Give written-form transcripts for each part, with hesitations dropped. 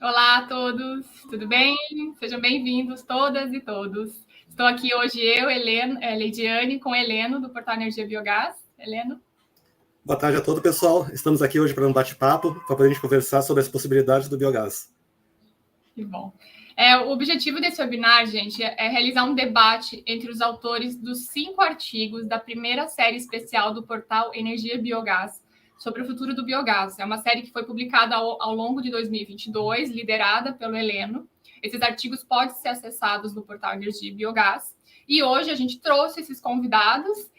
Olá a todos, tudo bem? Sejam bem-vindos todas e todos. Estou aqui hoje eu, Leidiane, com Heleno, do Portal Energia Biogás. Heleno? Boa tarde a todo pessoal. Estamos aqui hoje para um bate-papo, para poder conversar sobre as possibilidades do biogás. Que bom. O objetivo desse webinar, gente, é realizar um debate entre os autores dos 5 artigos da primeira série especial do Portal Energia Biogás, sobre o futuro do biogás. É uma série que foi publicada ao longo de 2022, liderada pelo Heleno. Esses artigos podem ser acessados no portal Energia Biogás. E hoje a gente trouxe esses convidados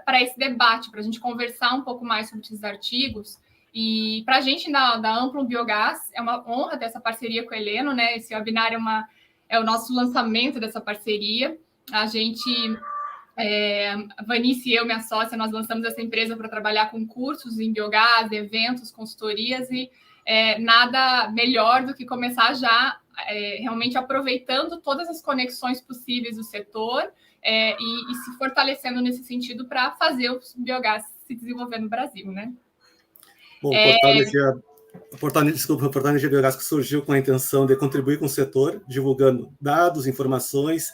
para esse debate, para a gente conversar um pouco mais sobre esses artigos. E para a gente da Amplum Biogás, é uma honra ter essa parceria com o Heleno, né? Esse webinar é o nosso lançamento dessa parceria. A gente... Vanice e eu, minha sócia, nós lançamos essa empresa para trabalhar com cursos em biogás, eventos, consultorias, e nada melhor do que começar já realmente aproveitando todas as conexões possíveis do setor e se fortalecendo nesse sentido para fazer o biogás se desenvolver no Brasil, né? Bom, o Portal Energia Biogás que surgiu com a intenção de contribuir com o setor, divulgando dados, informações,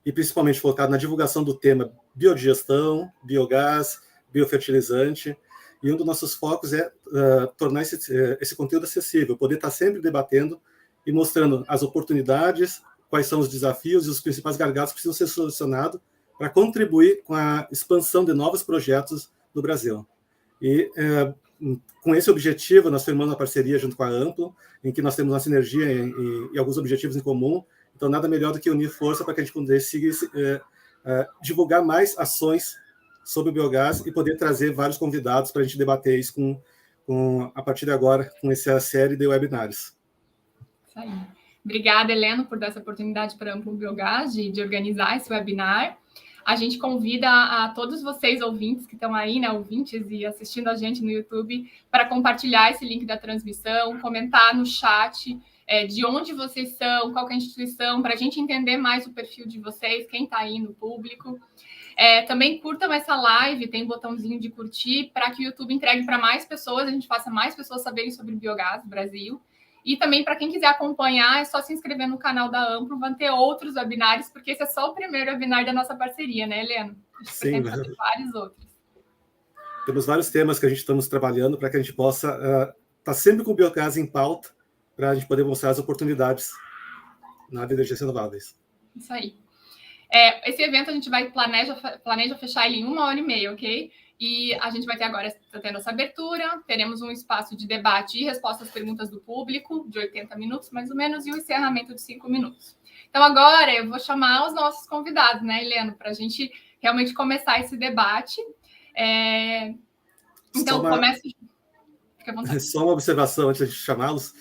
e principalmente focado na divulgação do tema biodigestão, biogás, biofertilizante. E um dos nossos focos é tornar esse conteúdo acessível, poder estar sempre debatendo e mostrando as oportunidades, quais são os desafios e os principais gargalos que precisam ser solucionados para contribuir com a expansão de novos projetos no Brasil. E com esse objetivo, nós firmamos uma parceria junto com a Amplum, em que nós temos uma sinergia e alguns objetivos em comum. Então, nada melhor do que unir força para que a gente consiga divulgar mais ações sobre o biogás e poder trazer vários convidados para a gente debater isso a partir de agora, com essa série de webinários. Isso aí. Obrigada, Heleno, por dar essa oportunidade para a Amplum Biogás de organizar esse webinar. A gente convida a todos vocês, ouvintes, que estão aí, né, ouvintes e assistindo a gente no YouTube, para compartilhar esse link da transmissão, comentar no chat de onde vocês são, qual que é a instituição, para a gente entender mais o perfil de vocês, quem está aí no público. Também curtam essa live, tem um botãozinho de curtir, para que o YouTube entregue para mais pessoas, a gente faça mais pessoas saberem sobre biogás no Brasil. E também, para quem quiser acompanhar, é só se inscrever no canal da Amplum, vão ter outros webinários, porque esse é só o primeiro webinar da nossa parceria, né, Heleno? A gente pretende fazer vários outros. Temos vários temas que a gente estamos trabalhando para que a gente possa estar sempre com o biogás em pauta, para a gente poder mostrar as oportunidades na área de energias renováveis. Isso aí. Esse evento a gente planeja fechar ele em 1h30, ok? E a gente vai ter agora, está tendo essa abertura, teremos um espaço de debate e resposta às perguntas do público, de 80 minutos mais ou menos, e o encerramento de 5 minutos. Então agora eu vou chamar os nossos convidados, né, Heleno, para a gente realmente começar esse debate. Então, fica à vontade. Só uma observação antes de chamá-los.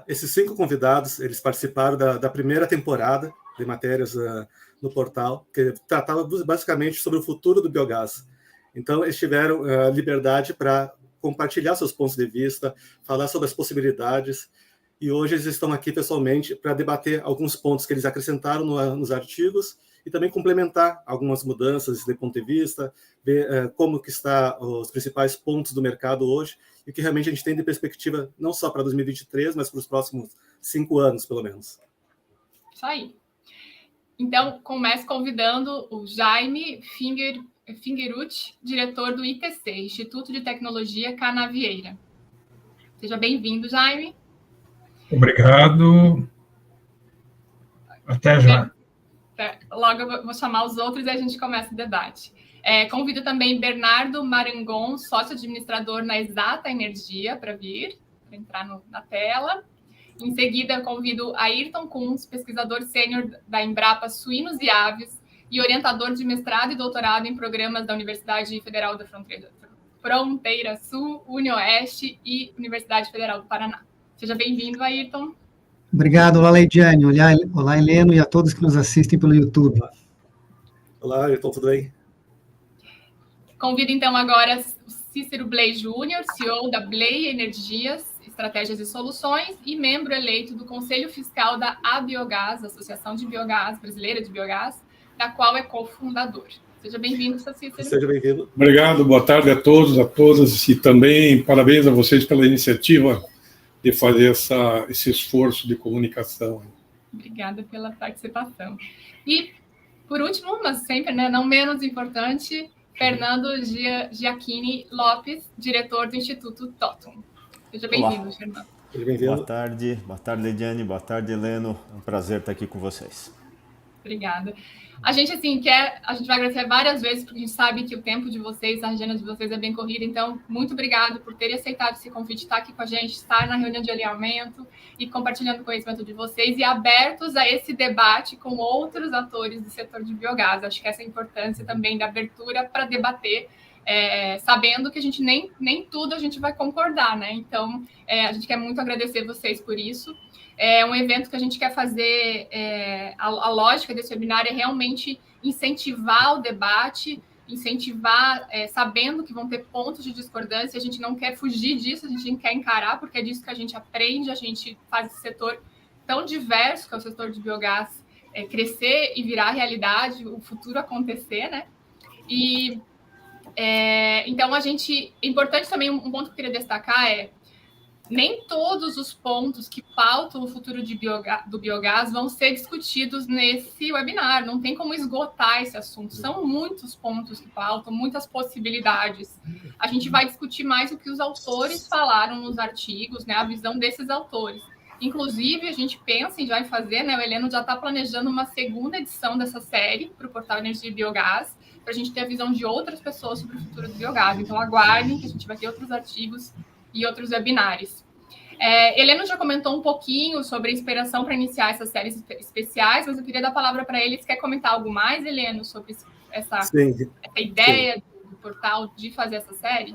Esses 5 convidados, eles participaram da primeira temporada de matérias no portal, que tratava basicamente sobre o futuro do biogás. Então, eles tiveram liberdade para compartilhar seus pontos de vista, falar sobre as possibilidades, e hoje eles estão aqui pessoalmente para debater alguns pontos que eles acrescentaram nos artigos e também complementar algumas mudanças de ponto de vista, ver como que está os principais pontos do mercado hoje e o que realmente a gente tem de perspectiva não só para 2023, mas para os próximos 5 anos, pelo menos. Isso aí. Então, começo convidando o Jaime Fingerucci, diretor do ITC, Instituto de Tecnologia Canavieira. Seja bem-vindo, Jaime. Obrigado. Até já. Logo eu vou chamar os outros e a gente começa o debate. Convido também Bernardo Marangon, sócio-administrador na Exata Energia, para entrar na tela. Em seguida, convido Ayrton Kunz, pesquisador sênior da Embrapa Suínos e Aves e orientador de mestrado e doutorado em programas da Universidade Federal da Fronteira Sul, UniOeste e Universidade Federal do Paraná. Seja bem-vindo, Ayrton. Obrigado, olá, Leidiane. Olá, Heleno, e a todos que nos assistem pelo YouTube. Olá, Ayrton, tudo bem? Convido, então, agora o Cícero Bley Júnior, CEO da Bley Energias, Estratégias e Soluções, e membro eleito do Conselho Fiscal da Abiogás, Associação de Biogás Brasileira de Biogás, da qual é cofundador. Seja bem-vindo, Cícero. Seja bem-vindo. Obrigado, boa tarde a todos, a todas, e também parabéns a vocês pela iniciativa de fazer esse esforço de comunicação. Obrigada pela participação. E, por último, mas sempre, né, não menos importante, Fernando Giacchini Lopes, diretor do Instituto Totum. Seja bem-vindo, Fernando. Boa tarde, Leidiane, boa tarde, Heleno. É um prazer estar aqui com vocês. Obrigada. A gente, assim, a gente vai agradecer várias vezes, porque a gente sabe que o tempo de vocês, a agenda de vocês é bem corrida, então, muito obrigado por terem aceitado esse convite, estar aqui com a gente, estar na reunião de alinhamento e compartilhando o conhecimento de vocês e abertos a esse debate com outros atores do setor de biogás. Acho que essa é a importância também da abertura para debater, sabendo que a gente nem tudo a gente vai concordar, né? Então, a gente quer muito agradecer vocês por isso. É um evento que a gente quer fazer, a lógica desse webinar é realmente incentivar o debate, incentivar, sabendo que vão ter pontos de discordância, a gente não quer fugir disso, a gente quer encarar, porque é disso que a gente aprende, a gente faz esse setor tão diverso, que é o setor de biogás, crescer e virar realidade, o futuro acontecer, né? E, então, importante também, um ponto que eu queria destacar nem todos os pontos que pautam o futuro do biogás vão ser discutidos nesse webinar. Não tem como esgotar esse assunto. São muitos pontos que pautam, muitas possibilidades. A gente vai discutir mais o que os autores falaram nos artigos, né, a visão desses autores. Inclusive, a gente pensa em já fazer, né, o Heleno já está planejando uma segunda edição dessa série para o portal Energia e Biogás, para a gente ter a visão de outras pessoas sobre o futuro do biogás. Então, aguardem que a gente vai ter outros artigos e outros webinars. Heleno já comentou um pouquinho sobre a inspiração para iniciar essas séries especiais, mas eu queria dar a palavra para ele. Você quer comentar algo mais, Heleno, sobre essa ideia do portal de fazer essa série?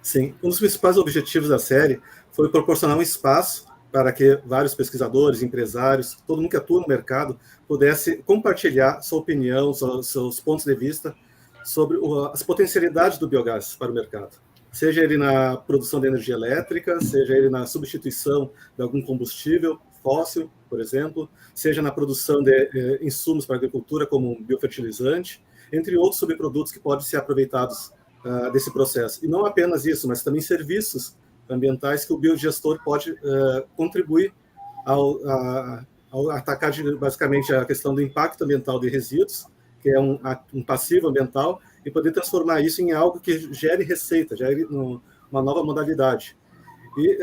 Sim, um dos principais objetivos da série foi proporcionar um espaço para que vários pesquisadores, empresários, todo mundo que atua no mercado, pudesse compartilhar sua opinião, seus pontos de vista sobre as potencialidades do biogás para o mercado. Seja ele na produção de energia elétrica, seja ele na substituição de algum combustível fóssil, por exemplo, seja na produção de insumos para a agricultura, como um biofertilizante, entre outros subprodutos que podem ser aproveitados desse processo. E não apenas isso, mas também serviços ambientais que o biodigestor pode contribuir ao atacar basicamente a questão do impacto ambiental de resíduos, que é um passivo ambiental, e poder transformar isso em algo que gere receita, gere uma nova modalidade. E,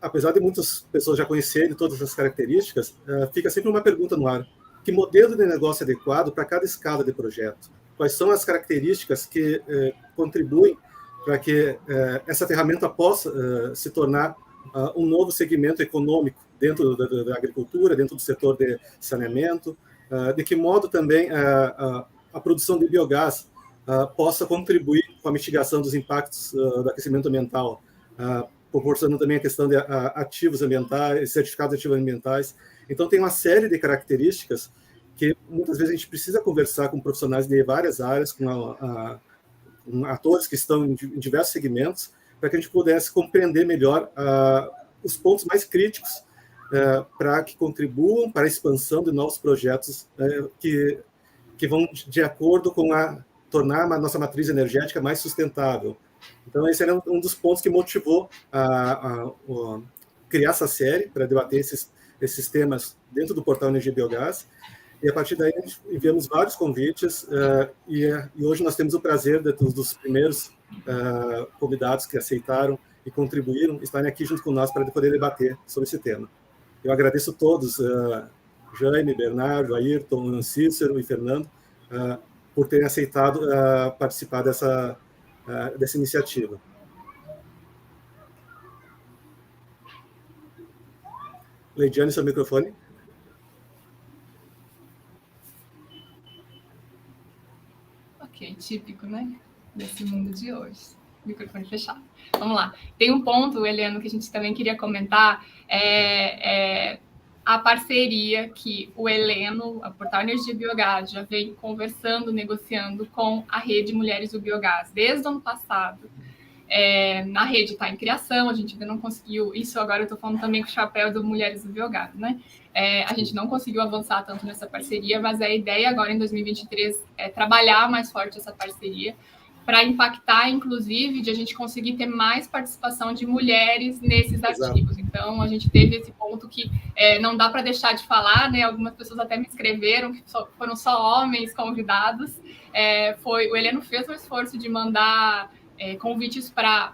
apesar de muitas pessoas já conhecerem todas as características, fica sempre uma pergunta no ar: que modelo de negócio é adequado para cada escala de projeto? Quais são as características que contribuem para que essa ferramenta possa se tornar um novo segmento econômico dentro da agricultura, dentro do setor de saneamento? De que modo também a produção de biogás possa contribuir com a mitigação dos impactos do aquecimento ambiental, proporcionando também a questão de ativos ambientais, certificados de ativos ambientais. Então, tem uma série de características que muitas vezes a gente precisa conversar com profissionais de várias áreas, com atores que estão em diversos segmentos, para que a gente pudesse compreender melhor os pontos mais críticos para que contribuam para a expansão de novos projetos que vão de acordo com tornar a nossa matriz energética mais sustentável. Então, esse era um dos pontos que motivou a criar essa série para debater esses temas dentro do portal Energia e Biogás. E, a partir daí, enviamos vários convites e hoje nós temos o prazer dos primeiros convidados que aceitaram e contribuíram estarem aqui junto com nós para poder debater sobre esse tema. Eu agradeço a todos, Jaime, Bernardo, Ayrton, Cícero e Fernando, por terem aceitado participar dessa iniciativa. Leidiane, seu microfone. Ok, típico, né? Desse mundo de hoje. Microfone fechado. Vamos lá. Tem um ponto, Heleno, que a gente também queria comentar, a parceria que o Heleno, a Portal Energia e Biogás, já vem conversando, negociando com a Rede Mulheres do Biogás desde o ano passado. Na rede está em criação, a gente ainda não conseguiu, isso agora eu estou falando também com o chapéu do Mulheres do Biogás, né? A gente não conseguiu avançar tanto nessa parceria, mas a ideia agora em 2023 é trabalhar mais forte essa parceria, para impactar, inclusive, de a gente conseguir ter mais participação de mulheres nesses artigos. Então, a gente teve esse ponto que não dá para deixar de falar, né? Algumas pessoas até me escreveram que foram só homens convidados. O Heleno fez o esforço de mandar convites para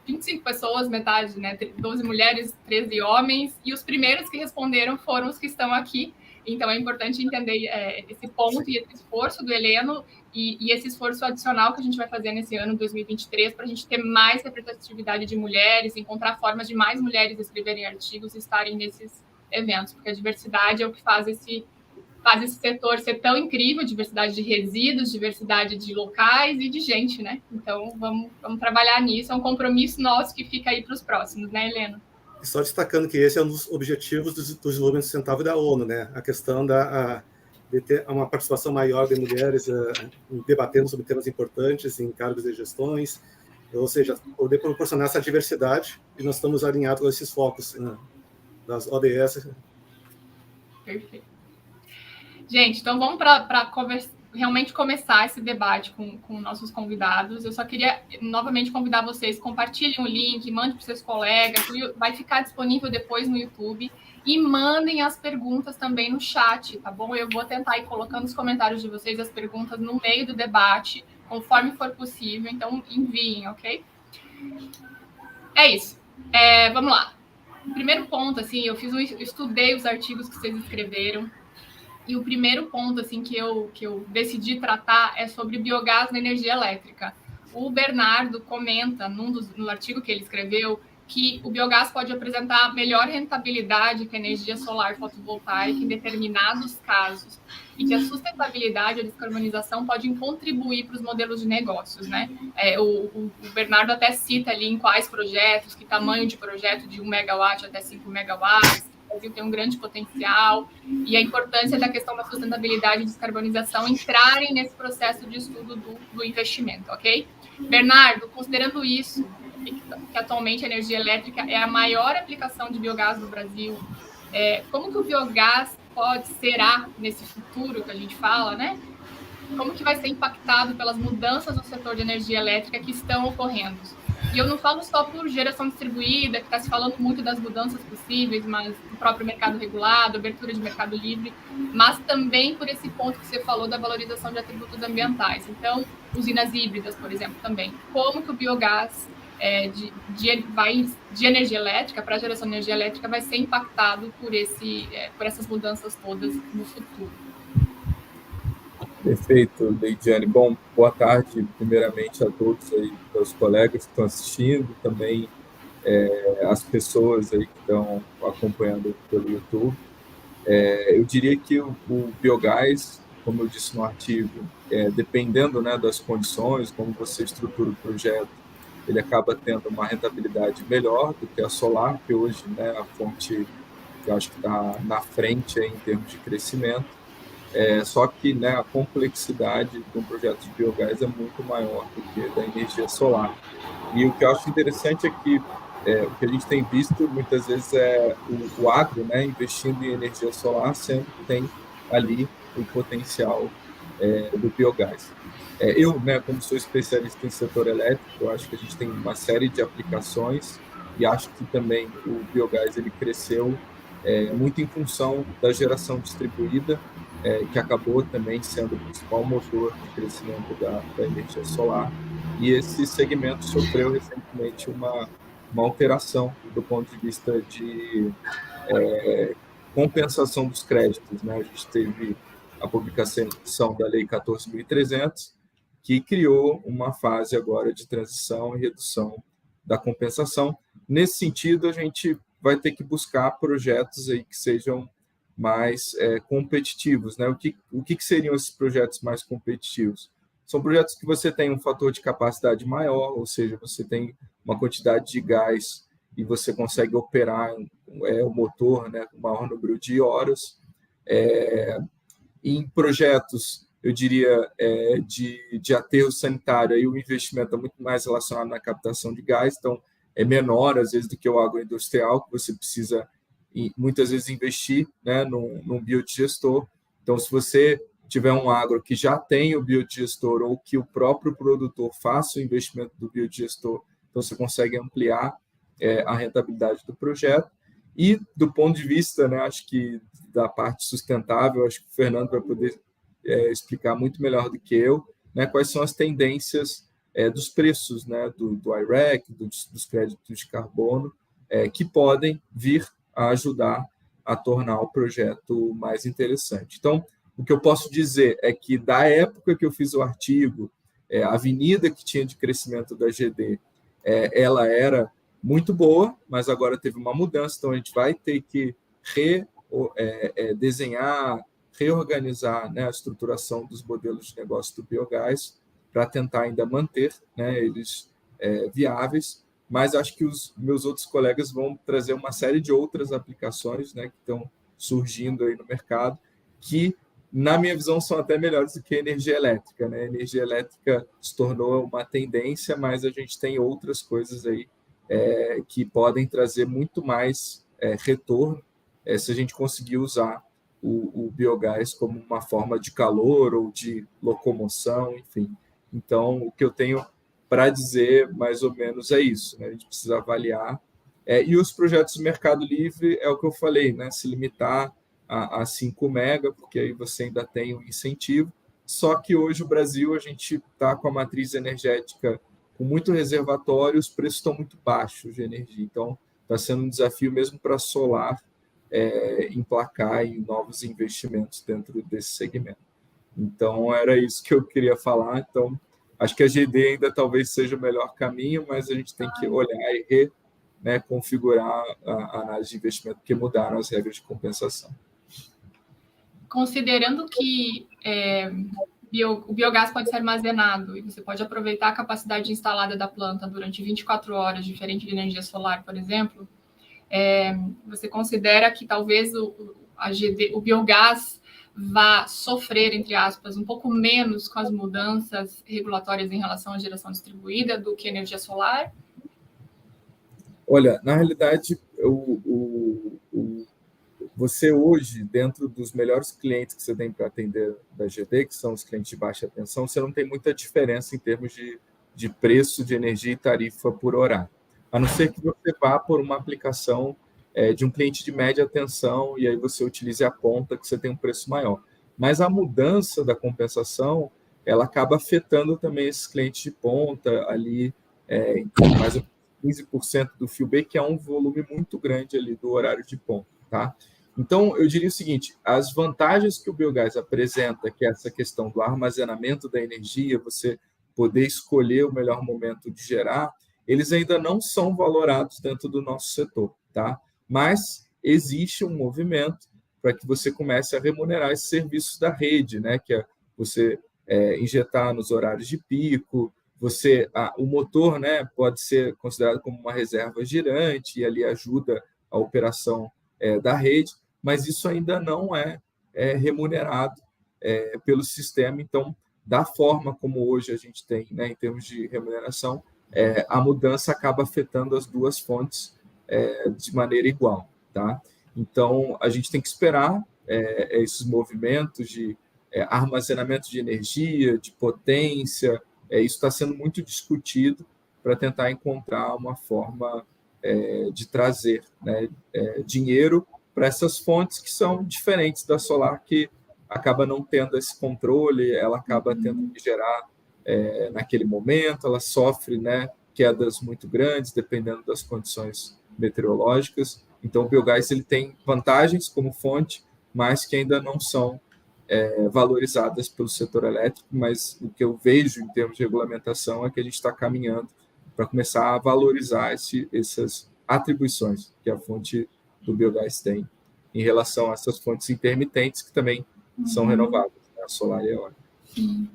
25 pessoas, metade, né? 12 mulheres, 13 homens, e os primeiros que responderam foram os que estão aqui. Então, é importante entender esse ponto e esse esforço do Heleno e esse esforço adicional que a gente vai fazer nesse ano 2023 para a gente ter mais representatividade de mulheres, encontrar formas de mais mulheres escreverem artigos e estarem nesses eventos, porque a diversidade é o que faz esse setor ser tão incrível, diversidade de resíduos, diversidade de locais e de gente, né? Então, vamos trabalhar nisso, é um compromisso nosso que fica aí para os próximos, né, Heleno? E só destacando que esse é um dos objetivos do desenvolvimento sustentável da ONU, né? A questão de ter uma participação maior de mulheres debatendo sobre temas importantes em cargos de gestões, ou seja, poder proporcionar essa diversidade, e nós estamos alinhados com esses focos das ODS. Perfeito. Gente, então vamos para realmente começar esse debate com nossos convidados. Eu só queria novamente convidar vocês, compartilhem o link, mandem para os seus colegas, vai ficar disponível depois no YouTube, e mandem as perguntas também no chat, tá bom? Eu vou tentar ir colocando os comentários de vocês, as perguntas no meio do debate, conforme for possível, então enviem, ok? É isso. Vamos lá. Primeiro ponto, assim, eu estudei os artigos que vocês escreveram, e o primeiro ponto assim, que eu decidi tratar é sobre biogás na energia elétrica. O Bernardo comenta, no artigo que ele escreveu, que o biogás pode apresentar melhor rentabilidade que a energia solar fotovoltaica em determinados casos, e que a sustentabilidade e a descarbonização podem contribuir para os modelos de negócios, né? O Bernardo até cita ali em quais projetos, que tamanho de projeto de 1 megawatt até 5 megawatts, o Brasil tem um grande potencial, e a importância da questão da sustentabilidade e descarbonização entrarem nesse processo de estudo do investimento, ok? Bernardo, considerando isso, que atualmente a energia elétrica é a maior aplicação de biogás no Brasil, como que o biogás será nesse futuro que a gente fala, né? Como que vai ser impactado pelas mudanças no setor de energia elétrica que estão ocorrendo? E eu não falo só por geração distribuída, que está se falando muito das mudanças possíveis, mas do próprio mercado regulado, abertura de mercado livre, mas também por esse ponto que você falou da valorização de atributos ambientais. Então, usinas híbridas, por exemplo, também. Como que o biogás de energia elétrica, para a geração de energia elétrica, vai ser impactado por essas mudanças todas no futuro? Perfeito, Leidiane. Bom, boa tarde, primeiramente, a todos aí, os colegas que estão assistindo, também as pessoas aí que estão acompanhando pelo YouTube. Eu diria que o biogás, como eu disse no artigo, dependendo, né, das condições, como você estrutura o projeto, ele acaba tendo uma rentabilidade melhor do que a solar, que hoje, né, a fonte que eu acho que está na frente aí, em termos de crescimento. Só que, né, a complexidade de um projeto de biogás é muito maior do que da energia solar. E o que eu acho interessante é que o que a gente tem visto muitas vezes é o agro, né, investindo em energia solar, sempre tem ali o potencial do biogás. Eu, né, como sou especialista em setor elétrico, eu acho que a gente tem uma série de aplicações, e acho que também o biogás ele cresceu muito em função da geração distribuída, que acabou também sendo o principal motor de crescimento da energia solar. E esse segmento sofreu recentemente uma alteração do ponto de vista de compensação dos créditos, né? A gente teve a publicação da Lei 14.300, que criou uma fase agora de transição e redução da compensação. Nesse sentido, a gente vai ter que buscar projetos aí que sejam mais competitivos, né? O que seriam esses projetos mais competitivos? São projetos que você tem um fator de capacidade maior, ou seja, você tem uma quantidade de gás e você consegue operar o motor, né, com o maior número de horas. Em projetos, eu diria, de aterro sanitário, aí o investimento é muito mais relacionado na captação de gás, então é menor, às vezes, do que o agroindustrial, que você precisa muitas vezes investir, né, num biodigestor. Então, se você tiver um agro que já tem o biodigestor ou que o próprio produtor faça o investimento do biodigestor, então você consegue ampliar a rentabilidade do projeto. E do ponto de vista, né, acho que da parte sustentável, acho que o Fernando vai poder explicar muito melhor do que eu, né, quais são as tendências dos preços, né, do I-REC, dos créditos de carbono, que podem vir a ajudar a tornar o projeto mais interessante. Então, o que eu posso dizer é que, da época que eu fiz o artigo, a avenida que tinha de crescimento da GD, ela era muito boa, mas agora teve uma mudança, então a gente vai ter que desenhar, reorganizar, né, a estruturação dos modelos de negócio do biogás para tentar ainda manter, né, eles viáveis, mas acho que os meus outros colegas vão trazer uma série de outras aplicações, né, que estão surgindo aí no mercado, que, na minha visão, são até melhores do que a energia elétrica, né? A energia elétrica se tornou uma tendência, mas a gente tem outras coisas aí que podem trazer muito mais retorno se a gente conseguir usar o biogás como uma forma de calor ou de locomoção, enfim. Então, o que eu tenho para dizer, mais ou menos, é isso, né? A gente precisa avaliar. E os projetos do Mercado Livre, é o que eu falei, né? Se limitar a 5 mega, porque aí você ainda tem um incentivo. Só que hoje o Brasil, a gente está com a matriz energética com muito reservatório, os preços estão muito baixos de energia. Então, está sendo um desafio mesmo para solar emplacar em novos investimentos dentro desse segmento. Então, era isso que eu queria falar. Então, acho que a GD ainda talvez seja o melhor caminho, mas a gente tem que olhar e configurar a análise de investimento, porque mudaram as regras de compensação. Considerando que o biogás pode ser armazenado e você pode aproveitar a capacidade instalada da planta durante 24 horas, diferente de energia solar, por exemplo, você considera que talvez o biogás vá sofrer, entre aspas, um pouco menos com as mudanças regulatórias em relação à geração distribuída do que a energia solar? Olha, na realidade, você hoje, dentro dos melhores clientes que você tem para atender da GD, que são os clientes de baixa tensão, você não tem muita diferença em termos de preço de energia e tarifa por horário. A não ser que você vá por uma aplicação de um cliente de média tensão e aí você utilize a ponta, que você tem um preço maior. Mas a mudança da compensação, ela acaba afetando também esses clientes de ponta ali, mais ou menos 15% do fio B, que é um volume muito grande ali do horário de ponta, tá? Então, eu diria o seguinte, as vantagens que o biogás apresenta, que é essa questão do armazenamento da energia, você poder escolher o melhor momento de gerar, eles ainda não são valorados dentro do nosso setor, tá? Mas existe um movimento para que você comece a remunerar esses serviços da rede, né? Que é você injetar nos horários de pico, o motor, né, pode ser considerado como uma reserva girante e ali ajuda a operação da rede, mas isso ainda não é remunerado pelo sistema. Então, da forma como hoje a gente tem, né, em termos de remuneração, a mudança acaba afetando as duas fontes de maneira igual, tá? Então, a gente tem que esperar esses movimentos de armazenamento de energia, de potência. Isso está sendo muito discutido para tentar encontrar uma forma de trazer, né, dinheiro para essas fontes que são diferentes da solar, que acaba não tendo esse controle, ela acaba tendo que gerar naquele momento, ela sofre, né, quedas muito grandes, dependendo das condições meteorológicas. Então, o biogás ele tem vantagens como fonte, mas que ainda não são valorizadas pelo setor elétrico, mas o que eu vejo em termos de regulamentação é que a gente está caminhando para começar a valorizar essas atribuições que a fonte do biogás tem em relação a essas fontes intermitentes que também são renováveis, né? A solar e a eólica. Sim.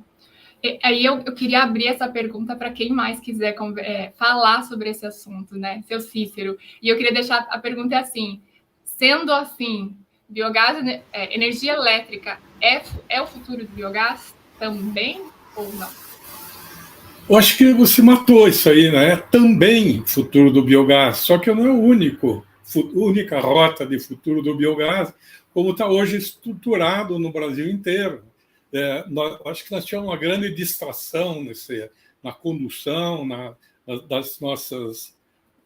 Aí eu queria abrir essa pergunta para quem mais quiser falar sobre esse assunto, né? Seu Cícero. E eu queria deixar a pergunta assim, sendo assim, biogás, energia elétrica é o futuro do biogás também ou não? Eu acho que você matou isso aí, né? É também futuro do biogás, só que não é a única rota de futuro do biogás, como está hoje estruturado no Brasil inteiro. Acho que nós tivemos uma grande distração na condução das nossas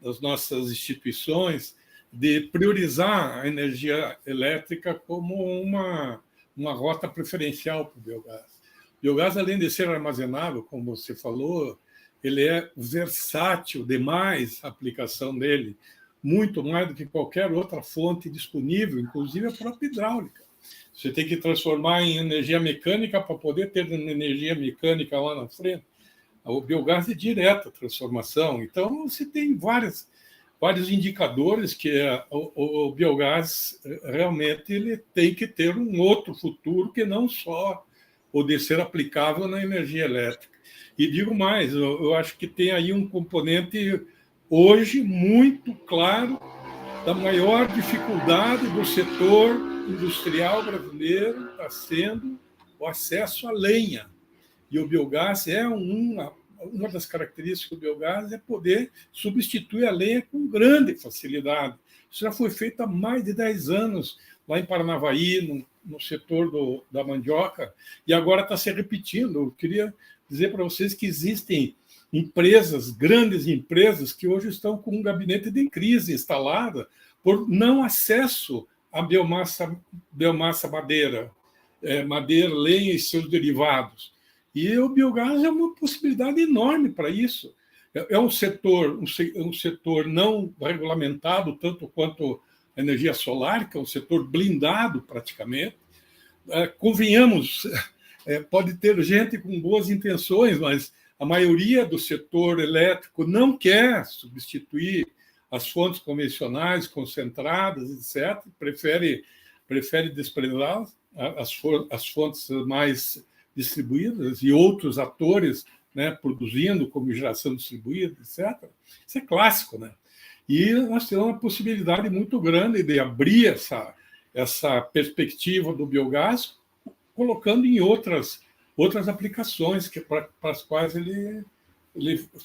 das nossas instituições de priorizar a energia elétrica como uma rota preferencial para o biogás. O biogás, além de ser armazenável, como você falou, ele é versátil demais, a aplicação dele, muito mais do que qualquer outra fonte disponível, inclusive a própria hidráulica. Você tem que transformar em energia mecânica para poder ter energia mecânica lá na frente. O biogás é direta transformação. Então, você tem vários indicadores que o biogás realmente ele tem que ter um outro futuro que não só o de ser aplicável na energia elétrica. E digo mais, eu acho que tem aí um componente hoje muito claro da maior dificuldade do setor industrial brasileiro está sendo o acesso à lenha. E o biogás é uma das características do biogás é poder substituir a lenha com grande facilidade. Isso já foi feito há mais de 10 anos, lá em Paranavaí, no setor da mandioca, e agora está se repetindo. Eu queria dizer para vocês que existem empresas, grandes empresas, que hoje estão com um gabinete de crise instalada por não acesso à biomassa madeira, lenha e seus derivados. E o biogás é uma possibilidade enorme para isso. É um setor não regulamentado, tanto quanto a energia solar, que é um setor blindado praticamente. Convenhamos, pode ter gente com boas intenções, mas a maioria do setor elétrico não quer substituir as fontes convencionais, concentradas, etc., prefere desprezar as fontes mais distribuídas e outros atores, né, produzindo como geração distribuída, etc. Isso é clássico, né? E nós temos uma possibilidade muito grande de abrir essa perspectiva do biogás, colocando em outras aplicações para as quais ele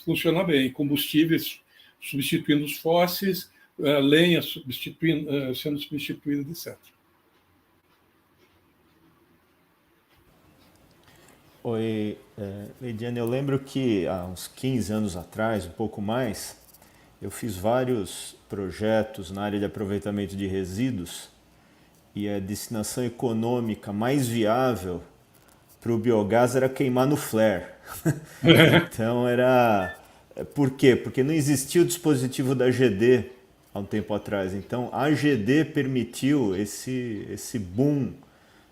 funciona bem. Combustíveis substituindo os fósseis, lenha sendo substituída, etc. Oi, Leidiane, eu lembro que há uns 15 anos atrás, um pouco mais, eu fiz vários projetos na área de aproveitamento de resíduos e a destinação econômica mais viável para o biogás era queimar no flare. Então era... Por quê? Porque não existia o dispositivo da GD há um tempo atrás. Então a GD permitiu esse boom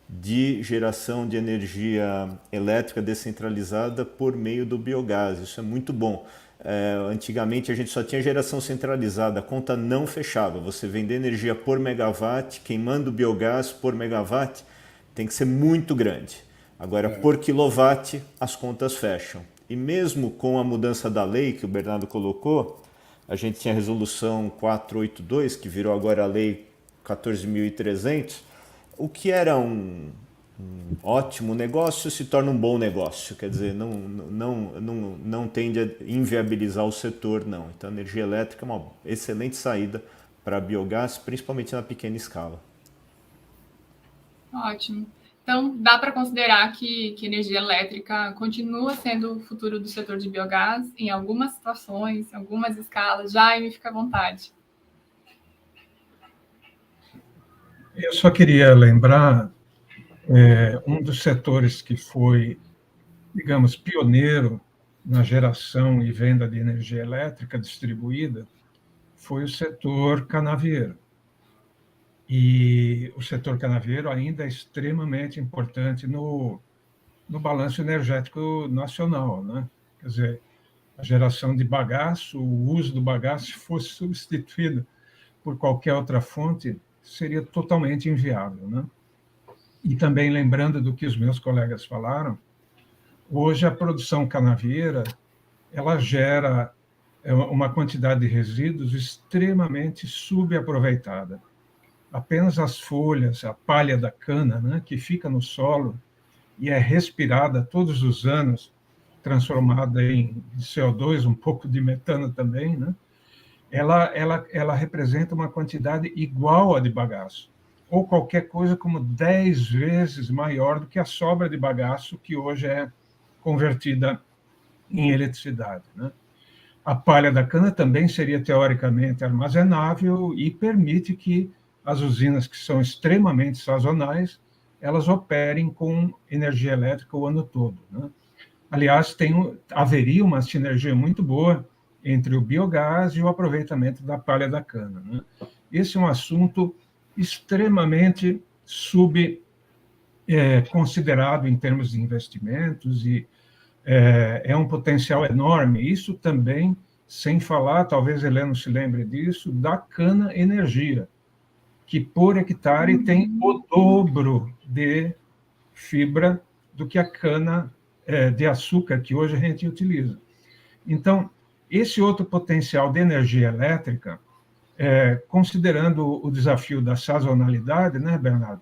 de geração de energia elétrica descentralizada por meio do biogás. Isso é muito bom. Antigamente a gente só tinha geração centralizada, a conta não fechava. Você vender energia por megawatt, queimando biogás por megawatt, tem que ser muito grande. Agora, por quilowatt, as contas fecham. E mesmo com a mudança da lei que o Bernardo colocou, a gente tinha a resolução 482, que virou agora a lei 14.300, o que era um ótimo negócio se torna um bom negócio. Quer dizer, não tende a inviabilizar o setor, não. Então, a energia elétrica é uma excelente saída para biogás, principalmente na pequena escala. Ótimo. Então, dá para considerar que energia elétrica continua sendo o futuro do setor de biogás em algumas situações, em algumas escalas. Jaime, fica à vontade. Eu só queria lembrar um dos setores que foi, digamos, pioneiro na geração e venda de energia elétrica distribuída foi o setor canavieiro. E o setor canavieiro ainda é extremamente importante no balanço energético nacional, né? Quer dizer, a geração de bagaço, o uso do bagaço, se fosse substituído por qualquer outra fonte, seria totalmente inviável, né? E também lembrando do que os meus colegas falaram, hoje a produção canavieira ela gera uma quantidade de resíduos extremamente subaproveitada. Apenas as folhas, a palha da cana, né, que fica no solo e é respirada todos os anos, transformada em CO2, um pouco de metano também, né? Ela representa uma quantidade igual à de bagaço, ou qualquer coisa como 10 vezes maior do que a sobra de bagaço que hoje é convertida em eletricidade, né? A palha da cana também seria teoricamente armazenável e permite que as usinas que são extremamente sazonais, elas operem com energia elétrica o ano todo, né? Aliás, haveria uma sinergia muito boa entre o biogás e o aproveitamento da palha da cana, né? Esse é um assunto extremamente considerado em termos de investimentos e é um potencial enorme. Isso também, sem falar, talvez Heleno se lembre disso, da cana energia, que por hectare tem o dobro de fibra do que a cana de açúcar que hoje a gente utiliza. Então, esse outro potencial de energia elétrica, considerando o desafio da sazonalidade, né, Bernardo,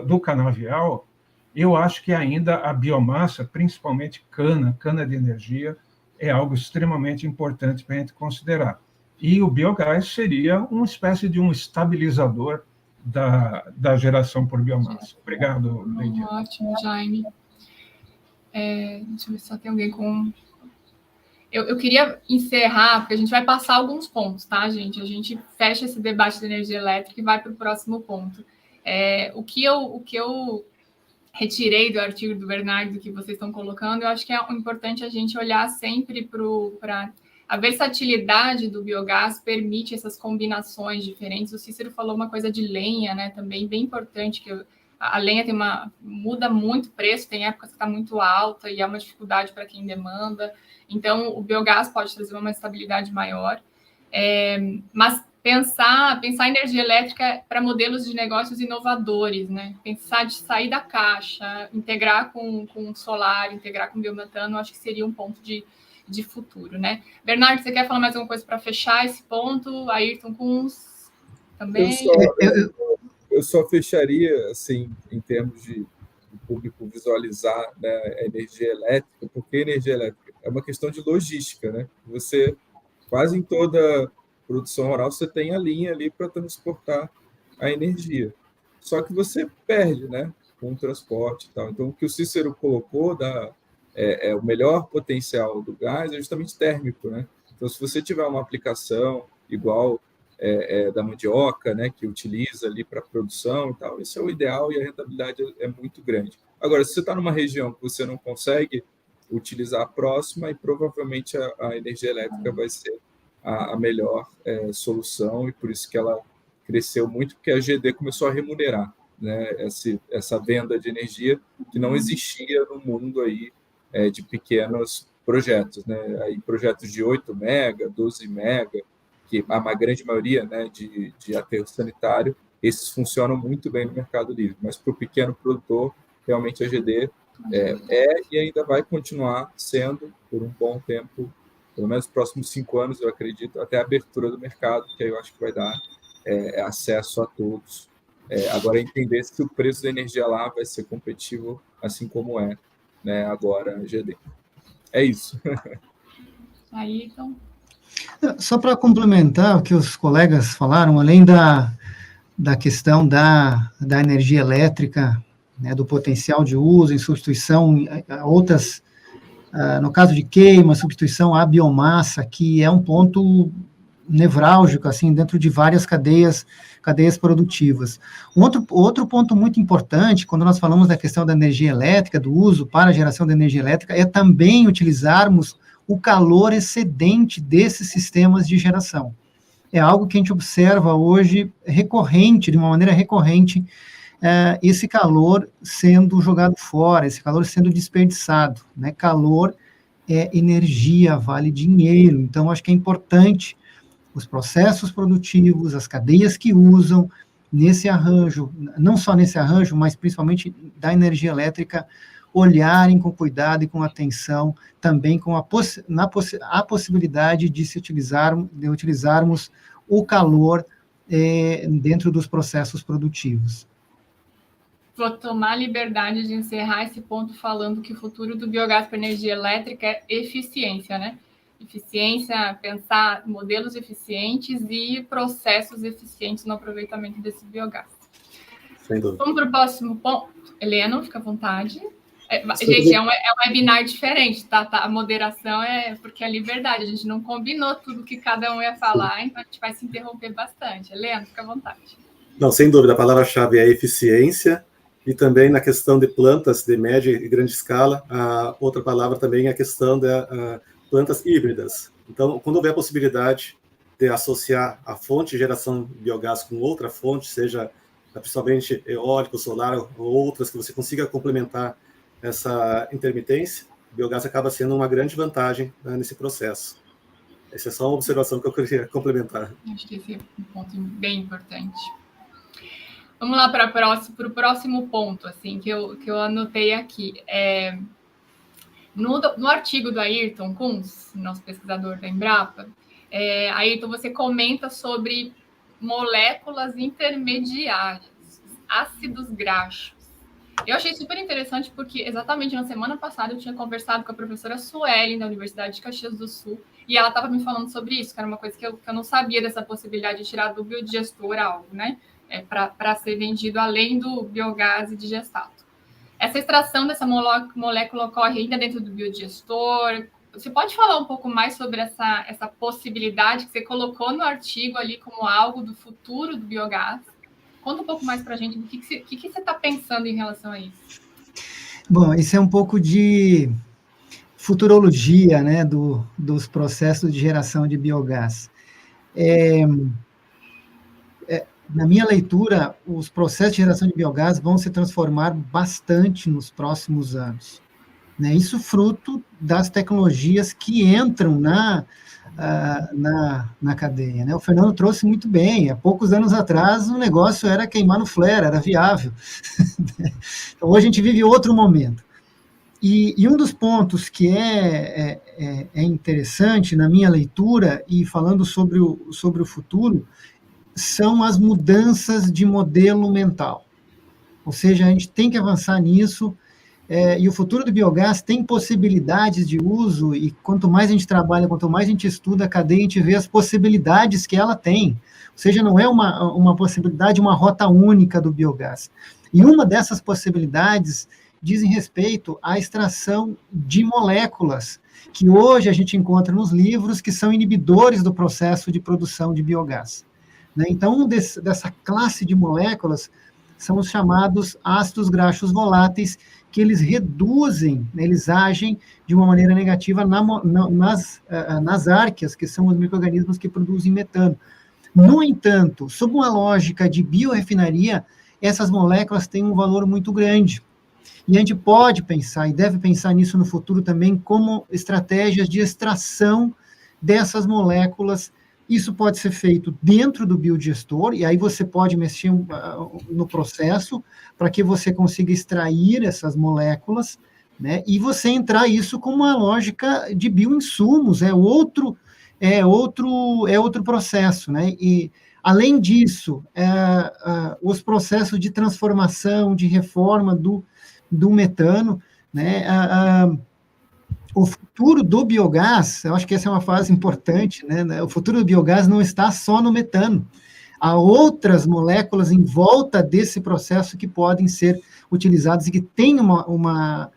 do canavial, eu acho que ainda a biomassa, principalmente cana de energia, é algo extremamente importante para a gente considerar. E o biogás seria uma espécie de um estabilizador da geração por biomassa. Obrigado, Leidiane. Ótimo, Jaime. Deixa eu ver se só tem alguém com... Eu queria encerrar, porque a gente vai passar alguns pontos, tá, gente? A gente fecha esse debate de energia elétrica e vai para o próximo ponto. O que eu retirei do artigo do Bernardo que vocês estão colocando, eu acho que é importante a gente olhar sempre para a versatilidade do biogás, permite essas combinações diferentes. O Cícero falou uma coisa de lenha, né, também bem importante, que a lenha muda muito o preço, tem épocas que está muito alta e é uma dificuldade para quem demanda. Então, o biogás pode trazer uma estabilidade maior. Mas pensar energia elétrica para modelos de negócios inovadores, né? Pensar de sair da caixa, integrar com solar, integrar com biometano, acho que seria um ponto de futuro, né? Bernardo, você quer falar mais alguma coisa para fechar esse ponto? Ayrton Kunz também? Eu só fecharia, assim, em termos de público visualizar, né, a energia elétrica, porque a energia elétrica é uma questão de logística, né? Você, quase em toda produção rural, você tem a linha ali para transportar a energia. Só que você perde, né, com o transporte e tal. Então, o que o Cícero colocou o melhor potencial do gás é justamente térmico, né? Então, se você tiver uma aplicação igual da mandioca, né, que utiliza ali para produção e tal, esse é o ideal e a rentabilidade é muito grande. Agora, se você está numa região que você não consegue utilizar a próxima, e provavelmente a energia elétrica vai ser a melhor solução, e por isso que ela cresceu muito, porque a GD começou a remunerar, né, essa venda de energia que não existia no mundo aí, de pequenos projetos, né? Aí projetos de 8 mega, 12 mega, que a grande maioria, né, de aterro sanitário, esses funcionam muito bem no mercado livre, mas para o pequeno produtor, realmente a GD e ainda vai continuar sendo por um bom tempo, pelo menos nos próximos 5 anos, eu acredito, até a abertura do mercado, que aí eu acho que vai dar acesso a todos. Agora, entender se o preço da energia lá vai ser competitivo, assim como né, agora a GD. É isso. Aí, então... Só para complementar o que os colegas falaram, além da questão da energia elétrica, né, do potencial de uso em substituição a outras, no caso de queima, substituição à biomassa, que é um ponto nevrálgico, assim, dentro de várias cadeias produtivas. Outro ponto muito importante, quando nós falamos da questão da energia elétrica, do uso para a geração de energia elétrica, é também utilizarmos o calor excedente desses sistemas de geração. É algo que a gente observa hoje de uma maneira recorrente, esse calor sendo jogado fora, esse calor sendo desperdiçado, né? Calor é energia, vale dinheiro, então acho que é importante os processos produtivos, as cadeias que usam nesse arranjo, não só nesse arranjo, mas principalmente da energia elétrica, olharem com cuidado e com atenção, também com a possibilidade de utilizarmos o calor dentro dos processos produtivos. Vou tomar a liberdade de encerrar esse ponto falando que o futuro do biogás para energia elétrica é eficiência, né? Eficiência, pensar modelos eficientes e processos eficientes no aproveitamento desse biogás. Sem dúvida. Vamos para o próximo ponto. Heleno, fica à vontade. Gente, é um webinar diferente, tá? A moderação é porque é liberdade. A gente não combinou tudo que cada um ia falar, então a gente vai se interromper bastante. Leandro, fica à vontade. Não, sem dúvida, a palavra-chave é eficiência, e também na questão de plantas de média e grande escala, a outra palavra também é a questão de plantas híbridas. Então, quando houver a possibilidade de associar a fonte de geração de biogás com outra fonte, seja principalmente eólico, solar, ou outras, que você consiga complementar essa intermitência, o biogás acaba sendo uma grande vantagem, né, nesse processo. Essa é só uma observação que eu queria complementar. Acho que esse é um ponto bem importante. Vamos lá para o próximo ponto, assim, que eu anotei aqui. No artigo do Ayrton Kunz, nosso pesquisador da Embrapa, Ayrton, você comenta sobre moléculas intermediárias, ácidos graxos. Eu achei super interessante porque exatamente na semana passada eu tinha conversado com a professora Suelen, da Universidade de Caxias do Sul, e ela estava me falando sobre isso, que era uma coisa que eu não sabia, dessa possibilidade de tirar do biodigestor algo, né? Para ser vendido além do biogás e digestato. Essa extração dessa molécula ocorre ainda dentro do biodigestor. Você pode falar um pouco mais sobre essa possibilidade que você colocou no artigo ali como algo do futuro do biogás? Conta um pouco mais para a gente, o que você está pensando em relação a isso? Bom, isso é um pouco de futurologia, né, dos processos de geração de biogás. Na minha leitura, os processos de geração de biogás vão se transformar bastante nos próximos anos, né? Isso fruto das tecnologias que entram na cadeia, né? O Fernando trouxe muito bem. Há poucos anos atrás, o negócio era queimar no flare, era viável. Então, hoje a gente vive outro momento. E um dos pontos que é interessante na minha leitura, e falando sobre o futuro, são as mudanças de modelo mental. Ou seja, a gente tem que avançar nisso, e o futuro do biogás tem possibilidades de uso, e quanto mais a gente trabalha, quanto mais a gente estuda a cadeia, a gente vê as possibilidades que ela tem. Ou seja, não é uma possibilidade, uma rota única do biogás. E uma dessas possibilidades dizem respeito à extração de moléculas, que hoje a gente encontra nos livros, que são inibidores do processo de produção de biogás. Então, dessa classe de moléculas são os chamados ácidos graxos voláteis, que eles reduzem, né, eles agem de uma maneira negativa nas árqueas, que são os micro-organismos que produzem metano. No entanto, sob uma lógica de biorefinaria, essas moléculas têm um valor muito grande. E a gente pode pensar, e deve pensar nisso no futuro também, como estratégias de extração dessas moléculas. Isso pode ser feito dentro do biodigestor, e aí você pode mexer no processo para que você consiga extrair essas moléculas, né, e você entrar isso com uma lógica de bioinsumos, é outro processo, né, e além disso, os processos de transformação, de reforma do metano, né, o futuro do biogás, eu acho que essa é uma fase importante, né? O futuro do biogás não está só no metano. Há outras moléculas em volta desse processo que podem ser utilizadas e que têm uma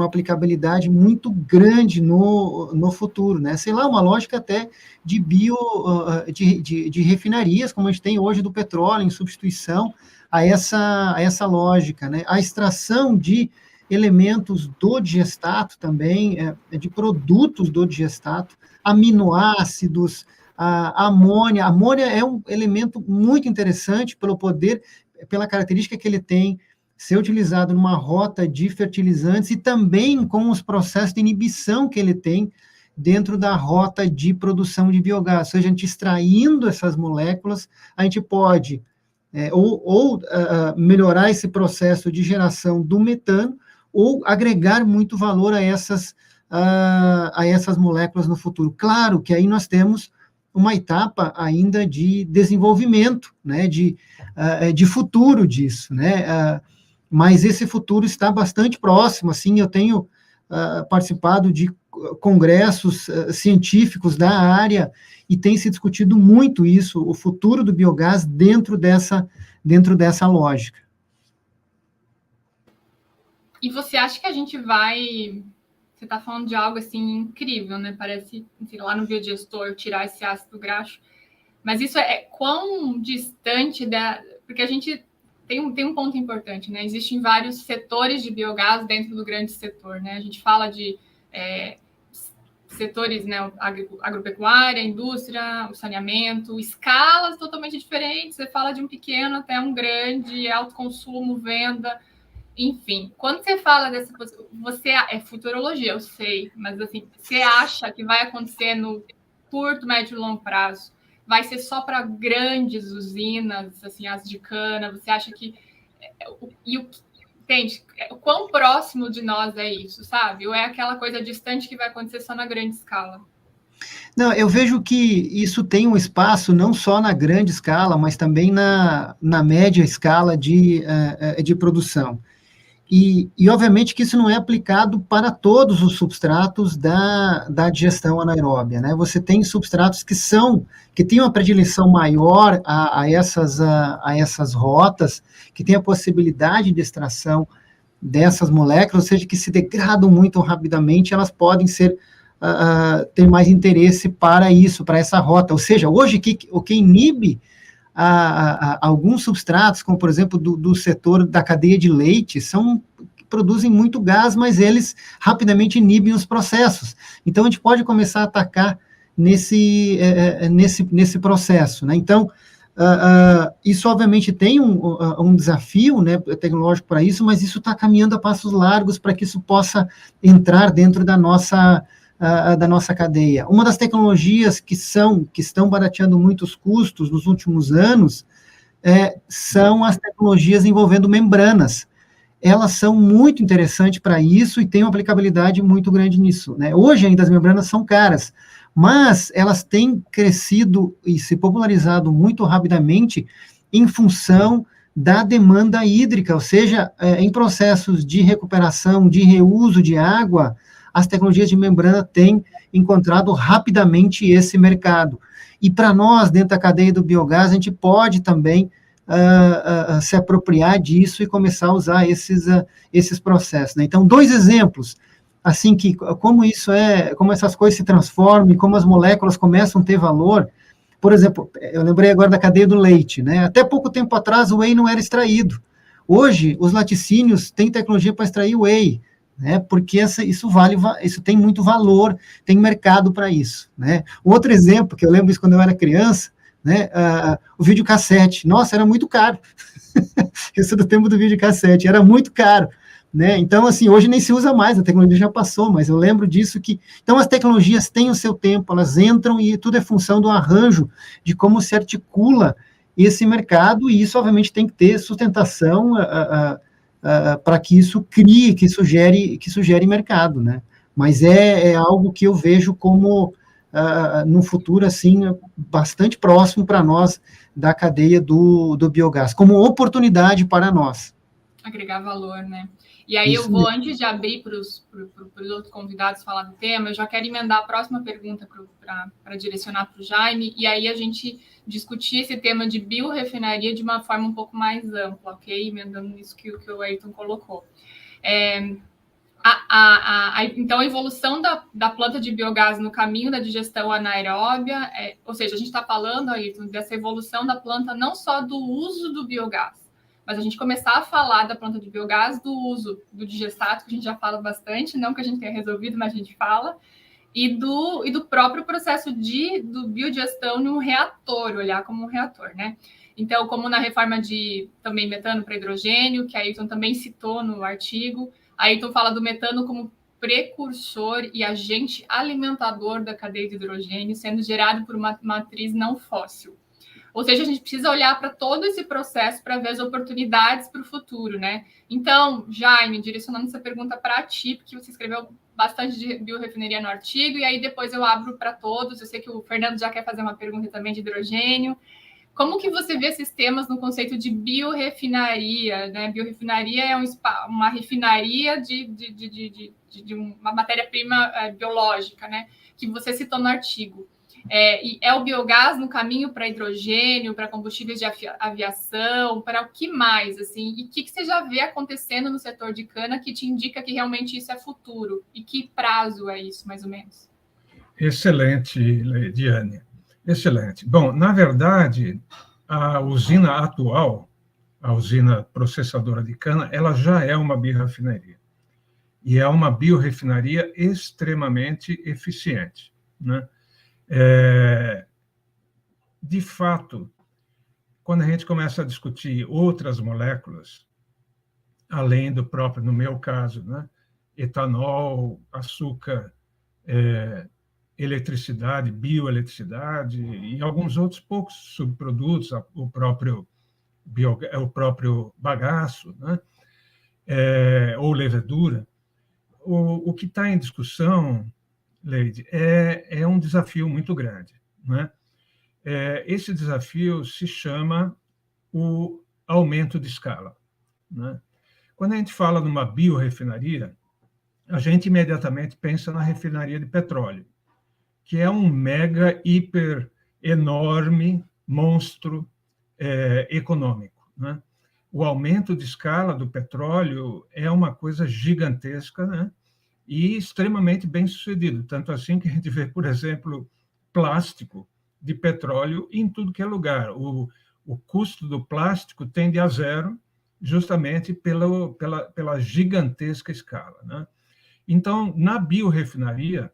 aplicabilidade muito grande no futuro, né? Sei lá, uma lógica até de refinarias, como a gente tem hoje do petróleo, em substituição a essa lógica, né? A extração de elementos do digestato também, de produtos do digestato, aminoácidos, a amônia. A amônia é um elemento muito interessante pela característica que ele tem, ser utilizado numa rota de fertilizantes e também com os processos de inibição que ele tem dentro da rota de produção de biogás. Ou seja, a gente extraindo essas moléculas, a gente pode melhorar esse processo de geração do metano, ou agregar muito valor a essas moléculas no futuro. Claro que aí nós temos uma etapa ainda de desenvolvimento, né, de futuro disso, né, mas esse futuro está bastante próximo. Assim, eu tenho participado de congressos científicos da área, e tem se discutido muito isso, o futuro do biogás dentro dessa lógica. E você acha que a gente vai... Você está falando de algo assim incrível, né? Parece, enfim, lá no biodigestor, tirar esse ácido graxo. Mas isso é quão distante da... Porque a gente tem um ponto importante, né? Existem vários setores de biogás dentro do grande setor, né? A gente fala de setores, né? Agropecuária, indústria, o saneamento, escalas totalmente diferentes. Você fala de um pequeno até um grande, alto consumo, venda... Enfim, quando você fala dessa coisa, você é futurologia, eu sei, mas assim, você acha que vai acontecer no curto, médio e longo prazo? Vai ser só para grandes usinas, assim, as de cana? Você acha que... Entende? O quão próximo de nós é isso, sabe? Ou é aquela coisa distante que vai acontecer só na grande escala? Não, eu vejo que isso tem um espaço não só na grande escala, mas também na média escala de produção. E, obviamente, que isso não é aplicado para todos os substratos da digestão anaeróbia, né? Você tem substratos que têm uma predileção maior a essas rotas, que têm a possibilidade de extração dessas moléculas, ou seja, que se degradam muito rapidamente, elas podem ter mais interesse para isso, para essa rota. Ou seja, hoje, o que inibe alguns substratos, como, por exemplo, do setor da cadeia de leite, produzem muito gás, mas eles rapidamente inibem os processos. Então, a gente pode começar a atacar nesse processo, né? Então, isso, obviamente, tem um desafio, né, tecnológico para isso, mas isso está caminhando a passos largos para que isso possa entrar dentro da nossa cadeia. Uma das tecnologias que estão barateando muitos custos nos últimos anos são as tecnologias envolvendo membranas. Elas são muito interessantes para isso e têm uma aplicabilidade muito grande nisso, né? Hoje ainda as membranas são caras, mas elas têm crescido e se popularizado muito rapidamente em função da demanda hídrica, ou seja, em processos de recuperação, de reuso de água, as tecnologias de membrana têm encontrado rapidamente esse mercado. E para nós, dentro da cadeia do biogás, a gente pode também se apropriar disso e começar a usar esses processos, né? Então, 2 exemplos, assim, como essas coisas se transformam e como as moléculas começam a ter valor. Por exemplo, eu lembrei agora da cadeia do leite, né? Até pouco tempo atrás, o whey não era extraído. Hoje, os laticínios têm tecnologia para extrair whey, né? Porque isso tem muito valor, tem mercado para isso, né? Outro exemplo, que eu lembro isso quando eu era criança, né? O videocassete. Nossa, era muito caro. Isso do tempo do videocassete, era muito caro, né? Então, assim, hoje nem se usa mais, a tecnologia já passou, mas eu lembro disso que... Então, as tecnologias têm o seu tempo, elas entram e tudo é função do arranjo, de como se articula esse mercado, e isso, obviamente, tem que ter sustentação para que isso crie, que isso gere mercado, né? Mas é algo que eu vejo como, no futuro, assim, bastante próximo para nós da cadeia do biogás, como oportunidade para nós. Agregar valor, né? E aí eu vou, antes de abrir para os outros convidados falar do tema, eu já quero emendar a próxima pergunta para direcionar para o Jaime, e aí a gente discutir esse tema de biorefinaria de uma forma um pouco mais ampla, ok? Emendando nisso que o Ayrton colocou. Então, a evolução da planta de biogás no caminho da digestão anaeróbia, ou seja, a gente está falando, Ayrton, dessa evolução da planta não só do uso do biogás, mas a gente começar a falar da planta de biogás, do uso do digestato, que a gente já fala bastante, não que a gente tenha resolvido, mas a gente fala, e do próprio processo do biodigestão num reator, olhar como um reator, né? Então, como na reforma de também metano para hidrogênio, que a Ayrton também citou no artigo, a Ayrton fala do metano como precursor e agente alimentador da cadeia de hidrogênio, sendo gerado por uma matriz não fóssil. Ou seja, a gente precisa olhar para todo esse processo para ver as oportunidades para o futuro, né? Então, Jaime, direcionando essa pergunta para ti, porque você escreveu bastante de biorrefineria no artigo, e aí depois eu abro para todos. Eu sei que o Fernando já quer fazer uma pergunta também de hidrogênio. Como que você vê esses temas no conceito de biorefinaria, né? Biorefinaria é uma refinaria de uma matéria-prima biológica, né? Que você citou no artigo. E é o biogás no caminho para hidrogênio, para combustíveis de aviação, para o que mais, assim? E o que você já vê acontecendo no setor de cana que te indica que realmente isso é futuro? E que prazo é isso, mais ou menos? Excelente, Leidiane. Excelente. Bom, na verdade, a usina atual, a usina processadora de cana, ela já é uma biorefinaria. E é uma biorefinaria extremamente eficiente, né? De fato, quando a gente começa a discutir outras moléculas, além do próprio, no meu caso, né, etanol, açúcar, eletricidade, bioeletricidade e alguns outros poucos subprodutos, o próprio bagaço, né, ou levedura, o que está em discussão, Leide, é um desafio muito grande, né? Esse desafio se chama o aumento de escala, né? Quando a gente fala numa biorefinaria, a gente imediatamente pensa na refinaria de petróleo, que é um mega, hiper, enorme monstro econômico, né? O aumento de escala do petróleo é uma coisa gigantesca, né? E extremamente bem sucedido, tanto assim que a gente vê, por exemplo, plástico de petróleo em tudo que é lugar. O custo do plástico tende a zero, justamente pela gigantesca escala, né? Então, na biorefinaria,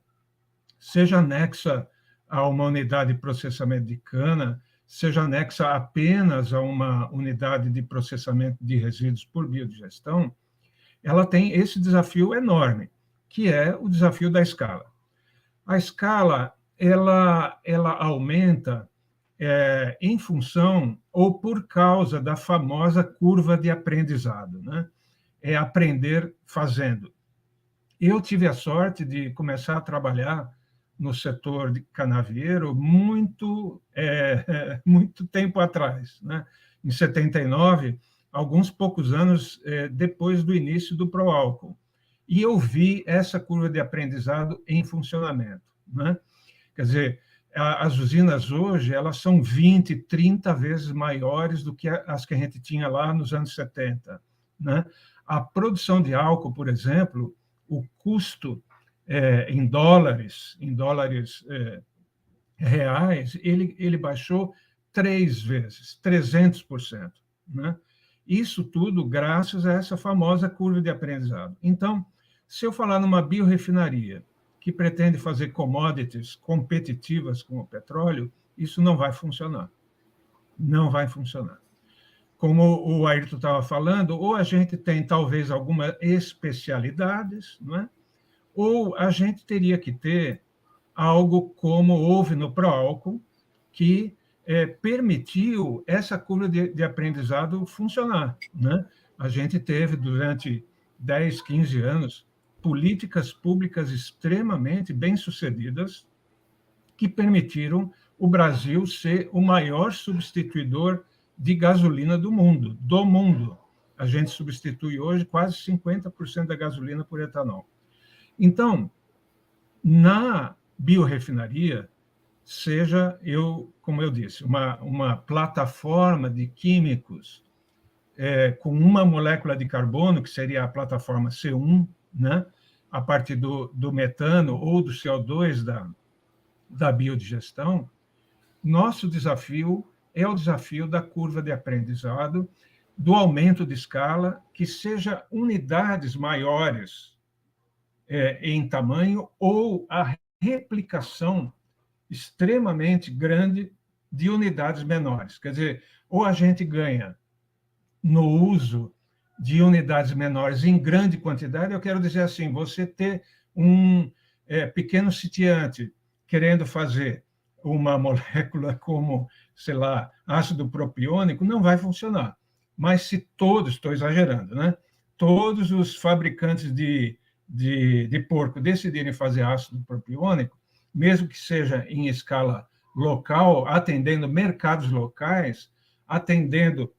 seja anexa a uma unidade de processamento de cana, seja anexa apenas a uma unidade de processamento de resíduos por biodigestão, ela tem esse desafio enorme, que é o desafio da escala. A escala, ela aumenta em função ou por causa da famosa curva de aprendizado, né? É aprender fazendo. Eu tive a sorte de começar a trabalhar no setor de canavieiro muito tempo atrás, né? Em 79, alguns poucos anos depois do início do Proálcool. E eu vi essa curva de aprendizado em funcionamento, né? Quer dizer, as usinas hoje, elas são 20, 30 vezes maiores do que as que a gente tinha lá nos anos 70, né? A produção de álcool, por exemplo, o custo em dólares reais, ele baixou 3 vezes, 300%, né? Isso tudo graças a essa famosa curva de aprendizado. Então, se eu falar numa biorefinaria que pretende fazer commodities competitivas com o petróleo, isso não vai funcionar. Não vai funcionar. Como o Ayrton estava falando, ou a gente tem talvez algumas especialidades, não é? Ou a gente teria que ter algo como houve no Proálcool, que permitiu essa curva de aprendizado funcionar, né? A gente teve, durante 10, 15 anos, políticas públicas extremamente bem-sucedidas que permitiram o Brasil ser o maior substituidor de gasolina do mundo, A gente substitui hoje quase 50% da gasolina por etanol. Então, na biorefinaria, seja, como eu disse, uma plataforma de químicos com uma molécula de carbono, que seria a plataforma C1, né, a partir do metano ou do CO2 da biodigestão, nosso desafio é o desafio da curva de aprendizado, do aumento de escala, que seja unidades maiores em tamanho ou a replicação extremamente grande de unidades menores. Quer dizer, ou a gente ganha no uso de unidades menores em grande quantidade, eu quero dizer assim, você ter um pequeno sitiante querendo fazer uma molécula como, sei lá, ácido propiônico, não vai funcionar. Mas se todos, estou exagerando, né? Todos os fabricantes de porco decidirem fazer ácido propiônico, mesmo que seja em escala local, atendendo mercados locais, atendendo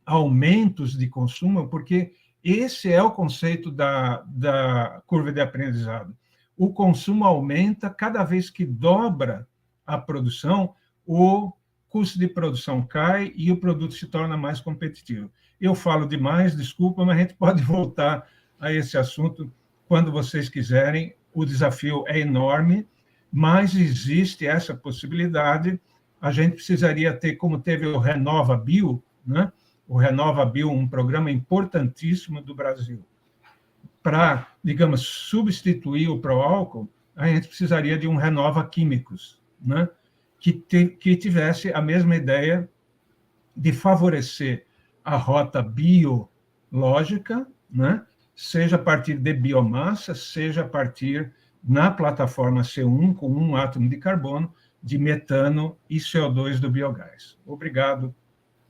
aumentos de consumo, porque esse é o conceito da curva de aprendizado. O consumo aumenta cada vez que dobra a produção, o custo de produção cai e o produto se torna mais competitivo. Eu falo demais, desculpa, mas a gente pode voltar a esse assunto quando vocês quiserem. O desafio é enorme, mas existe essa possibilidade. A gente precisaria ter, como teve o RenovaBio, né? O RenovaBio, um programa importantíssimo do Brasil, para, digamos, substituir o pró-álcool, a gente precisaria de um Renova Químicos, né? Que tivesse a mesma ideia de favorecer a rota biológica, né? Seja a partir de biomassa, seja a partir, na plataforma C1, com um átomo de carbono, de metano e CO2 do biogás. Obrigado.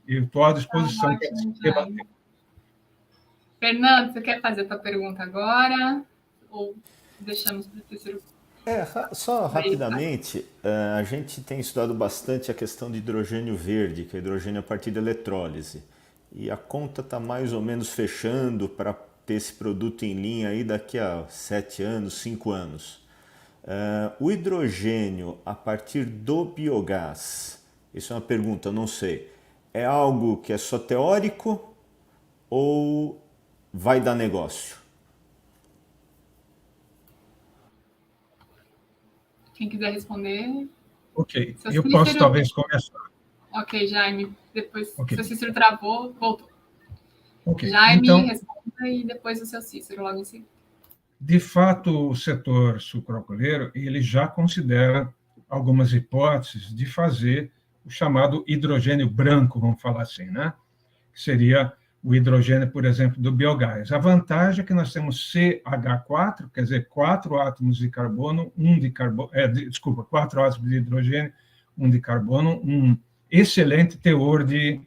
Eu estou à disposição para debater. Fernando, você quer fazer a tua pergunta agora? Ou deixamos para o terceiro? Só rapidamente, a gente tem estudado bastante a questão de hidrogênio verde, que é hidrogênio a partir de eletrólise. E a conta está mais ou menos fechando para ter esse produto em linha aí daqui a 7 anos, 5 anos. O hidrogênio a partir do biogás, isso é uma pergunta, não sei, é algo que é só teórico ou vai dar negócio? Quem quiser responder. Ok, eu posso talvez começar. Ok, Jaime, depois, okay. Se o Cícero travou, voltou. Okay. Jaime, então, responda e depois o seu Cícero, logo em seguida. De fato, o setor sucroalcooleiro, ele já considera algumas hipóteses de fazer o chamado hidrogênio branco, vamos falar assim, né? Que seria o hidrogênio, por exemplo, do biogás. A vantagem é que nós temos CH4, quer dizer, 4 átomos de carbono, 4 átomos de hidrogênio, 1 de carbono, um excelente teor de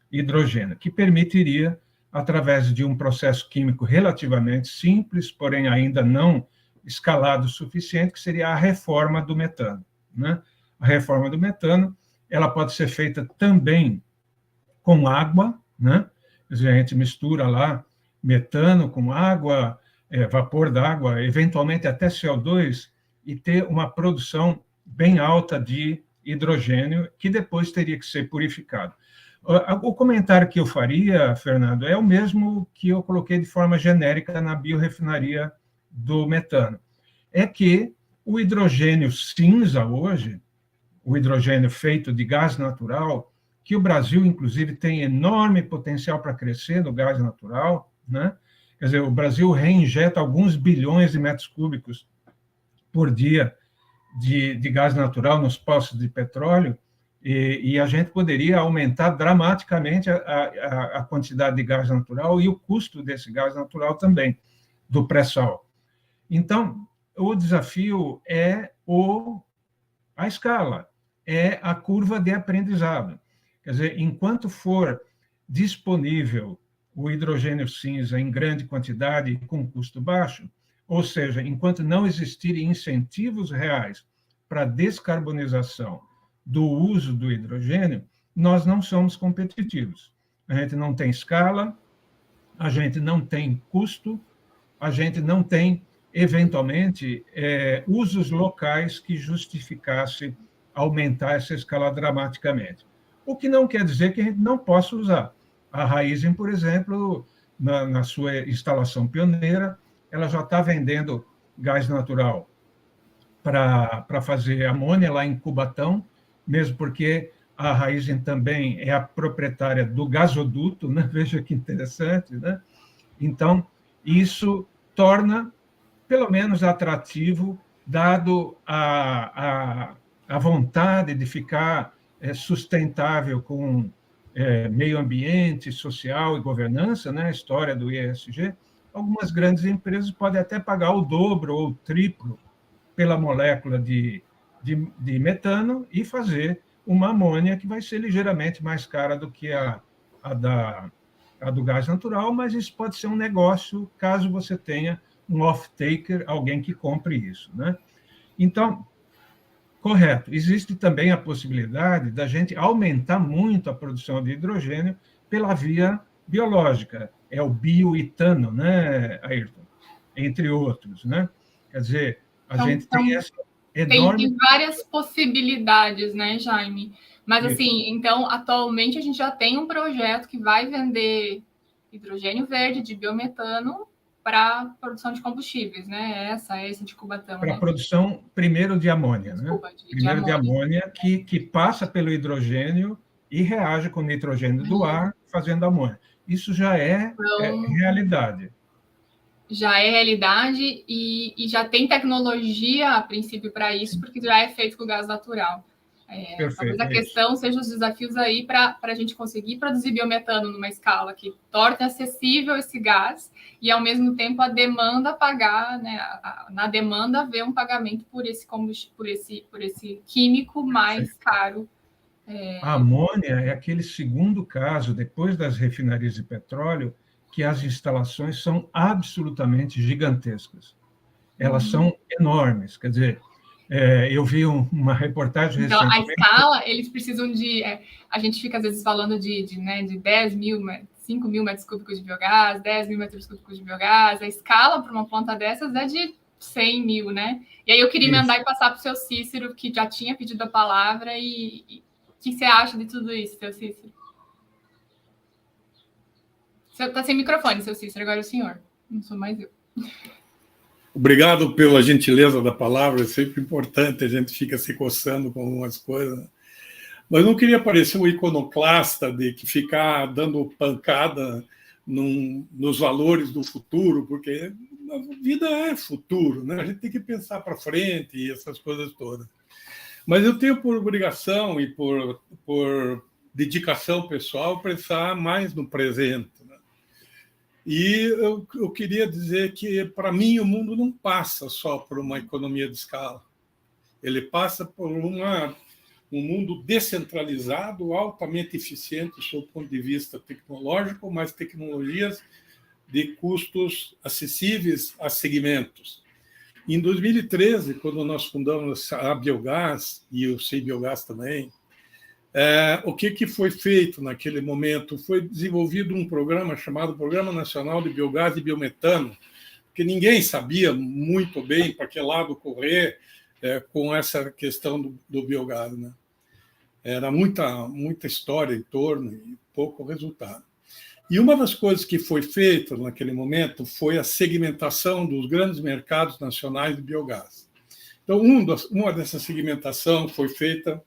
hidrogênio, que permitiria, através de um processo químico relativamente simples, porém ainda não escalado o suficiente, que seria a reforma do metano, né? A reforma do metano, ela pode ser feita também com água, né? Quer dizer, a gente mistura lá metano com água, vapor d'água, eventualmente até CO2, e ter uma produção bem alta de hidrogênio, que depois teria que ser purificado. O comentário que eu faria, Fernando, é o mesmo que eu coloquei de forma genérica na biorefinaria do metano. É que o hidrogênio cinza hoje, o hidrogênio feito de gás natural, que o Brasil, inclusive, tem enorme potencial para crescer no gás natural, né? Quer dizer, o Brasil reinjeta alguns bilhões de metros cúbicos por dia de gás natural nos poços de petróleo, e a gente poderia aumentar dramaticamente a quantidade de gás natural e o custo desse gás natural também, do pré-sal. Então, o desafio é a escala, é a curva de aprendizado. Quer dizer, enquanto for disponível o hidrogênio cinza em grande quantidade e com custo baixo, ou seja, enquanto não existirem incentivos reais para a descarbonização do uso do hidrogênio, nós não somos competitivos. A gente não tem escala, a gente não tem custo, a gente não tem, eventualmente, usos locais que justificasse aumentar essa escala dramaticamente. O que não quer dizer que a gente não possa usar. A Raízen, por exemplo, na sua instalação pioneira, ela já está vendendo gás natural para fazer amônia lá em Cubatão, mesmo porque a Raízen também é a proprietária do gasoduto, né? Veja que interessante, né? Então, isso torna, pelo menos, atrativo, dado a vontade de ficar sustentável com meio ambiente, social e governança, né? A história do ESG, algumas grandes empresas podem até pagar o dobro ou o triplo pela molécula de metano e fazer uma amônia que vai ser ligeiramente mais cara do que a do gás natural, mas isso pode ser um negócio caso você tenha um off-taker, alguém que compre isso, né? Então, correto, existe também a possibilidade da gente aumentar muito a produção de hidrogênio pela via biológica, é o bioetano, né, Ayrton? Entre outros, né? Quer dizer, a gente tem enorme. Tem várias possibilidades, né, Jaime? Mas, assim, então, atualmente a gente já tem um projeto que vai vender hidrogênio verde de biometano para produção de combustíveis, né? Esse de Cubatão. Para a né? produção, primeiro, de amônia. Desculpa, né? Primeiro de amônia, que passa pelo hidrogênio e reage com o nitrogênio do ar, fazendo amônia. Isso já é realidade. Já é realidade e já tem tecnologia, a princípio, para isso, porque já é feito com gás natural. Talvez a questão seja os desafios aí para a gente conseguir produzir biometano numa escala que torne acessível esse gás e, ao mesmo tempo, a demanda pagar, né? Na demanda haver um pagamento por esse combustível, por esse químico mais caro. A amônia é aquele segundo caso, depois das refinarias de petróleo, que as instalações são absolutamente gigantescas. Elas são enormes, quer dizer, eu vi uma reportagem então, recentemente... a escala, eles precisam de... a gente fica, às vezes, falando de 10 mil, 5 mil metros cúbicos de biogás, 10 mil metros cúbicos de biogás. A escala para uma planta dessas é de 100 mil, né? E aí eu queria emendar e passar para o seu Cícero, que já tinha pedido a palavra, e o que você acha de tudo isso, seu Cícero? Você está sem microfone, seu Cícero, agora é o senhor. Não sou mais eu. Obrigado pela gentileza da palavra, é sempre importante, a gente fica se coçando com algumas coisas. Mas não queria parecer um iconoclasta de que ficar dando pancada nos valores do futuro, porque a vida é futuro, né? A gente tem que pensar para frente e essas coisas todas. Mas eu tenho por obrigação e por dedicação pessoal pensar mais no presente. E eu queria dizer que, para mim, o mundo não passa só por uma economia de escala. Ele passa por um mundo descentralizado, altamente eficiente, sob o ponto de vista tecnológico, mas tecnologias de custos acessíveis a segmentos. Em 2013, quando nós fundamos a Biogás, e o Sei Biogás também, o que foi feito naquele momento? Foi desenvolvido um programa chamado Programa Nacional de Biogás e Biometano, que ninguém sabia muito bem para que lado correr com essa questão do biogás, né? Era muita história em torno e pouco resultado. E uma das coisas que foi feita naquele momento foi a segmentação dos grandes mercados nacionais de biogás. Então, uma dessa segmentação foi feita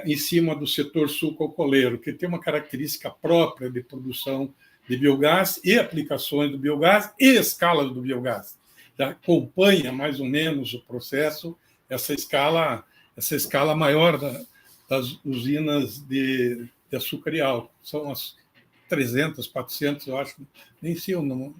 em cima do setor sucroalcooleiro, que tem uma característica própria de produção de biogás e aplicações do biogás e escalas do biogás. Já acompanha mais ou menos o processo, essa escala maior das usinas de açúcar e álcool. São as 300, 400, eu acho, nem sei o nome.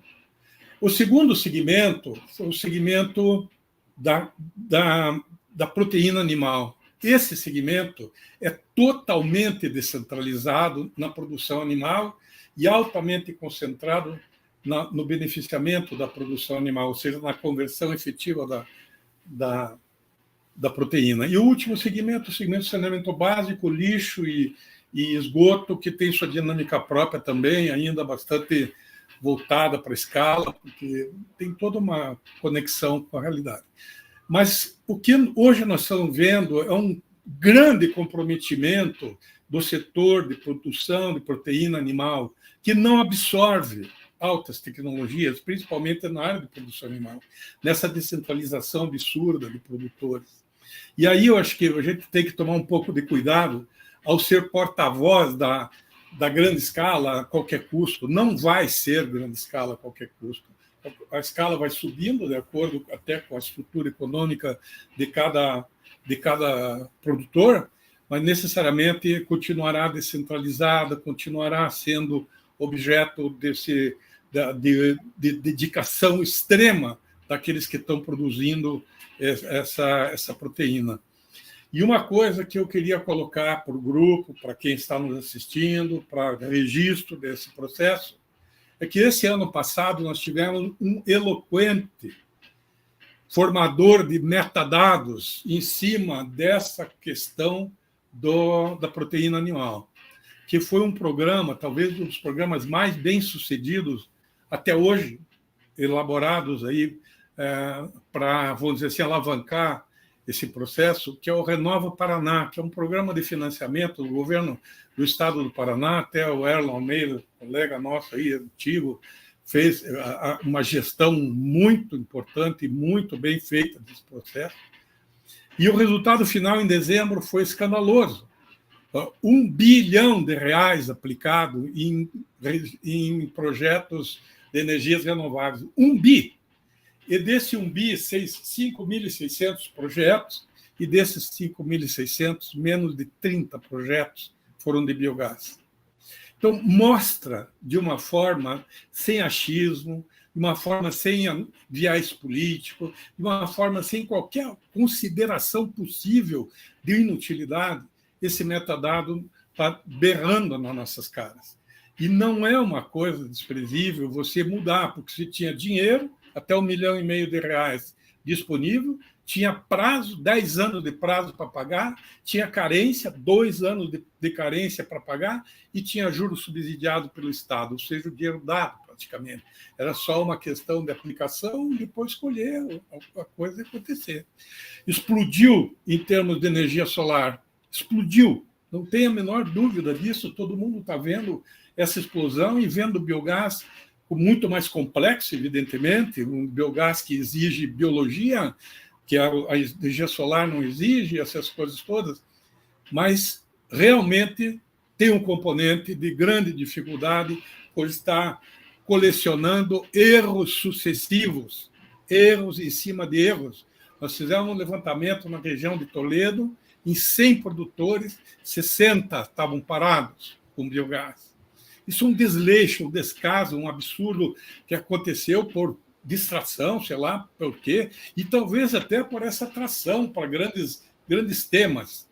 O segundo segmento foi o segmento da proteína animal. Esse segmento é totalmente descentralizado na produção animal e altamente concentrado no beneficiamento da produção animal, ou seja, na conversão efetiva da proteína. E o último segmento, o segmento de saneamento básico, lixo e esgoto, que tem sua dinâmica própria também, ainda bastante voltada para a escala, porque tem toda uma conexão com a realidade. Mas o que hoje nós estamos vendo é um grande comprometimento do setor de produção de proteína animal, que não absorve altas tecnologias, principalmente na área de produção animal, nessa descentralização absurda de produtores. E aí eu acho que a gente tem que tomar um pouco de cuidado ao ser porta-voz da grande escala a qualquer custo. Não vai ser grande escala a qualquer custo. A escala vai subindo de acordo até com a estrutura econômica de cada produtor, mas necessariamente continuará descentralizada, continuará sendo objeto de dedicação extrema daqueles que estão produzindo essa proteína. E uma coisa que eu queria colocar para o grupo, para quem está nos assistindo, para registro desse processo, é que esse ano passado nós tivemos um eloquente formador de metadados em cima dessa questão da proteína animal, que foi um programa, talvez um dos programas mais bem-sucedidos até hoje, elaborados aí para, vamos dizer assim, alavancar esse processo, que é o Renova Paraná, que é um programa de financiamento do governo do estado do Paraná. Até o Erlon Almeida, colega nosso aí, antigo, fez uma gestão muito importante e muito bem feita desse processo. E o resultado final, em dezembro, foi escandaloso. R$1 bilhão aplicado em projetos de energias renováveis. 1 bi. E desse 1 bi, 5.600 projetos, e desses 5.600, menos de 30 projetos foram de biogás. Então, mostra de uma forma sem achismo, de uma forma sem viés político, de uma forma sem qualquer consideração possível de inutilidade, esse metadado está berrando nas nossas caras. E não é uma coisa desprezível você mudar, porque se tinha dinheiro, até R$1,5 milhão disponível, tinha prazo, 10 anos de prazo para pagar, tinha carência, 2 anos de carência para pagar, e tinha juros subsidiados pelo Estado, ou seja, o dinheiro dado praticamente. Era só uma questão de aplicação e depois escolher a coisa acontecer. Explodiu em termos de energia solar, explodiu, não tem a menor dúvida disso, todo mundo está vendo essa explosão e vendo o biogás muito mais complexo, evidentemente, um biogás que exige biologia, que a energia solar não exige, essas coisas todas, mas realmente tem um componente de grande dificuldade, pois está colecionando erros sucessivos, erros em cima de erros. Nós fizemos um levantamento na região de Toledo, em 100 produtores, 60 estavam parados com biogás. Isso é um desleixo, um descaso, um absurdo que aconteceu por distração, sei lá por quê, e talvez até por essa atração para grandes temas.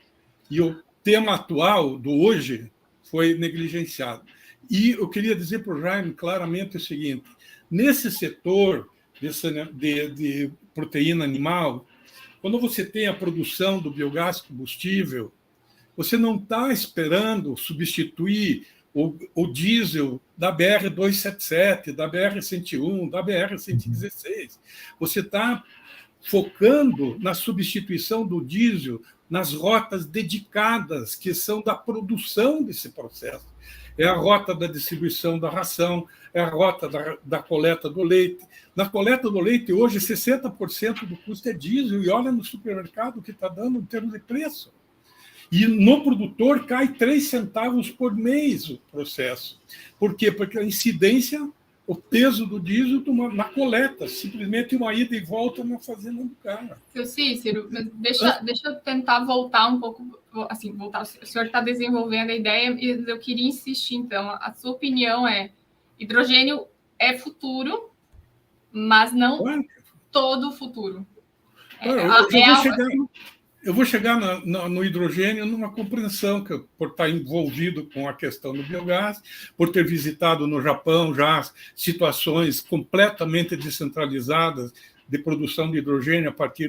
E o tema atual do hoje foi negligenciado. E eu queria dizer para o Jaime claramente o seguinte: nesse setor de proteína animal, quando você tem a produção do biogás combustível, você não está esperando substituir o diesel da BR-277, da BR-101, da BR-116. Você está focando na substituição do diesel nas rotas dedicadas, que são da produção desse processo. É a rota da distribuição da ração, é a rota da coleta do leite. Na coleta do leite, hoje, 60% do custo é diesel, e olha no supermercado o que está dando em termos de preço. E no produtor cai 3 centavos por mês o processo. Por quê? Porque a incidência, o peso do diesel na coleta, simplesmente uma ida e volta na fazenda do cara. Seu Cícero, deixa eu tentar voltar um pouco, assim, voltar. O senhor está desenvolvendo a ideia e eu queria insistir, então. A sua opinião é: hidrogênio é futuro, mas não todo o futuro. Eu vou chegar no hidrogênio numa compreensão, que por estar envolvido com a questão do biogás, por ter visitado no Japão já situações completamente descentralizadas de produção de hidrogênio a partir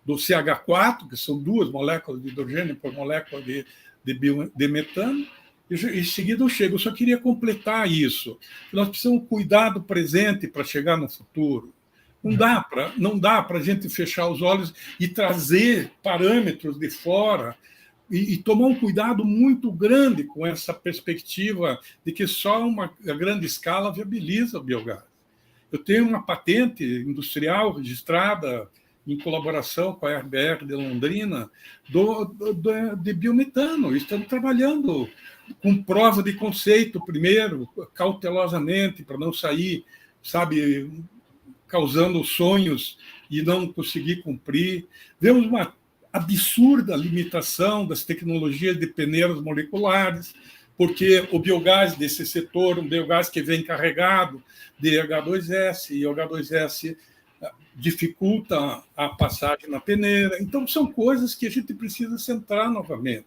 do CH4, que são 2 moléculas de hidrogênio por molécula de metano. E em seguida eu chego. Eu só queria completar isso. Nós precisamos cuidar do presente para chegar no futuro. Não dá para a gente fechar os olhos e trazer parâmetros de fora e tomar um cuidado muito grande com essa perspectiva de que só a grande escala viabiliza o biogás. Eu tenho uma patente industrial registrada em colaboração com a RBR de Londrina de biometano. Estamos trabalhando com prova de conceito primeiro, cautelosamente, para não sair, sabe, causando sonhos e não conseguir cumprir. Vemos uma absurda limitação das tecnologias de peneiras moleculares, porque o biogás desse setor, um biogás que vem carregado de H2S, e o H2S dificulta a passagem na peneira. Então, são coisas que a gente precisa centrar novamente.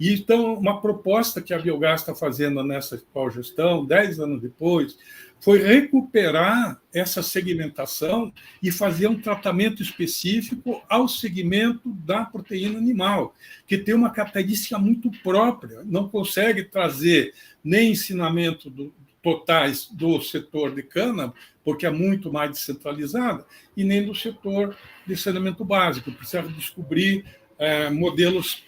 E, então, uma proposta que a Biogás está fazendo nessa gestão, 10 anos depois, foi recuperar essa segmentação e fazer um tratamento específico ao segmento da proteína animal, que tem uma característica muito própria, não consegue trazer nem ensinamento do totais do setor de cana, porque é muito mais descentralizada, e nem do setor de saneamento básico. Precisa descobrir modelos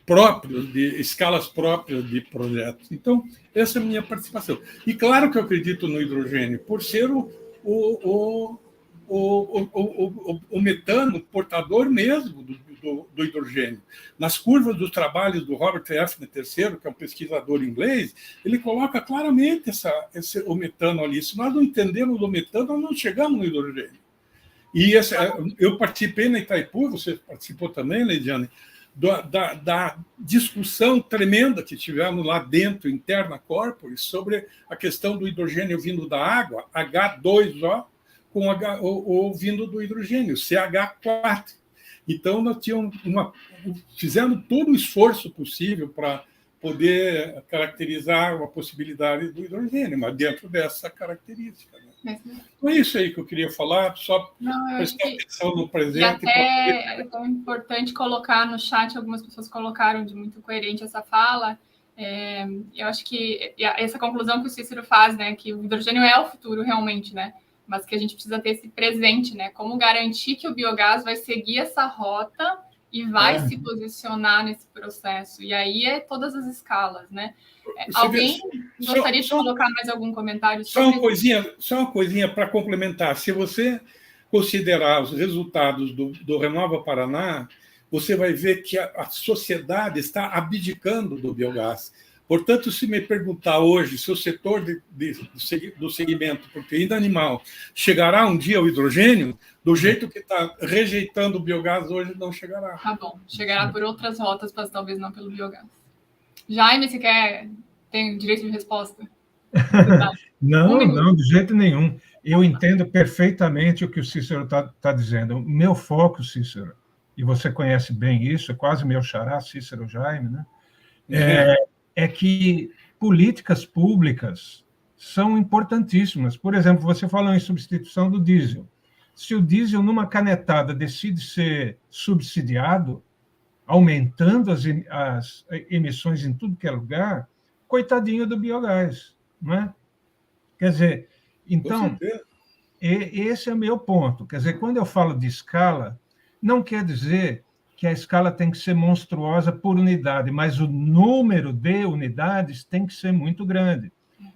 próprios, de escalas próprias de projetos. Então, essa é a minha participação. E claro que eu acredito no hidrogênio, por ser o metano portador mesmo do hidrogênio. Nas curvas dos trabalhos do Robert Hefner III, que é um pesquisador inglês, ele coloca claramente o metano ali. Se nós não entendemos o metano, nós não chegamos no hidrogênio. E eu participei na Itaipu, você participou também, Leidiane, da discussão tremenda que tivemos lá dentro, interna corporis, sobre a questão do hidrogênio vindo da água, H2O, com o vindo do hidrogênio, CH4. Então, nós fizemos todo o esforço possível para poder caracterizar a possibilidade do hidrogênio, mas dentro dessa característica. Né? Então, é isso aí que eu queria falar, só prestar atenção no presente. E até é tão importante colocar no chat, algumas pessoas colocaram de muito coerente essa fala. Eu acho que essa conclusão que o Cícero faz, né, que o hidrogênio é o futuro realmente, né? Mas que a gente precisa ter esse presente, né? Como garantir que o biogás vai seguir essa rota e vai se posicionar nesse processo. E aí é todas as escalas, né? Alguém gostaria de colocar mais algum comentário sobre Só uma coisinha para complementar. Se você considerar os resultados do Renova Paraná, você vai ver que a sociedade está abdicando do biogás. Portanto, se me perguntar hoje se o setor do segmento proteína animal chegará um dia ao hidrogênio, do jeito que está rejeitando o biogás hoje, não chegará. Tá bom, chegará por outras rotas, mas talvez não pelo biogás. Jaime, você tem direito de resposta? Não, de jeito nenhum. Eu entendo perfeitamente o que o Cícero está dizendo. O meu foco, Cícero, e você conhece bem isso, é quase meu xará, Cícero Jaime, né? É que políticas públicas são importantíssimas. Por exemplo, você falou em substituição do diesel. Se o diesel, numa canetada, decide ser subsidiado, aumentando as emissões em tudo que é lugar, coitadinho do biogás, não é? Quer dizer, então, esse é o meu ponto. Quer dizer, quando eu falo de escala, não quer dizer que a escala tem que ser monstruosa por unidade, mas o número de unidades tem que ser muito grande.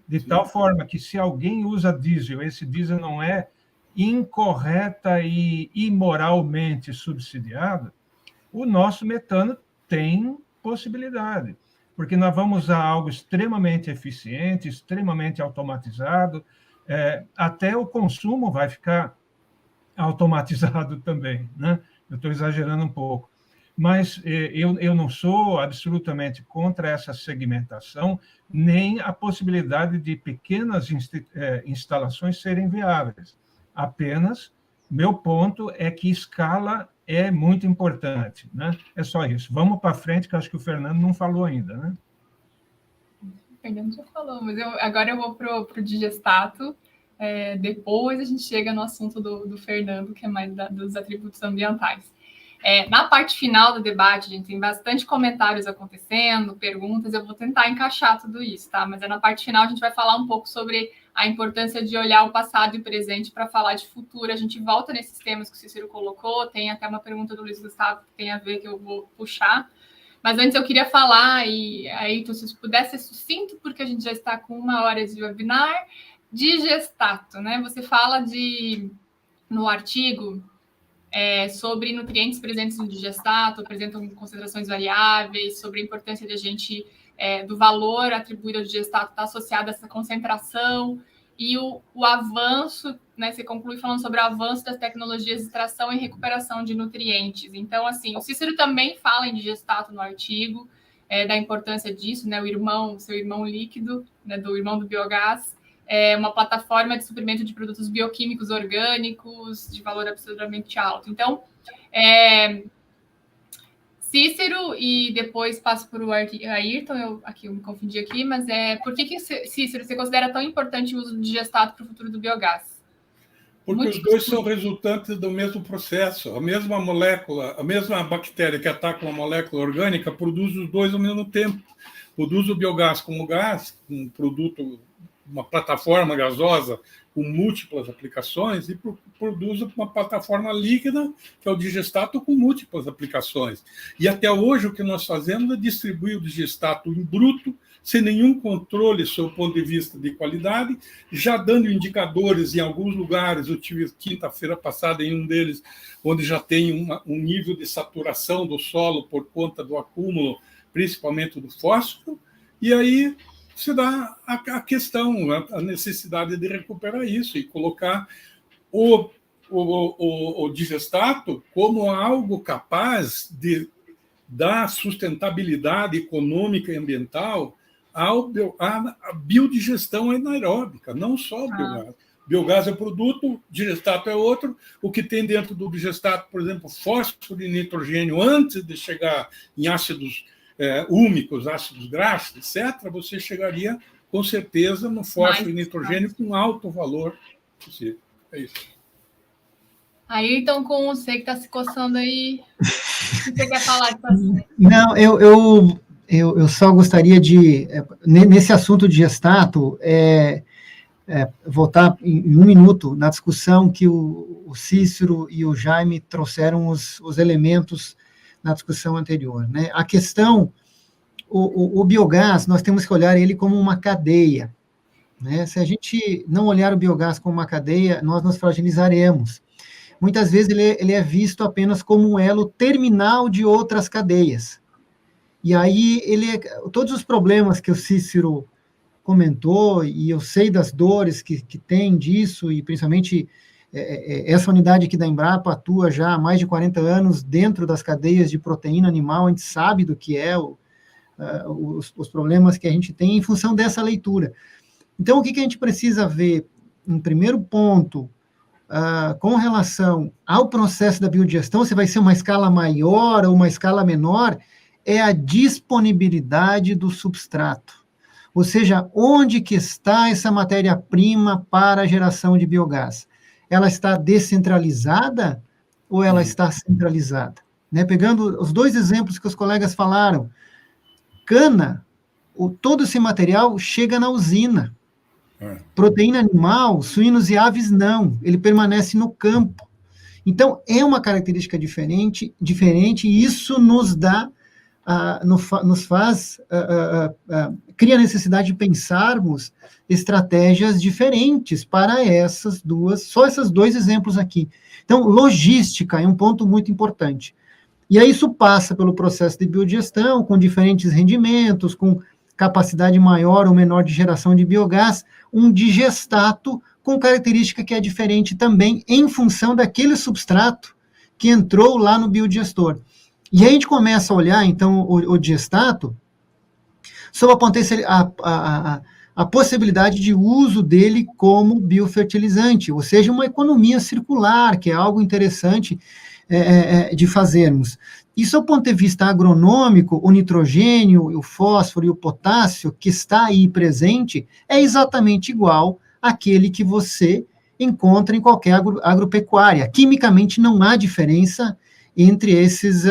De tal forma que, se alguém usa diesel, esse diesel não é incorreta e imoralmente subsidiado, o nosso metano tem possibilidade, porque nós vamos usar algo extremamente eficiente, extremamente automatizado, até o consumo vai ficar automatizado também, né? Eu estou exagerando um pouco. Mas eu não sou absolutamente contra essa segmentação, nem a possibilidade de pequenas instalações serem viáveis. Apenas, meu ponto é que escala é muito importante, né? É só isso. Vamos para frente, que eu acho que o Fernando não falou ainda, né? O Fernando já falou, mas agora eu vou para o digestato. Depois a gente chega no assunto do Fernando, que é mais dos atributos ambientais. Na parte final do debate, a gente tem bastante comentários acontecendo, perguntas, eu vou tentar encaixar tudo isso, tá? Mas na parte final a gente vai falar um pouco sobre a importância de olhar o passado e o presente para falar de futuro. A gente volta nesses temas que o Cícero colocou, tem até uma pergunta do Luiz Gustavo que tem a ver, que eu vou puxar. Mas antes eu queria falar, e aí, se pudesse ser sucinto, porque a gente já está com 1 hora de webinar, digestato, né? Você fala no artigo sobre nutrientes presentes no digestato, apresentam concentrações variáveis, sobre a importância do valor atribuído ao digestato estar associado a essa concentração, e o avanço, né? Você conclui falando sobre o avanço das tecnologias de extração e recuperação de nutrientes. Então, assim, o Cícero também fala em digestato no artigo, da importância disso, né? Seu irmão líquido, né? Do irmão do biogás, uma plataforma de suprimento de produtos bioquímicos orgânicos de valor absolutamente alto. Então, Cícero, e depois passo para o Ayrton, eu me confundi aqui, mas por que, Cícero, você considera tão importante o uso do digestato para o futuro do biogás? Porque os dois são resultantes do mesmo processo. A mesma molécula, a mesma bactéria que ataca uma molécula orgânica produz os dois ao mesmo tempo. Produz o biogás como gás, um produto uma plataforma gasosa com múltiplas aplicações e produz uma plataforma líquida, que é o digestato, com múltiplas aplicações. E até hoje o que nós fazemos é distribuir o digestato em bruto, sem nenhum controle sob o ponto de vista de qualidade, já dando indicadores em alguns lugares. Eu tive quinta-feira passada em um deles, onde já tem um nível de saturação do solo por conta do acúmulo, principalmente do fósforo, e aí se dá a questão, a necessidade de recuperar isso e colocar o digestato como algo capaz de dar sustentabilidade econômica e ambiental à biodigestão anaeróbica, não só o biogás. Biogás é produto, digestato é outro. O que tem dentro do digestato, por exemplo, fósforo e nitrogênio, antes de chegar em ácidos úmicos, ácidos graxos, etc., você chegaria, com certeza, no fósforo e nitrogênio com alto valor possível. É isso. Aí, então, com você que está se coçando aí, o que você quer falar? Não, eu só gostaria de, nesse assunto de digestato, voltar em um minuto na discussão que o Cícero e o Jaime trouxeram os elementos na discussão anterior, né? A questão, o biogás, nós temos que olhar ele como uma cadeia, né? Se a gente não olhar o biogás como uma cadeia, nós nos fragilizaremos. Muitas vezes ele é visto apenas como um elo terminal de outras cadeias. E aí, todos os problemas que o Cícero comentou, e eu sei das dores que tem disso, e principalmente essa unidade aqui da Embrapa atua já há mais de 40 anos dentro das cadeias de proteína animal, a gente sabe do que os problemas que a gente tem em função dessa leitura. Então, o que a gente precisa ver, em primeiro ponto, com relação ao processo da biodigestão, se vai ser uma escala maior ou uma escala menor, é a disponibilidade do substrato. Ou seja, onde que está essa matéria-prima para a geração de biogás? Ela está descentralizada ou ela está centralizada? Né? Pegando os dois exemplos que os colegas falaram, cana, todo esse material chega na usina. Proteína animal, suínos e aves não, ele permanece no campo. Então, é uma característica diferente e isso nos dá, cria a necessidade de pensarmos estratégias diferentes para só esses dois exemplos aqui. Então, logística é um ponto muito importante. E aí isso passa pelo processo de biodigestão, com diferentes rendimentos, com capacidade maior ou menor de geração de biogás, um digestato com característica que é diferente também em função daquele substrato que entrou lá no biodigestor. E aí a gente começa a olhar, então, o digestato sob a possibilidade de uso dele como biofertilizante, ou seja, uma economia circular, que é algo interessante de fazermos. E, sob o ponto de vista agronômico, o nitrogênio, o fósforo e o potássio, que está aí presente, é exatamente igual àquele que você encontra em qualquer agropecuária. Quimicamente, não há diferença entre esses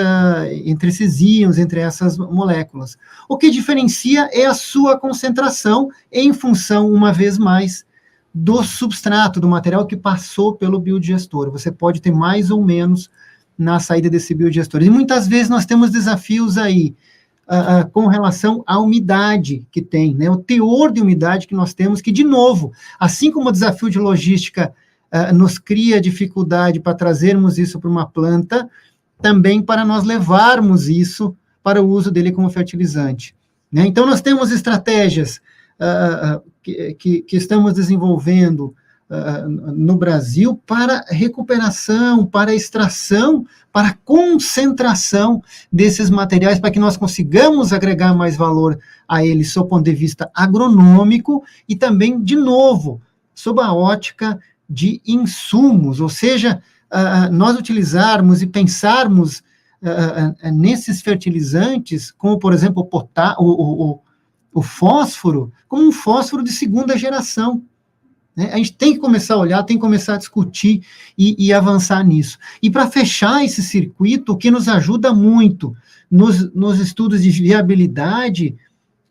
íons, entre essas moléculas. O que diferencia é a sua concentração em função, uma vez mais, do substrato, do material que passou pelo biodigestor. Você pode ter mais ou menos na saída desse biodigestor. E muitas vezes nós temos desafios aí com relação à umidade que tem, né? O teor de umidade que nós temos, que, de novo, assim como o desafio de logística nos cria dificuldade para trazermos isso para uma planta, também para nós levarmos isso para o uso dele como fertilizante, né? Então, nós temos estratégias que estamos desenvolvendo no Brasil para recuperação, para extração, para concentração desses materiais, para que nós consigamos agregar mais valor a eles, sob o ponto de vista agronômico e também, de novo, sob a ótica de insumos, ou seja, nós utilizarmos e pensarmos nesses fertilizantes, como, por exemplo, o fósforo, como um fósforo de segunda geração. Né? A gente tem que começar a olhar, tem que começar a discutir e avançar nisso. E para fechar esse circuito, o que nos ajuda muito nos estudos de viabilidade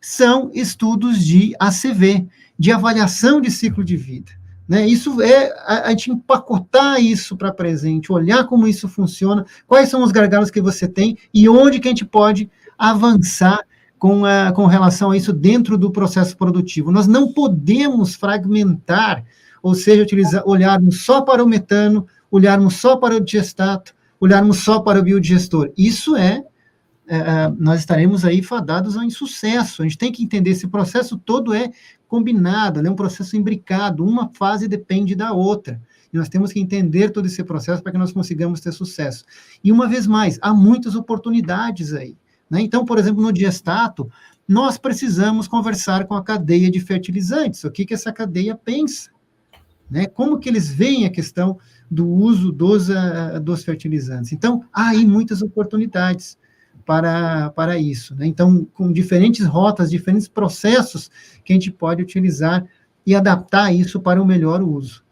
são estudos de ACV, de avaliação de ciclo de vida. Né? Isso é a gente empacotar isso para presente, olhar como isso funciona, quais são os gargalos que você tem e onde que a gente pode avançar com relação a isso dentro do processo produtivo. Nós não podemos fragmentar, ou seja, olharmos só para o metano, olharmos só para o digestato, olharmos só para o biodigestor. Isso nós estaremos aí fadados ao insucesso. A gente tem que entender, esse processo todo é combinado, é um processo imbricado, uma fase depende da outra. E nós temos que entender todo esse processo para que nós consigamos ter sucesso. E, uma vez mais, há muitas oportunidades aí. Né? Então, por exemplo, no digestato, nós precisamos conversar com a cadeia de fertilizantes. O que essa cadeia pensa? Né? Como que eles veem a questão do uso dos fertilizantes? Então, há aí muitas oportunidades para isso. Né? Então, com diferentes rotas, diferentes processos que a gente pode utilizar e adaptar isso para o melhor uso.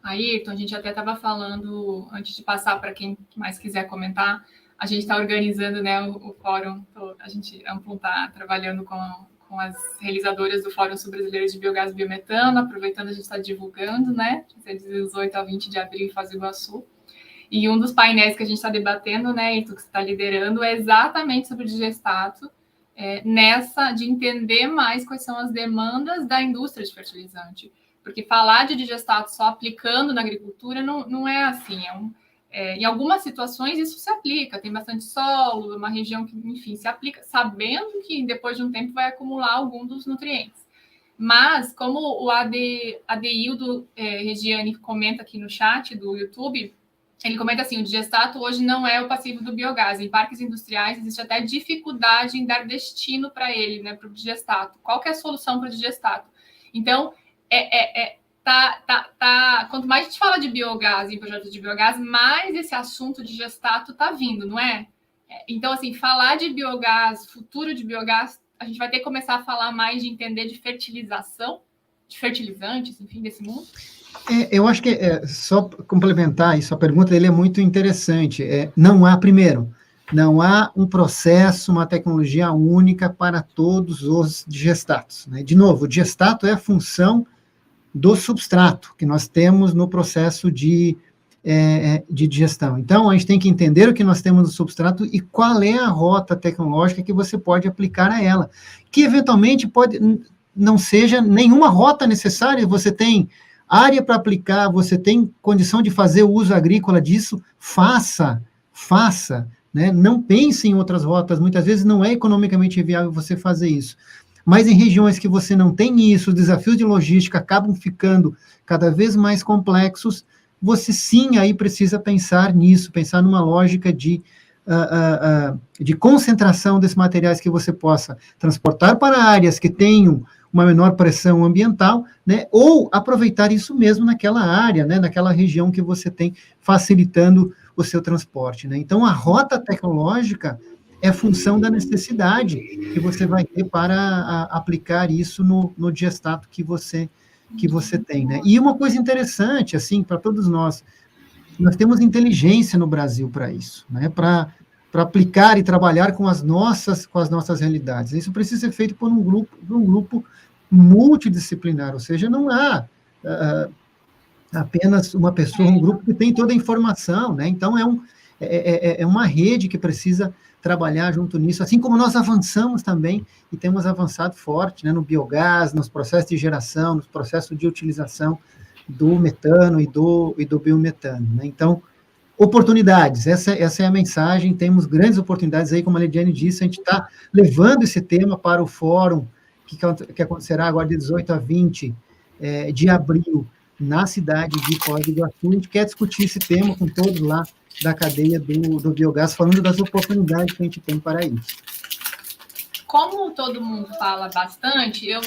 Ayrton, a gente até estava falando, antes de passar para quem mais quiser comentar, a gente está organizando, né, o fórum, a gente está trabalhando com as realizadoras do Fórum Sul-Brasileiro de Biogás e Biometano, aproveitando a gente está divulgando, né, de 18 a 20 de abril em Foz do Iguaçu. E um dos painéis que a gente está debatendo, né, Ayrton, que você está liderando, é exatamente sobre o digestato, nessa de entender mais quais são as demandas da indústria de fertilizante. Porque falar de digestato só aplicando na agricultura não é assim. Em algumas situações isso se aplica, tem bastante solo, uma região que, enfim, se aplica, sabendo que depois de um tempo vai acumular algum dos nutrientes. Mas, como o Adeildo Regiane comenta aqui no chat do YouTube, ele comenta assim, o digestato hoje não é o passivo do biogás. Em parques industriais existe até dificuldade em dar destino para ele, né, para o digestato. Qual que é a solução para o digestato? Então, quanto mais a gente fala de biogás em projetos de biogás, mais esse assunto de digestato está vindo, não é? Então, assim, falar de biogás, futuro de biogás, a gente vai ter que começar a falar mais de entender de fertilização, de fertilizantes, enfim, desse mundo. Eu acho que, só complementar isso, a pergunta dele é muito interessante. Não há um processo, uma tecnologia única para todos os digestatos. Né? De novo, o digestato é a função do substrato que nós temos no processo de digestão. Então, a gente tem que entender o que nós temos no substrato e qual é a rota tecnológica que você pode aplicar a ela, que eventualmente pode não seja nenhuma rota necessária, você tem área para aplicar, você tem condição de fazer o uso agrícola disso, faça, né? Não pense em outras rotas, muitas vezes não é economicamente viável você fazer isso. Mas em regiões que você não tem isso, os desafios de logística acabam ficando cada vez mais complexos, você sim aí precisa pensar nisso, pensar numa lógica de concentração desses materiais que você possa transportar para áreas que tenham uma menor pressão ambiental, né, ou aproveitar isso mesmo naquela área, né, naquela região que você tem, facilitando o seu transporte. Né? Então, a rota tecnológica é função da necessidade que você vai ter para aplicar isso no digestato que você tem. Né? E uma coisa interessante, assim, para todos nós temos inteligência no Brasil para isso, né, para aplicar e trabalhar com as nossas realidades. Isso precisa ser feito por um grupo multidisciplinar, ou seja, não há apenas uma pessoa, um grupo que tem toda a informação, né? Então, é uma rede que precisa trabalhar junto nisso, assim como nós avançamos também, e temos avançado forte, né, no biogás, nos processos de geração, nos processos de utilização do metano e do biometano. Né? Então, oportunidades, essa é a mensagem, temos grandes oportunidades aí, como a Lidiane disse, a gente está levando esse tema para o fórum, que acontecerá agora de 18 a 20 de abril, na cidade de Foz do Iguaçu. A gente quer discutir esse tema com todos lá da cadeia do biogás, falando das oportunidades que a gente tem para isso. Como todo mundo fala bastante, eu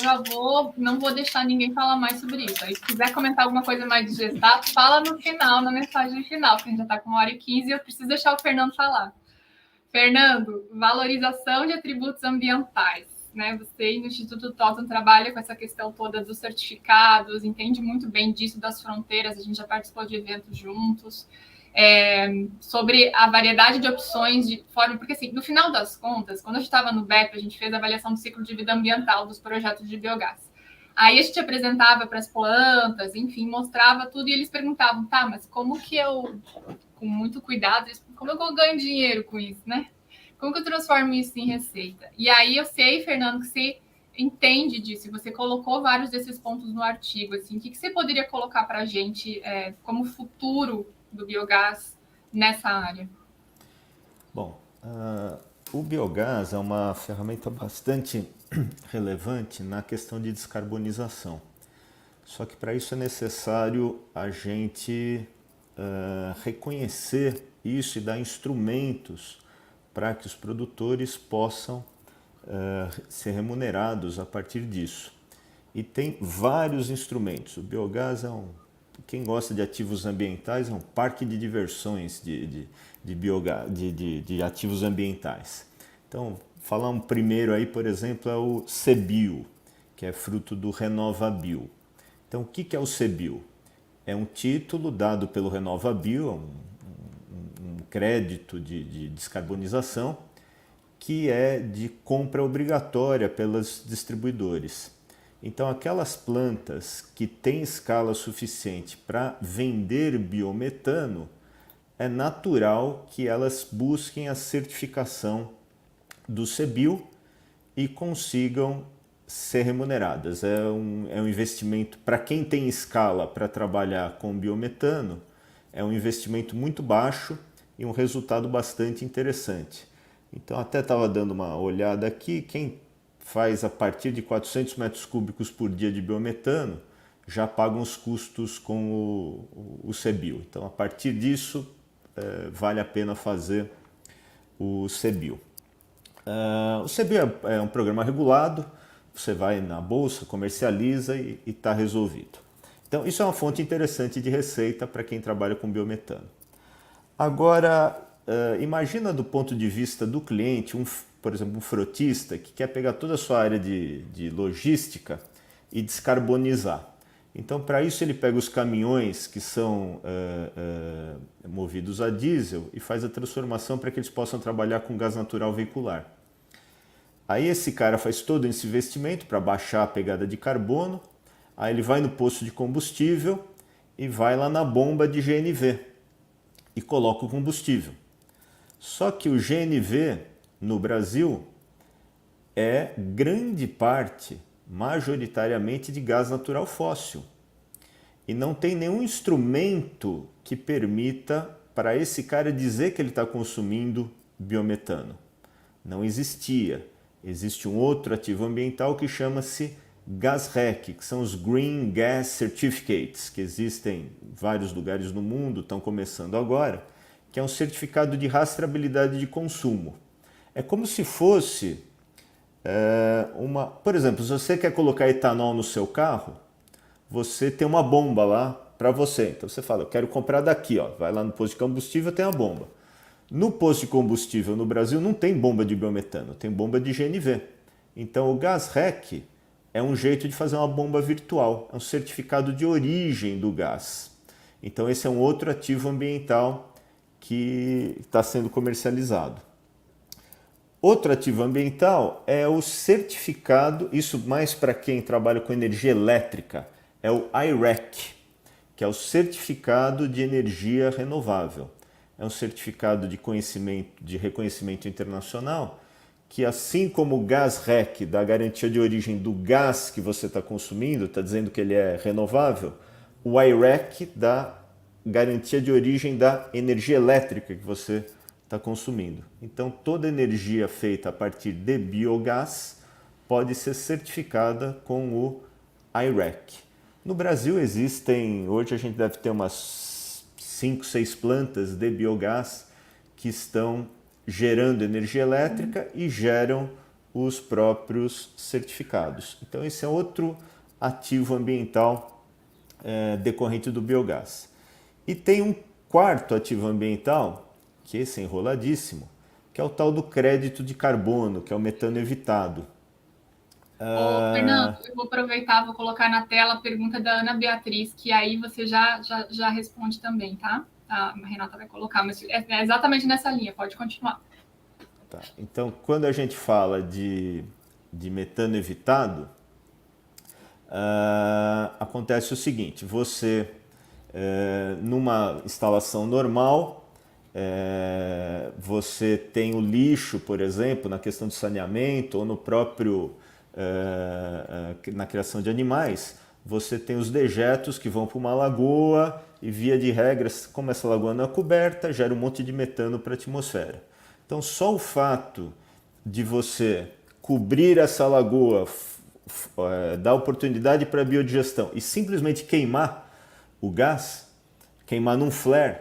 não vou deixar ninguém falar mais sobre isso. Aí, se quiser comentar alguma coisa mais de digestato, fala no final, na mensagem final, porque a gente já está com 1h15 e eu preciso deixar o Fernando falar. Fernando, valorização de atributos ambientais. Né? Você no Instituto Totum trabalha com essa questão toda dos certificados, entende muito bem disso, das fronteiras, a gente já participou de eventos juntos. sobre a variedade de opções de forma, porque assim, no final das contas, quando a gente estava no BEP, a gente fez a avaliação do ciclo de vida ambiental dos projetos de biogás. Aí a gente apresentava para as plantas, enfim, mostrava tudo, e eles perguntavam, tá, mas como que eu, com muito cuidado, como eu ganho dinheiro com isso, né? Como que eu transformo isso em receita? E aí eu sei, Fernando, que você entende disso, você colocou vários desses pontos no artigo, assim, o que você poderia colocar para a gente como futuro do biogás nessa área? Bom, o biogás é uma ferramenta bastante relevante na questão de descarbonização. Só que para isso é necessário a gente reconhecer isso e dar instrumentos para que os produtores possam ser remunerados a partir disso. E tem vários instrumentos. O biogás quem gosta de ativos ambientais, é um parque de diversões de ativos ambientais. Então, falar um primeiro aí, por exemplo, é o CBio, que é fruto do RenovaBio. Então, o que é o CBio? É um título dado pelo RenovaBio, um crédito de descarbonização, que é de compra obrigatória pelos distribuidores. Então, aquelas plantas que têm escala suficiente para vender biometano, é natural que elas busquem a certificação do CBio e consigam ser remuneradas. É um investimento, para quem tem escala para trabalhar com biometano, é um investimento muito baixo e um resultado bastante interessante. Então, até estava dando uma olhada aqui, quem faz a partir de 400 metros cúbicos por dia de biometano, já pagam os custos com o CBio. Então, a partir disso, vale a pena fazer o CBio. O CBio é um programa regulado, você vai na bolsa, comercializa e está resolvido. Então, isso é uma fonte interessante de receita para quem trabalha com biometano. Agora, imagina do ponto de vista do cliente, por exemplo, um frotista que quer pegar toda a sua área de logística e descarbonizar. Então, para isso, ele pega os caminhões que são movidos a diesel e faz a transformação para que eles possam trabalhar com gás natural veicular. Aí esse cara faz todo esse investimento para baixar a pegada de carbono, aí ele vai no posto de combustível e vai lá na bomba de GNV e coloca o combustível. Só que o GNV no Brasil é grande parte, majoritariamente, de gás natural fóssil. E não tem nenhum instrumento que permita para esse cara dizer que ele está consumindo biometano. Não existia. Existe um outro ativo ambiental que chama-se GasRec, que são os Green Gas Certificates, que existem em vários lugares no mundo, estão começando agora, que é um certificado de rastreabilidade de consumo. É como se fosse por exemplo, se você quer colocar etanol no seu carro, você tem uma bomba lá para você. Então você fala, eu quero comprar daqui, ó. Vai lá no posto de combustível, tem a bomba. No posto de combustível no Brasil não tem bomba de biometano, tem bomba de GNV. Então o GasRec é um jeito de fazer uma bomba virtual, é um certificado de origem do gás. Então esse é um outro ativo ambiental que está sendo comercializado. Outro ativo ambiental é o certificado, isso mais para quem trabalha com energia elétrica, é o I-REC, que é o certificado de energia renovável. É um certificado de reconhecimento internacional que, assim como o GasRec dá garantia de origem do gás que você está consumindo, está dizendo que ele é renovável, o I-REC dá garantia de origem da energia elétrica que você está consumindo. Então, toda energia feita a partir de biogás pode ser certificada com o I-REC. No Brasil existem, hoje a gente deve ter umas 5, 6 plantas de biogás que estão gerando energia elétrica e geram os próprios certificados. Então esse é outro ativo ambiental decorrente do biogás. E tem um quarto ativo ambiental, que esse é enroladíssimo, que é o tal do crédito de carbono, que é o metano evitado. Fernando, eu vou aproveitar, vou colocar na tela a pergunta da Ana Beatriz, que aí você já responde também, tá? a Renata vai colocar, mas é exatamente nessa linha, pode continuar. Tá. Então, quando a gente fala de metano evitado, acontece o seguinte, você, numa instalação normal, você tem o lixo, por exemplo, na questão de saneamento ou no próprio, na criação de animais, você tem os dejetos que vão para uma lagoa e, via de regra, como essa lagoa não é coberta, gera um monte de metano para a atmosfera. Então, só o fato de você cobrir essa lagoa, dar oportunidade para a biodigestão e simplesmente queimar o gás, queimar num flare,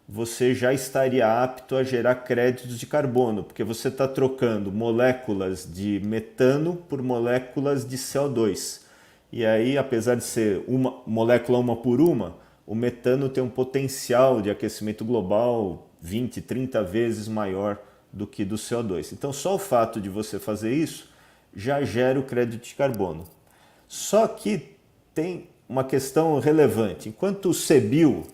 você já estaria apto a gerar créditos de carbono, porque você está trocando moléculas de metano por moléculas de CO2. E aí, apesar de ser uma molécula uma por uma, o metano tem um potencial de aquecimento global 20, 30 vezes maior do que do CO2. Então, só o fato de você fazer isso já gera o crédito de carbono. Só que tem uma questão relevante. Enquanto o CBIO,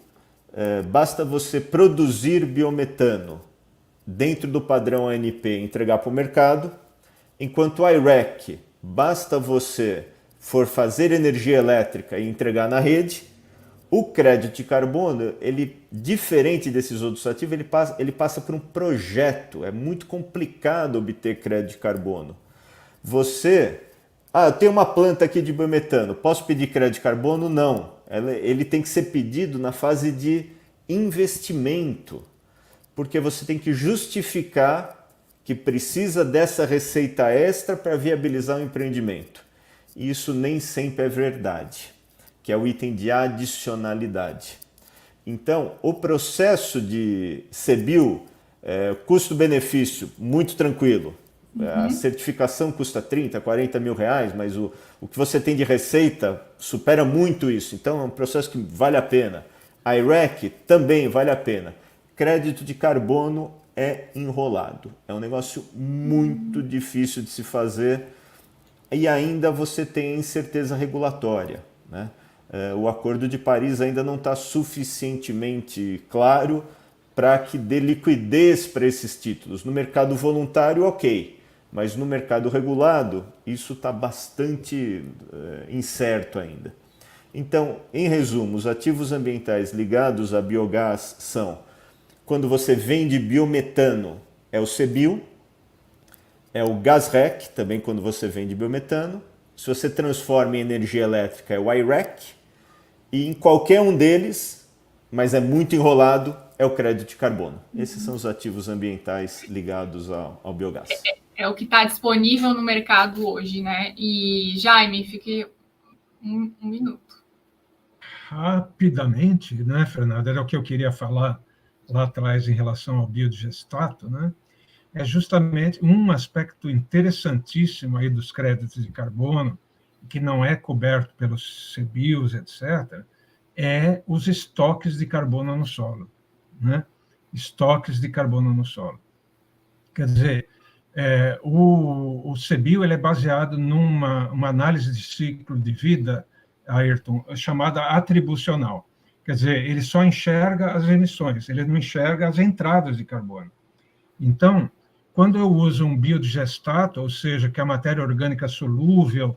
basta você produzir biometano dentro do padrão ANP e entregar para o mercado, enquanto o I-REC, basta você for fazer energia elétrica e entregar na rede, o crédito de carbono, ele, diferente desses outros ativos, ele passa por um projeto. É muito complicado obter crédito de carbono. Você, eu tenho uma planta aqui de biometano, posso pedir crédito de carbono? Não. Ele tem que ser pedido na fase de investimento, porque você tem que justificar que precisa dessa receita extra para viabilizar o empreendimento. E isso nem sempre é verdade, que é o item de adicionalidade. Então, o processo de CBIO, custo-benefício muito tranquilo. A certificação custa 30, 40 mil reais, mas o que você tem de receita supera muito isso. Então, é um processo que vale a pena. A I-REC também vale a pena. Crédito de carbono é enrolado. É um negócio muito difícil de se fazer e ainda você tem a incerteza regulatória, né? O Acordo de Paris ainda não está suficientemente claro para que dê liquidez para esses títulos. No mercado voluntário, ok, mas no mercado regulado, isso está bastante incerto ainda. Então, em resumo, os ativos ambientais ligados a biogás são, quando você vende biometano, é o CBIO, é o GasREC, também quando você vende biometano. Se você transforma em energia elétrica, é o I-REC. E em qualquer um deles, mas é muito enrolado, é o crédito de carbono. Esses são os ativos ambientais ligados ao biogás. É o que está disponível no mercado hoje, né? E, Jaime, fique um minuto. Rapidamente, né, Fernanda, era o que eu queria falar lá atrás em relação ao biodigestato, né? É justamente um aspecto interessantíssimo aí dos créditos de carbono, que não é coberto pelos CBIOs, etc., é os estoques de carbono no solo, né? Estoques de carbono no solo. Quer dizer, o CBIO ele é baseado numa análise de ciclo de vida, Ayrton, chamada atribucional. Quer dizer, ele só enxerga as emissões, ele não enxerga as entradas de carbono. Então, quando eu uso um biodigestato, ou seja, que é a matéria orgânica solúvel,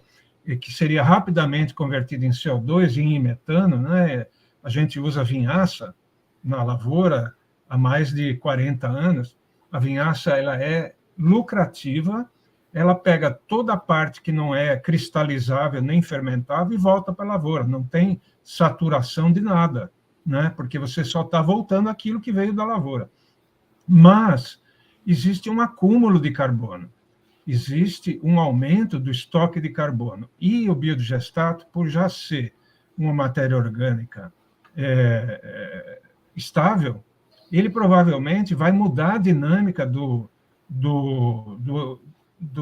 que seria rapidamente convertida em CO2 e em metano, né? A gente usa vinhaça na lavoura há mais de 40 anos. A vinhaça ela é lucrativa, ela pega toda a parte que não é cristalizável nem fermentável e volta para a lavoura. Não tem saturação de nada, né? Porque você só está voltando aquilo que veio da lavoura. Mas existe um acúmulo de carbono, existe um aumento do estoque de carbono. E o biodigestato, por já ser uma matéria orgânica estável, ele provavelmente vai mudar a dinâmica do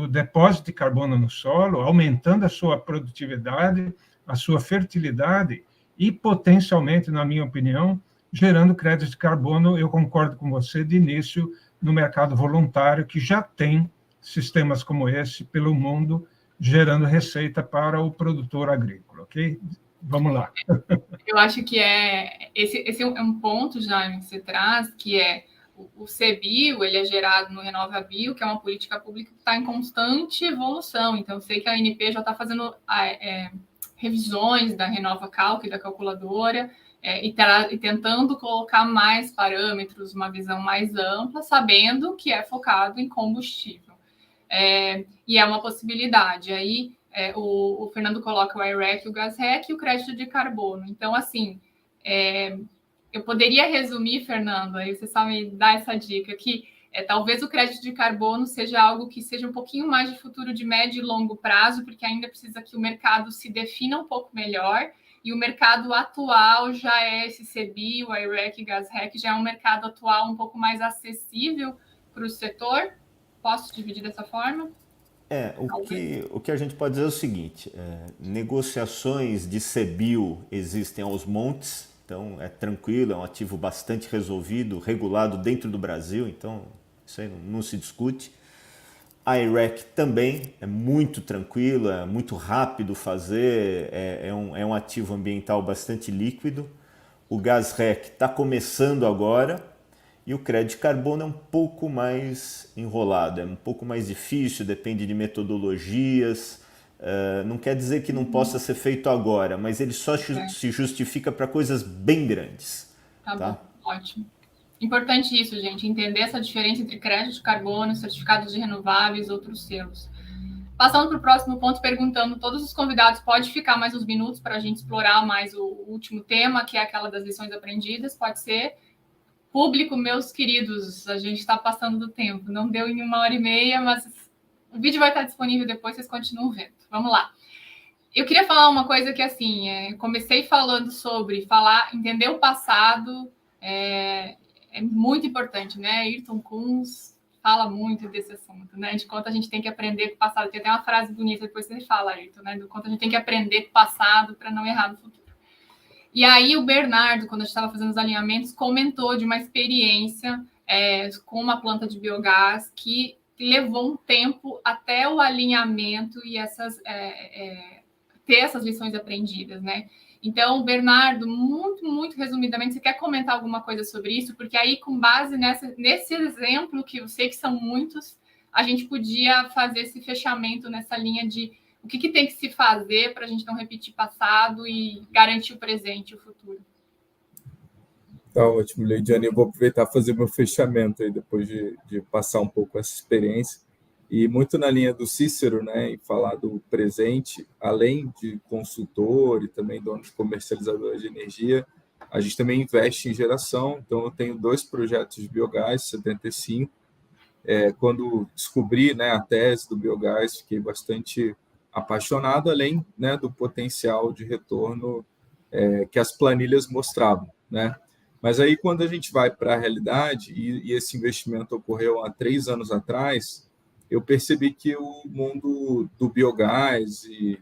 depósito de carbono no solo, aumentando a sua produtividade, a sua fertilidade e, potencialmente, na minha opinião, gerando crédito de carbono, eu concordo com você, de início, no mercado voluntário, que já tem sistemas como esse pelo mundo, gerando receita para o produtor agrícola, ok? Vamos lá. Eu acho que esse é um ponto, Jaime, que você traz, que é o CBio, ele é gerado no RenovaBio, que é uma política pública que está em constante evolução. Então, eu sei que a ANP já está fazendo revisões da RenovaCalc, da calculadora, e tentando colocar mais parâmetros, uma visão mais ampla, sabendo que é focado em combustível. E é uma possibilidade. Aí, o Fernando coloca o IREC, o GasREC e o crédito de carbono. Então, assim, eu poderia resumir, Fernando, aí você só me dá essa dica, que talvez o crédito de carbono seja algo que seja um pouquinho mais de futuro de médio e longo prazo, porque ainda precisa que o mercado se defina um pouco melhor, e o mercado atual já é esse CBio, o IREC e GasREC, já é um mercado atual um pouco mais acessível para o setor. Posso dividir dessa forma? O que a gente pode dizer é o seguinte, negociações de CBio existem aos montes, então é tranquilo, é um ativo bastante resolvido, regulado dentro do Brasil, então isso aí não se discute. A IREC também é muito tranquilo, é muito rápido fazer, é um ativo ambiental bastante líquido. O GasREC está começando agora, e o crédito de carbono é um pouco mais enrolado, é um pouco mais difícil, depende de metodologias. Não quer dizer que não possa ser feito agora, mas ele só se justifica para coisas bem grandes. Tá bom, ótimo. Importante isso, gente, entender essa diferença entre crédito de carbono, certificados de renováveis, outros selos. Passando para o próximo ponto, perguntando, todos os convidados, pode ficar mais uns minutos para a gente explorar mais o último tema, que é aquela das lições aprendidas, pode ser. Público, meus queridos, a gente está passando do tempo. Não deu em 1h30, mas o vídeo vai estar disponível depois, vocês continuam vendo. Vamos lá. Eu queria falar uma coisa que, assim, comecei falando sobre entender o passado, é muito importante, né? Ayrton Kunz fala muito desse assunto, né? De quanto a gente tem que aprender com o passado. Tem até uma frase bonita, depois você fala, Ayrton, né? Do quanto a gente tem que aprender com o passado para não errar no futuro. E aí o Bernardo, quando a gente estava fazendo os alinhamentos, comentou de uma experiência com uma planta de biogás que levou um tempo até o alinhamento e ter essas lições aprendidas, né? Então, Bernardo, muito, muito resumidamente, você quer comentar alguma coisa sobre isso? Porque aí, com base nesse exemplo, que eu sei que são muitos, a gente podia fazer esse fechamento nessa linha de o que tem que se fazer para a gente não repetir passado e garantir o presente e o futuro. Tá ótimo, Leidiane. Eu vou aproveitar e fazer meu fechamento aí, depois de passar um pouco essa experiência. E muito na linha do Cícero, né, e falar do presente, além de consultor e também dono de comercializador de energia, a gente também investe em geração. Então, eu tenho 2 projetos de biogás, 75. Quando descobri, né, a tese do biogás, fiquei bastante apaixonado, além, né, do potencial de retorno que as planilhas mostravam, né? Mas aí, quando a gente vai para a realidade, e esse investimento ocorreu há 3 anos atrás, eu percebi que o mundo do biogás e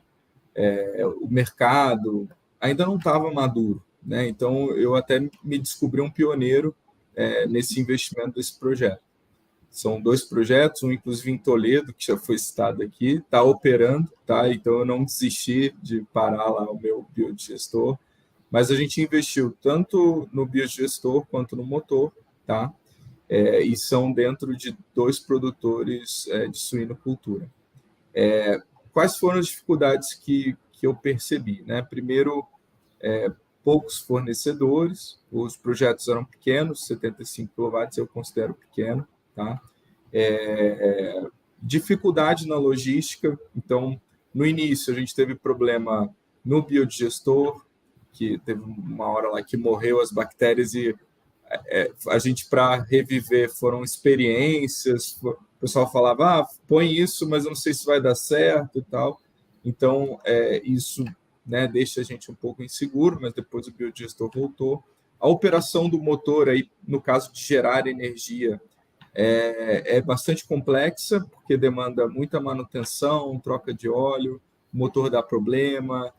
o mercado ainda não estava maduro, né? Então, eu até me descobri um pioneiro nesse investimento desse projeto. São 2 projetos, um inclusive em Toledo, que já foi citado aqui, está operando, tá? Então eu não desisti de parar lá o meu biodigestor, mas a gente investiu tanto no biodigestor quanto no motor, tá? E são dentro de 2 produtores de suinocultura. Quais foram as dificuldades que eu percebi, né? Primeiro, poucos fornecedores, os projetos eram pequenos, 75 kW eu considero pequeno, tá? Dificuldade na logística. Então, no início, a gente teve problema no biodigestor, que teve uma hora lá que morreu as bactérias e a gente, para reviver, foram experiências. O pessoal falava, põe isso, mas eu não sei se vai dar certo e tal. Então, isso, né, deixa a gente um pouco inseguro, mas depois o biodigestor voltou. A operação do motor, aí, no caso de gerar energia, é bastante complexa, porque demanda muita manutenção, troca de óleo, o motor dá problema,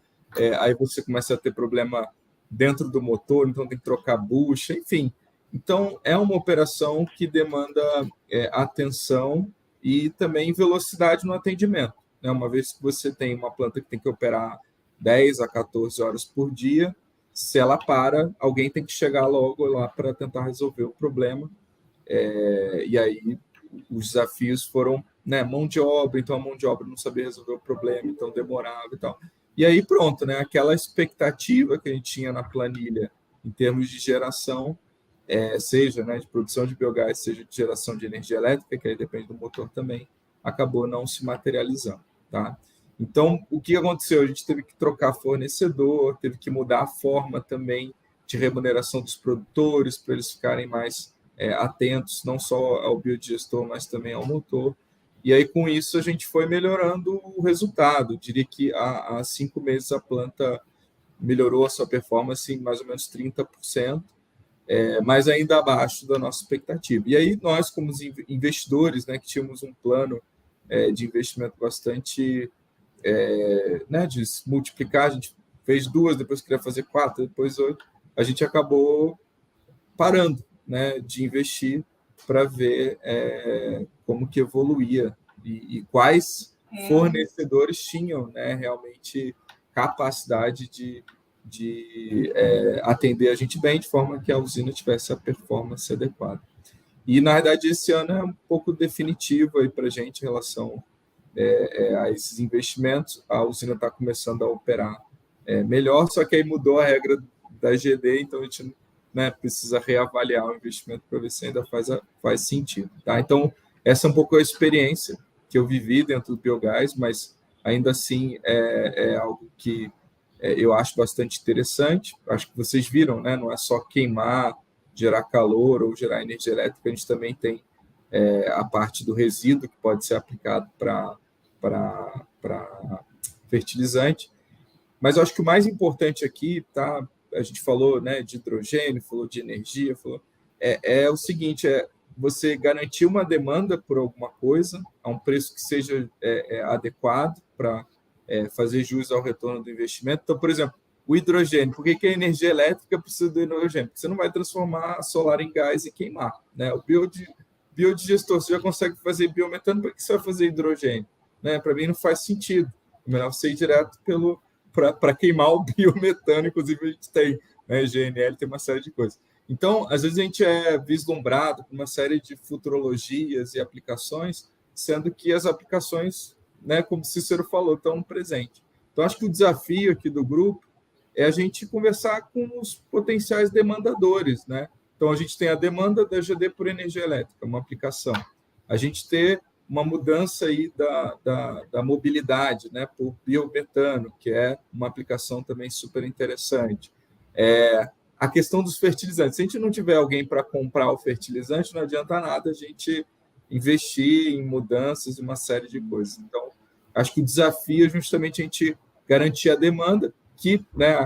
aí você começa a ter problema dentro do motor, então tem que trocar bucha, enfim. Então, é uma operação que demanda atenção e também velocidade no atendimento, né? Uma vez que você tem uma planta que tem que operar 10 a 14 horas por dia. Se ela para, alguém tem que chegar logo lá para tentar resolver o problema. E aí os desafios foram, né, mão de obra, então a mão de obra não sabia resolver o problema, então demorava e tal. E aí pronto, né, aquela expectativa que a gente tinha na planilha em termos de geração, seja, né, de produção de biogás, seja de geração de energia elétrica, que aí depende do motor também, acabou não se materializando, tá? Então, o que aconteceu? A gente teve que trocar fornecedor, teve que mudar a forma também de remuneração dos produtores, para eles ficarem mais atentos, não só ao biodigestor, mas também ao motor. E aí, com isso, a gente foi melhorando o resultado. Eu diria que há 5 meses a planta melhorou a sua performance em mais ou menos 30%, mas ainda abaixo da nossa expectativa. E aí, nós, como investidores, né, que tínhamos um plano de investimento bastante... né, de multiplicar, a gente fez 2, depois queria fazer 4, depois 8, a gente acabou parando, né, de investir para ver como que evoluía e quais fornecedores tinham, né, realmente capacidade de atender a gente bem, de forma que a usina tivesse a performance adequada. E, na verdade, esse ano é um pouco definitivo para a gente em relação a esses investimentos. A usina está começando a operar melhor, só que aí mudou a regra da GD, então a gente, né, precisa reavaliar o investimento para ver se ainda faz sentido. Tá? Então, essa é um pouco a experiência que eu vivi dentro do biogás, mas ainda assim é algo que eu acho bastante interessante. Acho que vocês viram, né? Não é só queimar, gerar calor ou gerar energia elétrica, a gente também tem a parte do resíduo que pode ser aplicado para fertilizante. Mas eu acho que o mais importante aqui, tá? A gente falou, né, de hidrogênio, falou de energia, é o seguinte, você garantir uma demanda por alguma coisa a um preço que seja adequado para fazer jus ao retorno do investimento. Então, por exemplo, o hidrogênio. Por que a energia elétrica precisa do hidrogênio? Porque você não vai transformar solar em gás e queimar, né? O biodigestor, você já consegue fazer biometano, para que você vai fazer hidrogênio? Né? Para mim não faz sentido. É melhor você ir direto para queimar o biometano, inclusive a gente tem, né? GNL tem uma série de coisas. Então, às vezes a gente é vislumbrado por uma série de futurologias e aplicações, sendo que as aplicações, né, como o Cícero falou, estão presentes. Então, acho que o desafio aqui do grupo é a gente conversar com os potenciais demandadores, né? Então, a gente tem a demanda da GD por energia elétrica, uma aplicação. A gente ter uma mudança aí da mobilidade, né, por biometano, que é uma aplicação também super interessante. A questão dos fertilizantes. Se a gente não tiver alguém para comprar o fertilizante, não adianta nada a gente investir em mudanças e uma série de coisas. Então, acho que o desafio é justamente a gente garantir a demanda, que, né,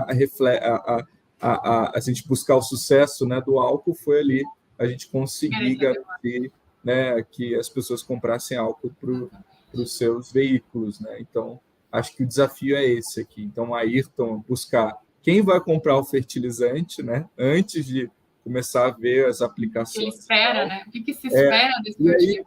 a gente buscar o sucesso, né, do álcool foi ali a gente conseguir garantir, né, que as pessoas comprassem álcool para os seus veículos. Né? Então, acho que o desafio é esse aqui. Então, a Ayrton buscar quem vai comprar o fertilizante, né, antes de começar a ver as aplicações. Ele espera, né? O que se espera desse motivo?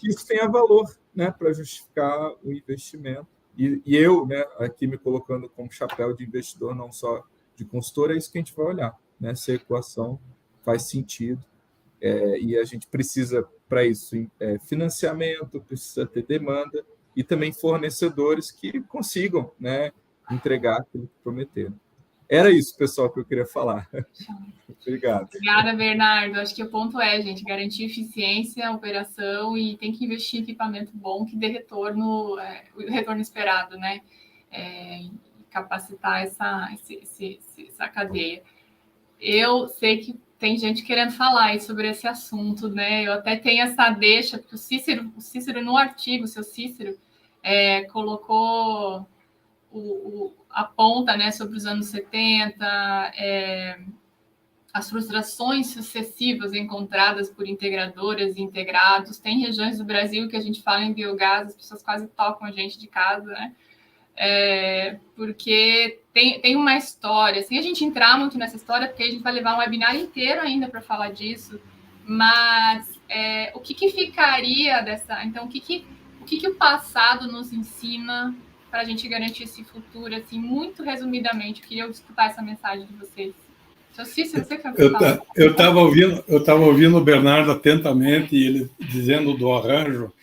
Isso tenha valor, né, para justificar o investimento. E eu, né, aqui me colocando como chapéu de investidor, não só de consultor, é isso que a gente vai olhar, né? Se a equação faz sentido. E a gente precisa, para isso, financiamento, precisa ter demanda e também fornecedores que consigam, né, entregar aquilo que prometeram. Era isso, pessoal, que eu queria falar. Obrigado. Obrigada, Bernardo. Acho que o ponto é, gente, garantir eficiência, operação e tem que investir em equipamento bom que dê retorno, o retorno esperado, né? Capacitar essa cadeia. Eu sei que tem gente querendo falar aí sobre esse assunto, né? Eu até tenho essa deixa, porque o Cícero no artigo, o seu Cícero, colocou a ponta, né, sobre os anos 70, as frustrações sucessivas encontradas por integradoras e integrados. Tem regiões do Brasil que a gente fala em biogás, as pessoas quase tocam a gente de casa, né? Porque tem uma história, sem a gente entrar muito nessa história, porque a gente vai levar um webinar inteiro ainda para falar disso, mas o que ficaria dessa... Então, o que o passado nos ensina para a gente garantir esse futuro, assim, muito resumidamente? Eu queria escutar essa mensagem de vocês. Seu Cícero, você quer falar? Eu estava ouvindo o Bernardo atentamente, e ele dizendo do arranjo,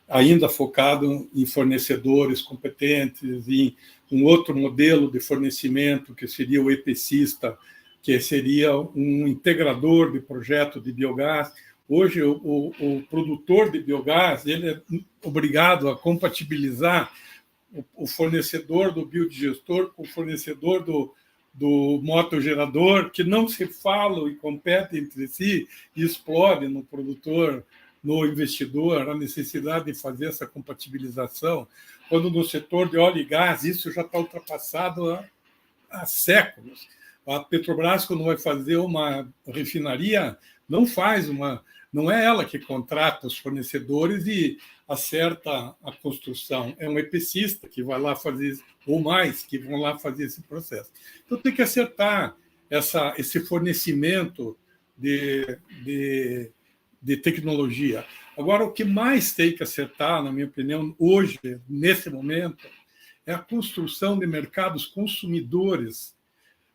ainda focado em fornecedores competentes, em um outro modelo de fornecimento, que seria o EPCista, que seria um integrador de projeto de biogás. Hoje, o produtor de biogás ele é obrigado a compatibilizar o fornecedor do biodigestor com o fornecedor do motogerador, que não se falam e competem entre si, e explode no produtor, no investidor, a necessidade de fazer essa compatibilização, quando no setor de óleo e gás isso já está ultrapassado há séculos. A Petrobras, quando vai fazer uma refinaria, não é ela que contrata os fornecedores e acerta a construção, é um EPCista que vai lá fazer, ou mais, que vão lá fazer esse processo. Então, tem que acertar esse fornecimento de tecnologia. Agora, o que mais tem que acertar, na minha opinião, hoje, nesse momento, é a construção de mercados consumidores.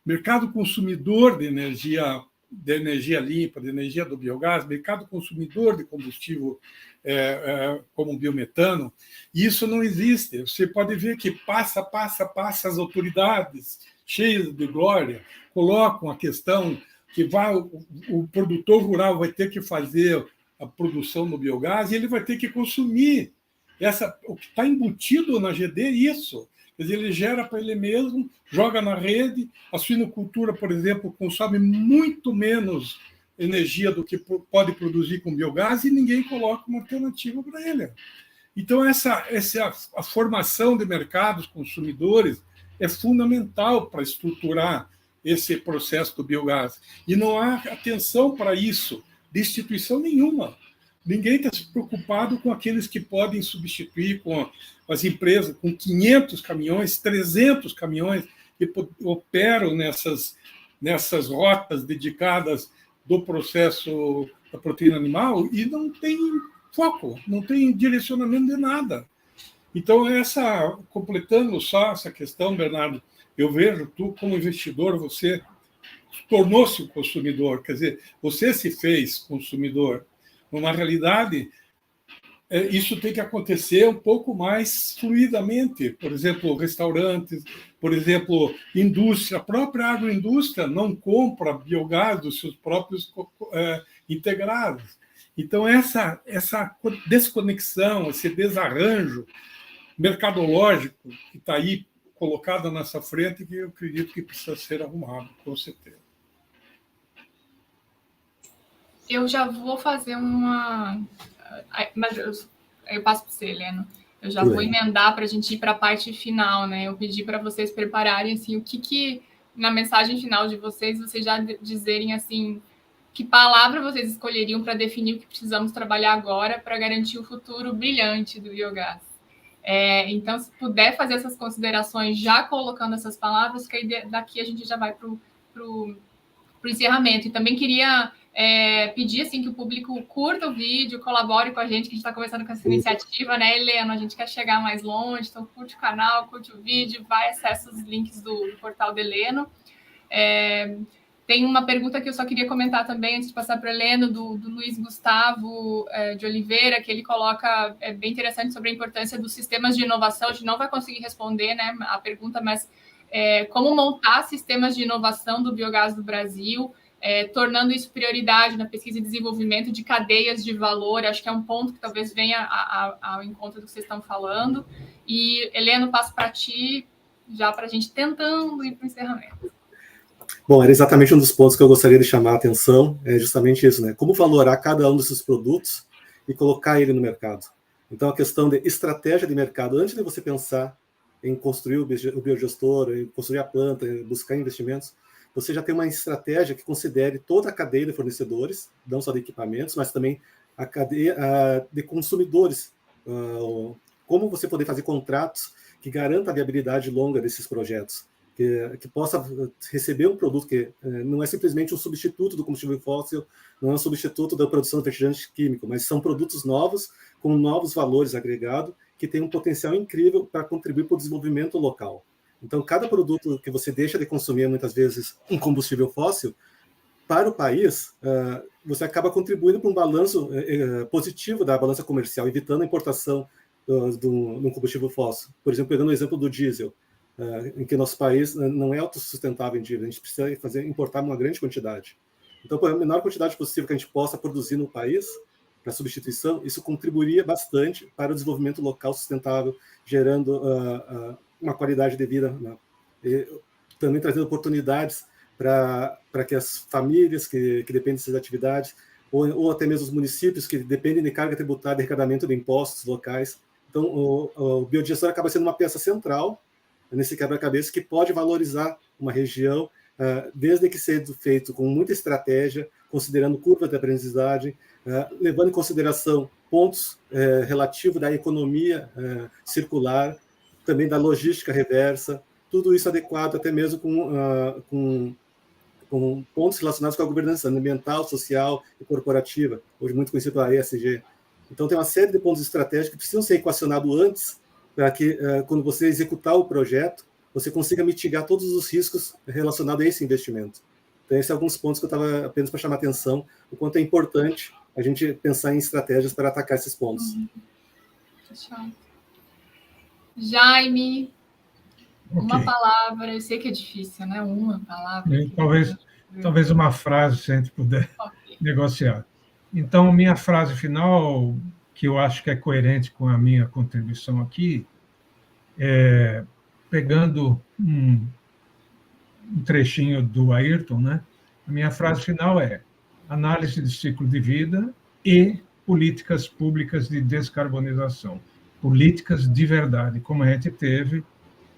Mercado consumidor de energia limpa, de energia do biogás, mercado consumidor de combustível como o biometano, e isso não existe. Você pode ver que passa as autoridades cheias de glória, colocam a questão que o produtor rural vai ter que fazer a produção no biogás e ele vai ter que consumir o que está embutido na GD, isso. Quer dizer, ele gera para ele mesmo, joga na rede. A suinocultura, por exemplo, consome muito menos energia do que pode produzir com biogás e ninguém coloca uma alternativa para ele. Então, a formação de mercados consumidores é fundamental para estruturar esse processo do biogás. E não há atenção para isso de instituição nenhuma. Ninguém está se preocupado com aqueles que podem substituir, com as empresas com 500 caminhões, 300 caminhões que operam nessas rotas dedicadas do processo da proteína animal e não tem foco, não tem direcionamento de nada. Então, completando só essa questão, Bernardo, eu vejo tu como investidor, você tornou-se um consumidor, quer dizer, você se fez consumidor. Na realidade, isso tem que acontecer um pouco mais fluidamente. Por exemplo, restaurantes, por exemplo, indústria. A própria agroindústria não compra biogás dos seus próprios integrados. Então, essa desconexão, esse desarranjo mercadológico que está aí colocado à nossa frente, que eu acredito que precisa ser arrumado, com certeza. Eu já vou fazer mas eu passo para você, Heleno. Eu já vou emendar para a gente ir para a parte final, né? Eu pedi para vocês prepararem assim, o que na mensagem final de vocês já dizerem assim, que palavra vocês escolheriam para definir o que precisamos trabalhar agora para garantir o futuro brilhante do biogás. Então, se puder fazer essas considerações já colocando essas palavras, que aí daqui a gente já vai para o encerramento. E também queria pedir assim, que o público curta o vídeo, colabore com a gente, que a gente está começando com essa iniciativa, né, Helena? A gente quer chegar mais longe, então curte o canal, curte o vídeo, vai acessa os links do portal do Heleno. Tem uma pergunta que eu só queria comentar também, antes de passar para o Heleno, do Luiz Gustavo de Oliveira, que ele coloca, bem interessante, sobre a importância dos sistemas de inovação. A gente não vai conseguir responder, né, a pergunta, mas como montar sistemas de inovação do biogás do Brasil, tornando isso prioridade na pesquisa e desenvolvimento de cadeias de valor. Acho que é um ponto que talvez venha ao encontro do que vocês estão falando. E, Heleno, passo para ti, já para a gente tentando ir para o encerramento. Bom, era exatamente um dos pontos que eu gostaria de chamar a atenção, é justamente isso, né? Como valorar cada um desses produtos e colocar ele no mercado. Então, a questão de estratégia de mercado, antes de você pensar em construir o biodigestor, em construir a planta, em buscar investimentos, você já tem uma estratégia que considere toda a cadeia de fornecedores, não só de equipamentos, mas também a cadeia de consumidores. Como você poder fazer contratos que garantam a viabilidade longa desses projetos, que possa receber um produto que não é simplesmente um substituto do combustível fóssil, não é um substituto da produção de refrigerante químico, mas são produtos novos, com novos valores agregados, que tem um potencial incrível para contribuir para o desenvolvimento local. Então, cada produto que você deixa de consumir, muitas vezes, um combustível fóssil, para o país, você acaba contribuindo para um balanço positivo da balança comercial, evitando a importação de um combustível fóssil. Por exemplo, pegando o exemplo do diesel, em que nosso país não é autossustentável em diesel, a gente precisa importar uma grande quantidade. Então, a menor quantidade possível que a gente possa produzir no país, para substituição, isso contribuiria bastante para o desenvolvimento local sustentável, gerando uma qualidade de vida, né? E também trazendo oportunidades para que as famílias que dependem dessas atividades, ou até mesmo os municípios que dependem de carga tributária e arrecadamento de impostos locais. Então, o biodigestor acaba sendo uma peça central nesse quebra-cabeça que pode valorizar uma região, desde que seja feito com muita estratégia, considerando curva de aprendizagem, levando em consideração pontos relativos da economia circular, também da logística reversa, tudo isso adequado até mesmo com pontos relacionados com a governança ambiental, social e corporativa, hoje muito conhecido a ESG. Então, tem uma série de pontos estratégicos que precisam ser equacionados antes, para que, quando você executar o projeto, você consiga mitigar todos os riscos relacionados a esse investimento. Então, esses são alguns pontos que eu estava apenas para chamar a atenção, o quanto é importante a gente pensar em estratégias para atacar esses pontos. Jaime, uma palavra, eu sei que é difícil, né? Uma palavra. Talvez uma frase, se a gente puder negociar. Então, minha frase final, que eu acho que é coerente com a minha contribuição aqui, pegando um trechinho do Ayrton, né? A minha frase final é: análise de ciclo de vida e políticas públicas de descarbonização. Políticas de verdade, como a gente teve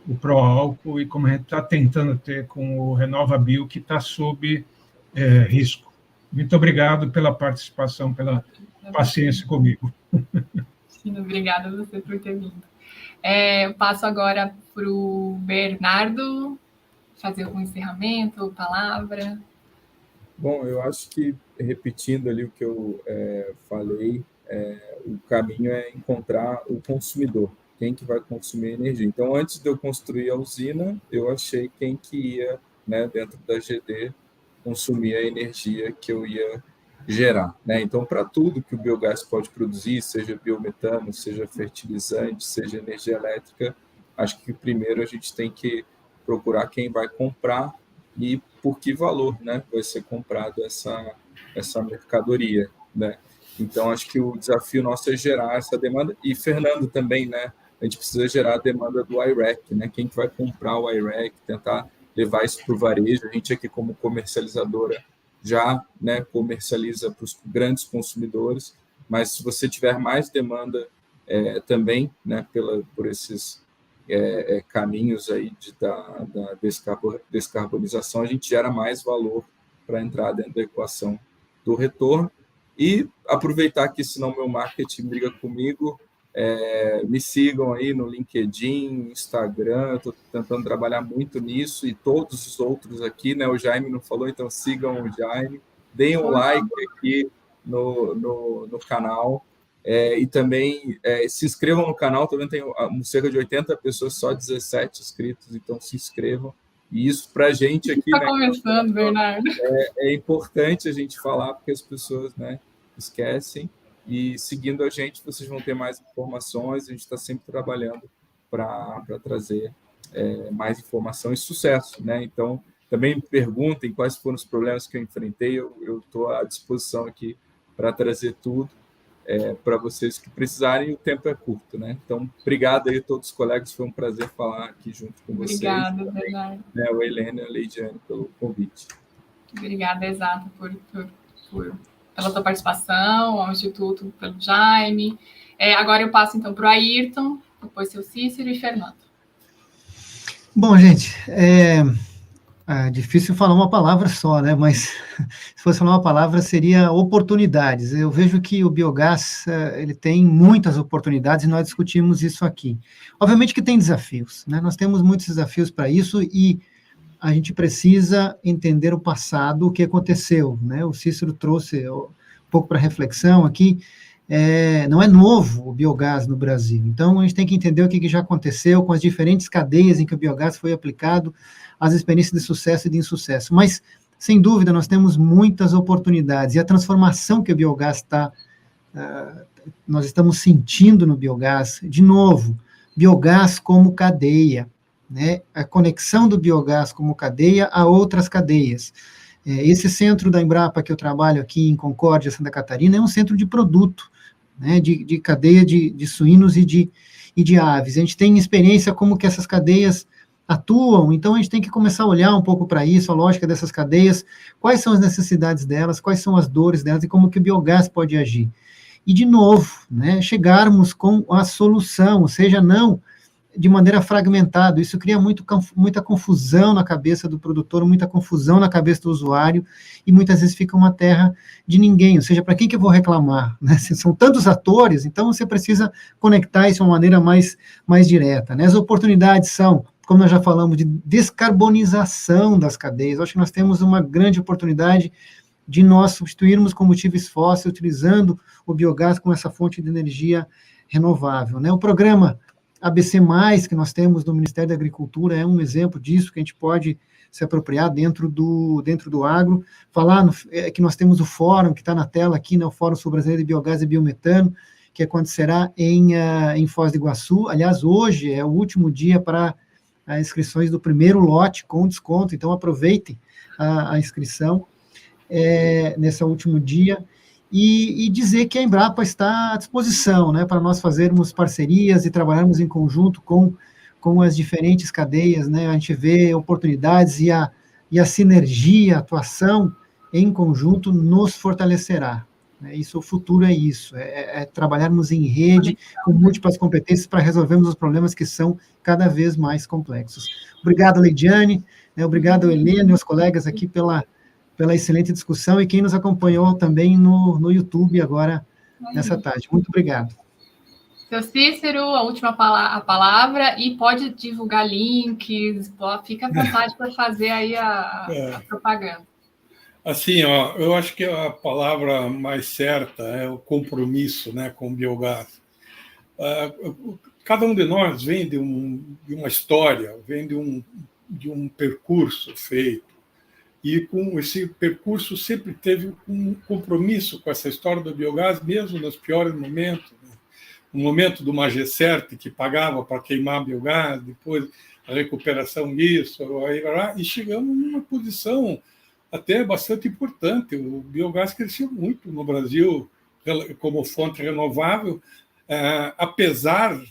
o Proálcool e como a gente está tentando ter com o RenovaBio, que está sob risco. Muito obrigado pela participação, pela paciência comigo. Sim, obrigada a você por ter vindo. Eu passo agora para o Bernardo fazer um encerramento, palavra. Bom, eu acho que, repetindo ali o que eu falei, o caminho é encontrar o consumidor, quem que vai consumir energia. Então, antes de eu construir a usina, eu achei quem que ia, né, dentro da GD, consumir a energia que eu ia gerar, né? Então, para tudo que o biogás pode produzir, seja biometano, seja fertilizante, seja energia elétrica, acho que primeiro a gente tem que procurar quem vai comprar e por que valor, né, vai ser comprado essa mercadoria, né? Então, acho que o desafio nosso é gerar essa demanda. E, Fernando, também, né, a gente precisa gerar a demanda do I-REC, né? Quem que vai comprar o I-REC, tentar levar isso para o varejo. A gente aqui, como comercializadora, já, né, comercializa para os grandes consumidores, mas se você tiver mais demanda também, né, por esses caminhos aí da descarbonização, a gente gera mais valor para entrar dentro da equação do retorno. E aproveitar que, senão meu marketing briga comigo, me sigam aí no LinkedIn, Instagram, estou tentando trabalhar muito nisso, e todos os outros aqui, né? O Jaime não falou, então sigam o Jaime, deem um like aqui no canal, e também se inscrevam no canal. Também tem cerca de 80 pessoas, só 17 inscritos, então se inscrevam. E isso para a gente aqui, está começando, né, Bernardo. É importante a gente falar, porque as pessoas, né, esquecem. E seguindo a gente, vocês vão ter mais informações. A gente está sempre trabalhando para trazer mais informação e sucesso, né? Então, também me perguntem quais foram os problemas que eu enfrentei. Eu estou à disposição aqui para trazer tudo para vocês que precisarem. O tempo é curto, né? Então, obrigado aí a todos os colegas. Foi um prazer falar aqui junto com vocês. Obrigada, Bernardo. Né, o Helena e a Leidiane pelo convite. Obrigada, Exato, pela tua participação, ao Instituto, pelo Jaime. Agora eu passo, então, para o Ayrton, depois seu Cícero e Fernando. Bom, gente, é difícil falar uma palavra só, né? Mas se fosse falar uma palavra, seria oportunidades. Eu vejo que o biogás ele tem muitas oportunidades e nós discutimos isso aqui. Obviamente que tem desafios, né? Nós temos muitos desafios para isso e a gente precisa entender o passado, o que aconteceu, né? O Cícero trouxe um pouco para reflexão aqui, não é novo o biogás no Brasil. Então, a gente tem que entender o que já aconteceu com as diferentes cadeias em que o biogás foi aplicado, as experiências de sucesso e de insucesso. Mas, sem dúvida, nós temos muitas oportunidades, e a transformação que o biogás nós estamos sentindo no biogás, de novo, biogás como cadeia, né? A conexão do biogás como cadeia a outras cadeias. Esse centro da Embrapa que eu trabalho aqui em Concórdia, Santa Catarina, é um centro de produto, né, de cadeia de suínos e de aves. A gente tem experiência como que essas cadeias atuam, então a gente tem que começar a olhar um pouco para isso, a lógica dessas cadeias, quais são as necessidades delas, quais são as dores delas e como que o biogás pode agir. E, de novo, né, chegarmos com a solução, ou seja, não de maneira fragmentada. Isso cria muita confusão na cabeça do produtor, muita confusão na cabeça do usuário, e muitas vezes fica uma terra de ninguém, ou seja, para quem que eu vou reclamar? Né? Se são tantos atores, então você precisa conectar isso de uma maneira mais direta. Né? As oportunidades são, como nós já falamos, de descarbonização das cadeias. Eu acho que nós temos uma grande oportunidade de nós substituirmos combustíveis fósseis utilizando o biogás com essa fonte de energia renovável. Né? O programa ABC+, que nós temos no Ministério da Agricultura, é um exemplo disso, que a gente pode se apropriar dentro do agro. Falar que nós temos o fórum, que está na tela aqui, né, o Fórum Sul-Brasileiro de Biogás e Biometano, que acontecerá em Foz do Iguaçu. Aliás, hoje é o último dia para as inscrições do primeiro lote com desconto, então aproveitem a inscrição nesse último dia. E dizer que a Embrapa está à disposição, né, para nós fazermos parcerias e trabalharmos em conjunto com as diferentes cadeias, né, a gente vê oportunidades e a sinergia, a atuação em conjunto nos fortalecerá. Né, o futuro é isso, é trabalharmos em rede, com múltiplas competências para resolvermos os problemas que são cada vez mais complexos. Obrigado, Leidiane, né, obrigado, Helena e os colegas aqui pela excelente discussão, e quem nos acompanhou também no YouTube agora, nessa tarde. Muito obrigado. Seu Cícero, a última palavra, e pode divulgar links, fica à vontade para fazer aí a propaganda. Assim, eu acho que a palavra mais certa é o compromisso, né, com o biogás. Cada um de nós vem de uma história, vem de um percurso feito, e com esse percurso sempre teve um compromisso com essa história do biogás, mesmo nos piores momentos. Né? O momento do Magecerte, que pagava para queimar biogás, depois a recuperação disso, e chegamos numa posição até bastante importante. O biogás cresceu muito no Brasil como fonte renovável, apesar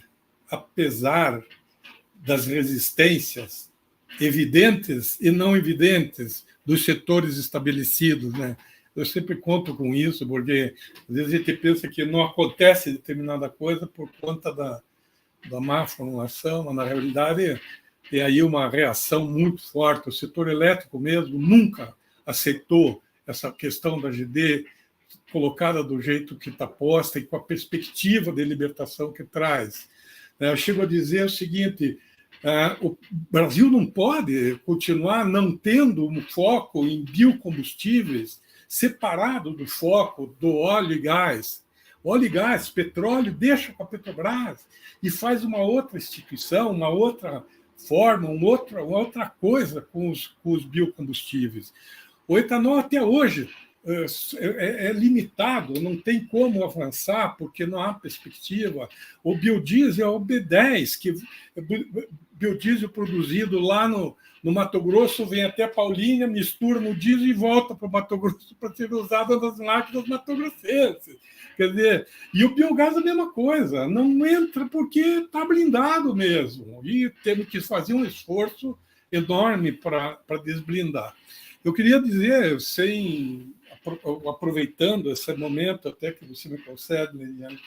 das resistências evidentes e não evidentes dos setores estabelecidos, né? Eu sempre conto com isso, porque às vezes a gente pensa que não acontece determinada coisa por conta da má formulação, mas na realidade tem aí uma reação muito forte. O setor elétrico mesmo nunca aceitou essa questão da GD colocada do jeito que está posta e com a perspectiva de libertação que traz. Eu chego a dizer o seguinte: o Brasil não pode continuar não tendo um foco em biocombustíveis separado do foco do óleo e gás. Óleo e gás, petróleo, deixa com a Petrobras e faz uma outra instituição, uma outra forma, uma outra coisa com os biocombustíveis. O etanol até hoje é limitado, não tem como avançar porque não há perspectiva. O biodiesel é o B10, que biodiesel produzido lá no Mato Grosso vem até Paulínia, mistura no diesel e volta para o Mato Grosso para ser usado nas máquinas matogrossenses. Quer dizer, e o biogás é a mesma coisa, não entra porque está blindado mesmo, e temos que fazer um esforço enorme para desblindar. Eu queria dizer, aproveitando esse momento até que você me concede, Liliane,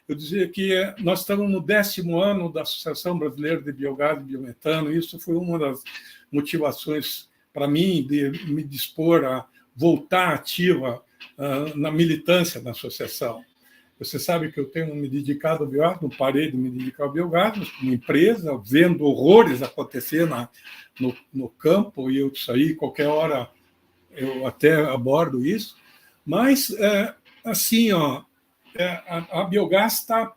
eu dizia que nós estamos no 10º ano da Associação Brasileira de Biogás e Biometano, e isso foi uma das motivações para mim de me dispor a voltar ativa na militância da associação. Você sabe que eu tenho me dedicado ao biogás, não parei de me dedicar ao biogás, uma empresa, vendo horrores acontecer no campo, e eu saí qualquer hora, eu até abordo isso, mas, assim, a biogás está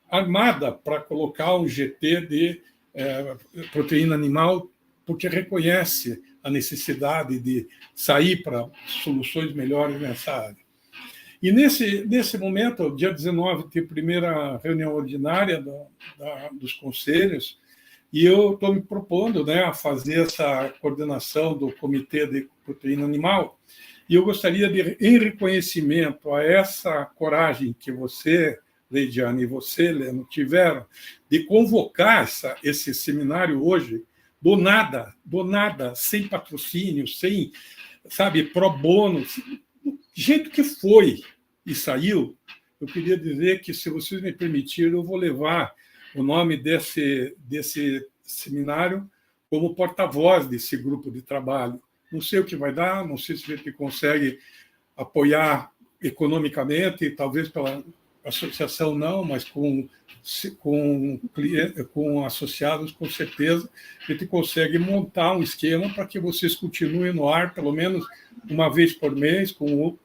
armada para colocar um GT de proteína animal, porque reconhece a necessidade de sair para soluções melhores nessa área. E nesse momento, dia 19, tem a primeira reunião ordinária dos conselhos, e eu estou me propondo, né, a fazer essa coordenação do Comitê de Proteína Animal, e eu gostaria de, em reconhecimento a essa coragem que você, Leidiane, e você, Leno, tiveram de convocar esse seminário hoje, do nada, sem patrocínio, sem, sabe, pro bono, do jeito que foi e saiu, eu queria dizer que, se vocês me permitirem, eu vou levar o nome desse seminário como porta-voz desse grupo de trabalho. Não sei o que vai dar, não sei se a gente consegue apoiar economicamente, talvez pela associação não, mas com associados, com certeza, a gente consegue montar um esquema para que vocês continuem no ar, pelo menos uma vez por mês, com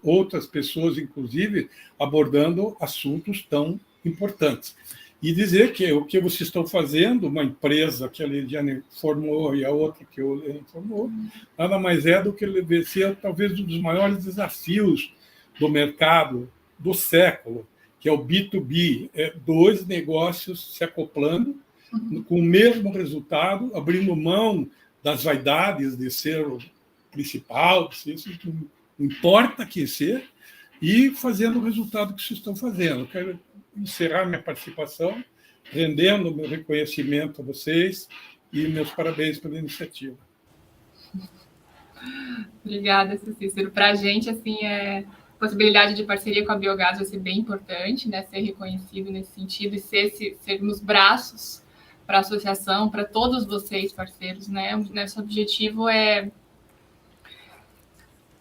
outras pessoas, inclusive, abordando assuntos tão importantes. E dizer que o que vocês estão fazendo, uma empresa que a Lidiane formou e a outra que o Leno formou, nada mais é do que ser talvez um dos maiores desafios do mercado do século, que é o B2B, dois negócios se acoplando com o mesmo resultado, abrindo mão das vaidades de ser o principal, não importa quem ser, e fazendo o resultado que vocês estão fazendo. Quero encerrar minha participação, rendendo meu reconhecimento a vocês e meus parabéns pela iniciativa. Obrigada, Cícero. Para a gente, assim, possibilidade de parceria com a Biogás vai ser bem importante, né? Ser reconhecido nesse sentido e sermos braços para a associação, para todos vocês, parceiros, né? Nosso objetivo é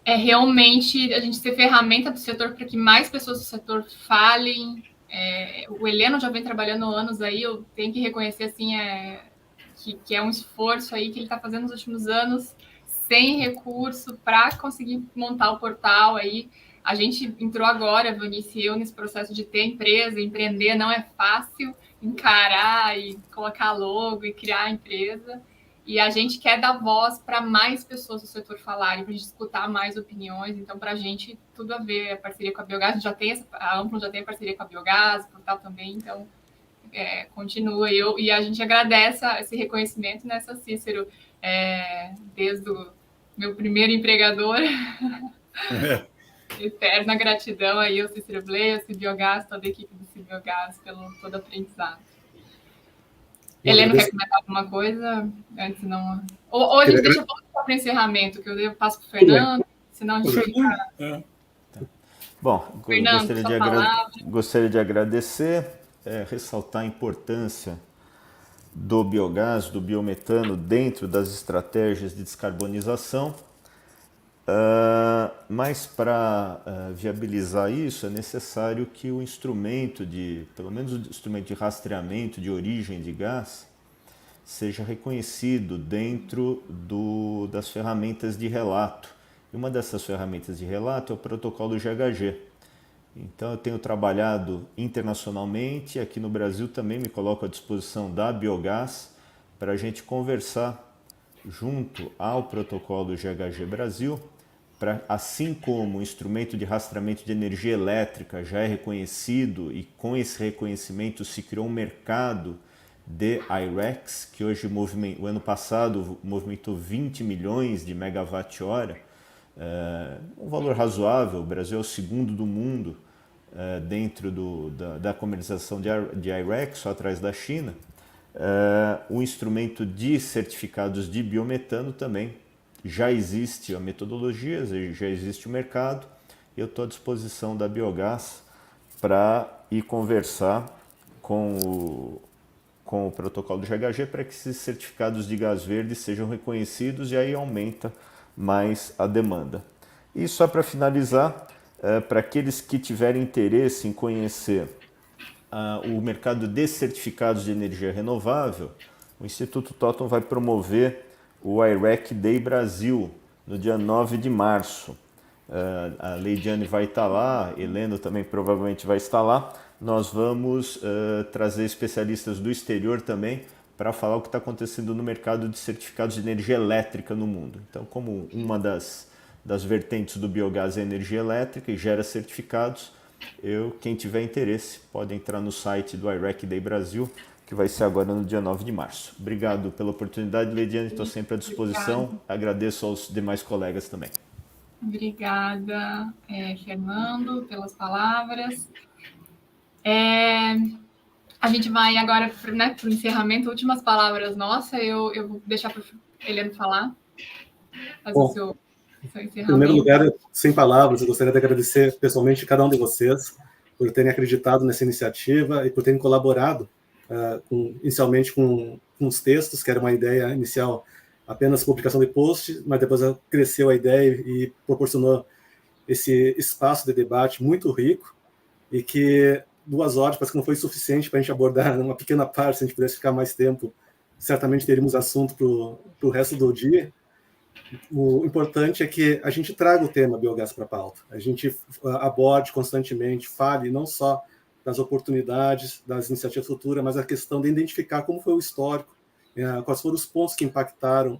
realmente a gente ser ferramenta do setor para que mais pessoas do setor falem. O Heleno já vem trabalhando anos aí, eu tenho que reconhecer assim, que é um esforço aí que ele está fazendo nos últimos anos, sem recurso, para conseguir montar o portal aí. A gente entrou agora, Vanice e eu, nesse processo de ter empresa, empreender não é fácil, encarar e colocar logo e criar a empresa. E a gente quer dar voz para mais pessoas do setor falarem, para a gente escutar mais opiniões. Então, para a gente, tudo a ver a parceria com a Biogás. A Amplo já tem a parceria com a Biogás, o portal também. Então, continua. E a gente agradece esse reconhecimento nessa Cícero, desde o meu primeiro empregador. Eterna gratidão aí ao Cícero Blay, ao Biogás, toda a equipe do Biogás, pelo todo aprendizado. Heleno, quer comentar alguma coisa? Antes não. Ou a gente deixa para o encerramento, que eu passo para o Fernando, senão a gente fica. Bom, Fernando, gostaria de agradecer, ressaltar a importância do biogás, do biometano, dentro das estratégias de descarbonização. Mas para viabilizar isso é necessário que o instrumento pelo menos o instrumento de rastreamento de origem de gás seja reconhecido dentro das ferramentas de relato. E uma dessas ferramentas de relato é o protocolo GHG. Então eu tenho trabalhado internacionalmente, aqui no Brasil também me coloco à disposição da Biogás para a gente conversar junto ao protocolo GHG Brasil, assim como o instrumento de rastreamento de energia elétrica já é reconhecido e com esse reconhecimento se criou um mercado de I-RECs, que hoje, o ano passado, movimentou 20 milhões de megawatt-hora, um valor razoável. O Brasil é o segundo do mundo dentro da comercialização de I-RECs, só atrás da China. O instrumento de certificados de biometano também já existe a metodologia, já existe o mercado, e eu estou à disposição da Biogás para ir conversar com o protocolo do GHG para que esses certificados de gás verde sejam reconhecidos, e aí aumenta mais a demanda. E só para finalizar, para aqueles que tiverem interesse em conhecer o mercado de certificados de energia renovável, o Instituto Totum vai promover o I-REC Day Brasil, no dia 9 de março. a Leidiane vai estar lá, Heleno também provavelmente vai estar lá. Nós vamos trazer especialistas do exterior também para falar o que está acontecendo no mercado de certificados de energia elétrica no mundo. Então, como uma das vertentes do biogás é a energia elétrica e gera certificados, quem tiver interesse pode entrar no site do IREC Day Brasil, que vai ser agora no dia 9 de março. Obrigado pela oportunidade, Leidiane, estou sempre à disposição. Obrigado. Agradeço aos demais colegas também. Obrigada, Fernando, pelas palavras. A gente vai agora para o encerramento, últimas palavras nossas. Eu vou deixar para o Heleno falar. Fazer o seu encerramento. Em primeiro lugar, sem palavras, eu gostaria de agradecer pessoalmente a cada um de vocês por terem acreditado nessa iniciativa e por terem colaborado inicialmente com os textos, que era uma ideia inicial apenas publicação de post, mas depois cresceu a ideia e proporcionou esse espaço de debate muito rico e que 2 horas parece que não foi suficiente para a gente abordar uma pequena parte. Se a gente pudesse ficar mais tempo, certamente teríamos assunto para o resto do dia. O importante é que a gente traga o tema biogás para a pauta, a gente aborde constantemente, fale não só das oportunidades, das iniciativas futuras, mas a questão de identificar como foi o histórico, quais foram os pontos que impactaram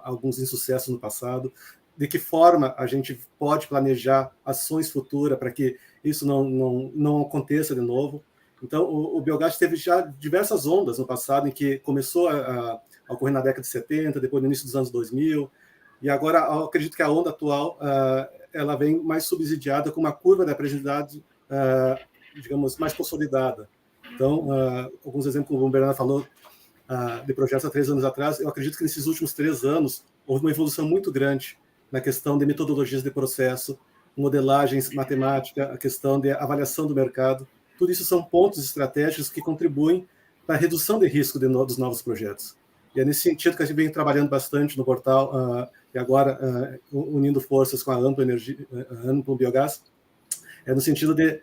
alguns insucessos no passado, de que forma a gente pode planejar ações futuras para que isso não aconteça de novo. Então, o biogás teve já diversas ondas no passado, em que começou a ocorrer na década de 70, depois no início dos anos 2000, e agora eu acredito que a onda atual ela vem mais subsidiada com uma curva de aprendizagem, digamos, mais consolidada. Então, alguns exemplos, como o Bernardo falou, de projetos há 3 anos atrás, eu acredito que nesses últimos 3 anos houve uma evolução muito grande na questão de metodologias de processo, modelagens matemática, a questão de avaliação do mercado. Tudo isso são pontos estratégicos que contribuem para a redução de risco dos novos projetos. E é nesse sentido que a gente vem trabalhando bastante no portal, e agora unindo forças com a Amplo Biogás, no sentido de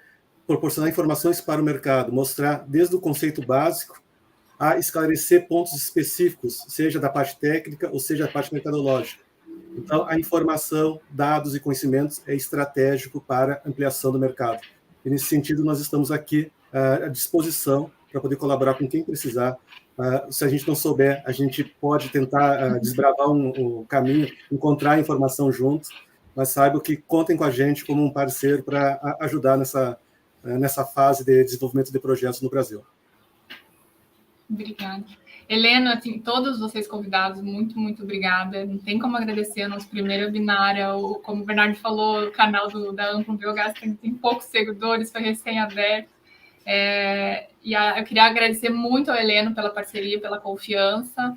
proporcionar informações para o mercado, mostrar desde o conceito básico a esclarecer pontos específicos, seja da parte técnica ou seja da parte mercadológica. Então, a informação, dados e conhecimentos é estratégico para ampliação do mercado. E, nesse sentido, nós estamos aqui à disposição para poder colaborar com quem precisar. Se a gente não souber, a gente pode tentar desbravar um caminho, encontrar informação juntos, mas saibam que contem com a gente como um parceiro para ajudar nessa fase de desenvolvimento de projetos no Brasil. Obrigada. Heleno, assim, todos vocês convidados, muito, muito obrigada. Não tem como agradecer o nosso primeiro webinar. Como o Bernardo falou, o canal da Amplo Biogás tem poucos seguidores, foi recém-aberto. Eu queria agradecer muito ao Heleno pela parceria, pela confiança,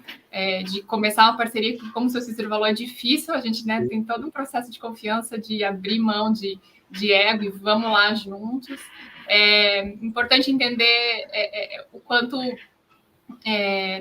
de começar uma parceria que, como o seu Cícero falou, é difícil. A gente tem todo um processo de confiança, de abrir mão de ego e vamos lá juntos. É importante entender o quanto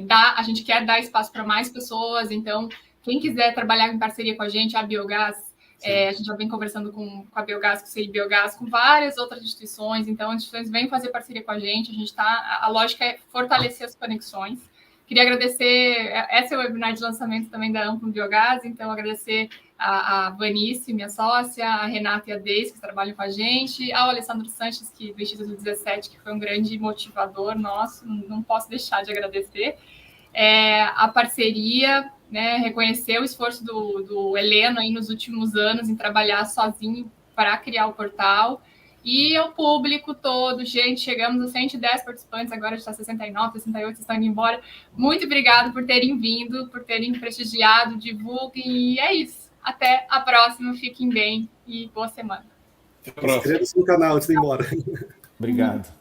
a gente quer dar espaço para mais pessoas. Então, quem quiser trabalhar em parceria com a gente, a Biogás, a gente já vem conversando com a Biogás, com o CI Biogás, com várias outras instituições. Então, as instituições vêm fazer parceria com a gente. A lógica é fortalecer as conexões. Queria agradecer, esse é o webinar de lançamento também da Amplo Biogás, então agradecer a Vanice, minha sócia, a Renata e a Deise, que trabalham com a gente, ao Alessandro Sanches, do Instituto 17, que foi um grande motivador nosso, não posso deixar de agradecer. A parceria, reconhecer o esforço do Heleno aí nos últimos anos em trabalhar sozinho para criar o portal. E o público todo, gente, chegamos a 110 participantes, agora está 69, 68, estão indo embora. Muito obrigado por terem vindo, por terem prestigiado, divulguem, e é isso. Até a próxima, fiquem bem e boa semana. Inscreva-se no canal antes de ir embora. Obrigado.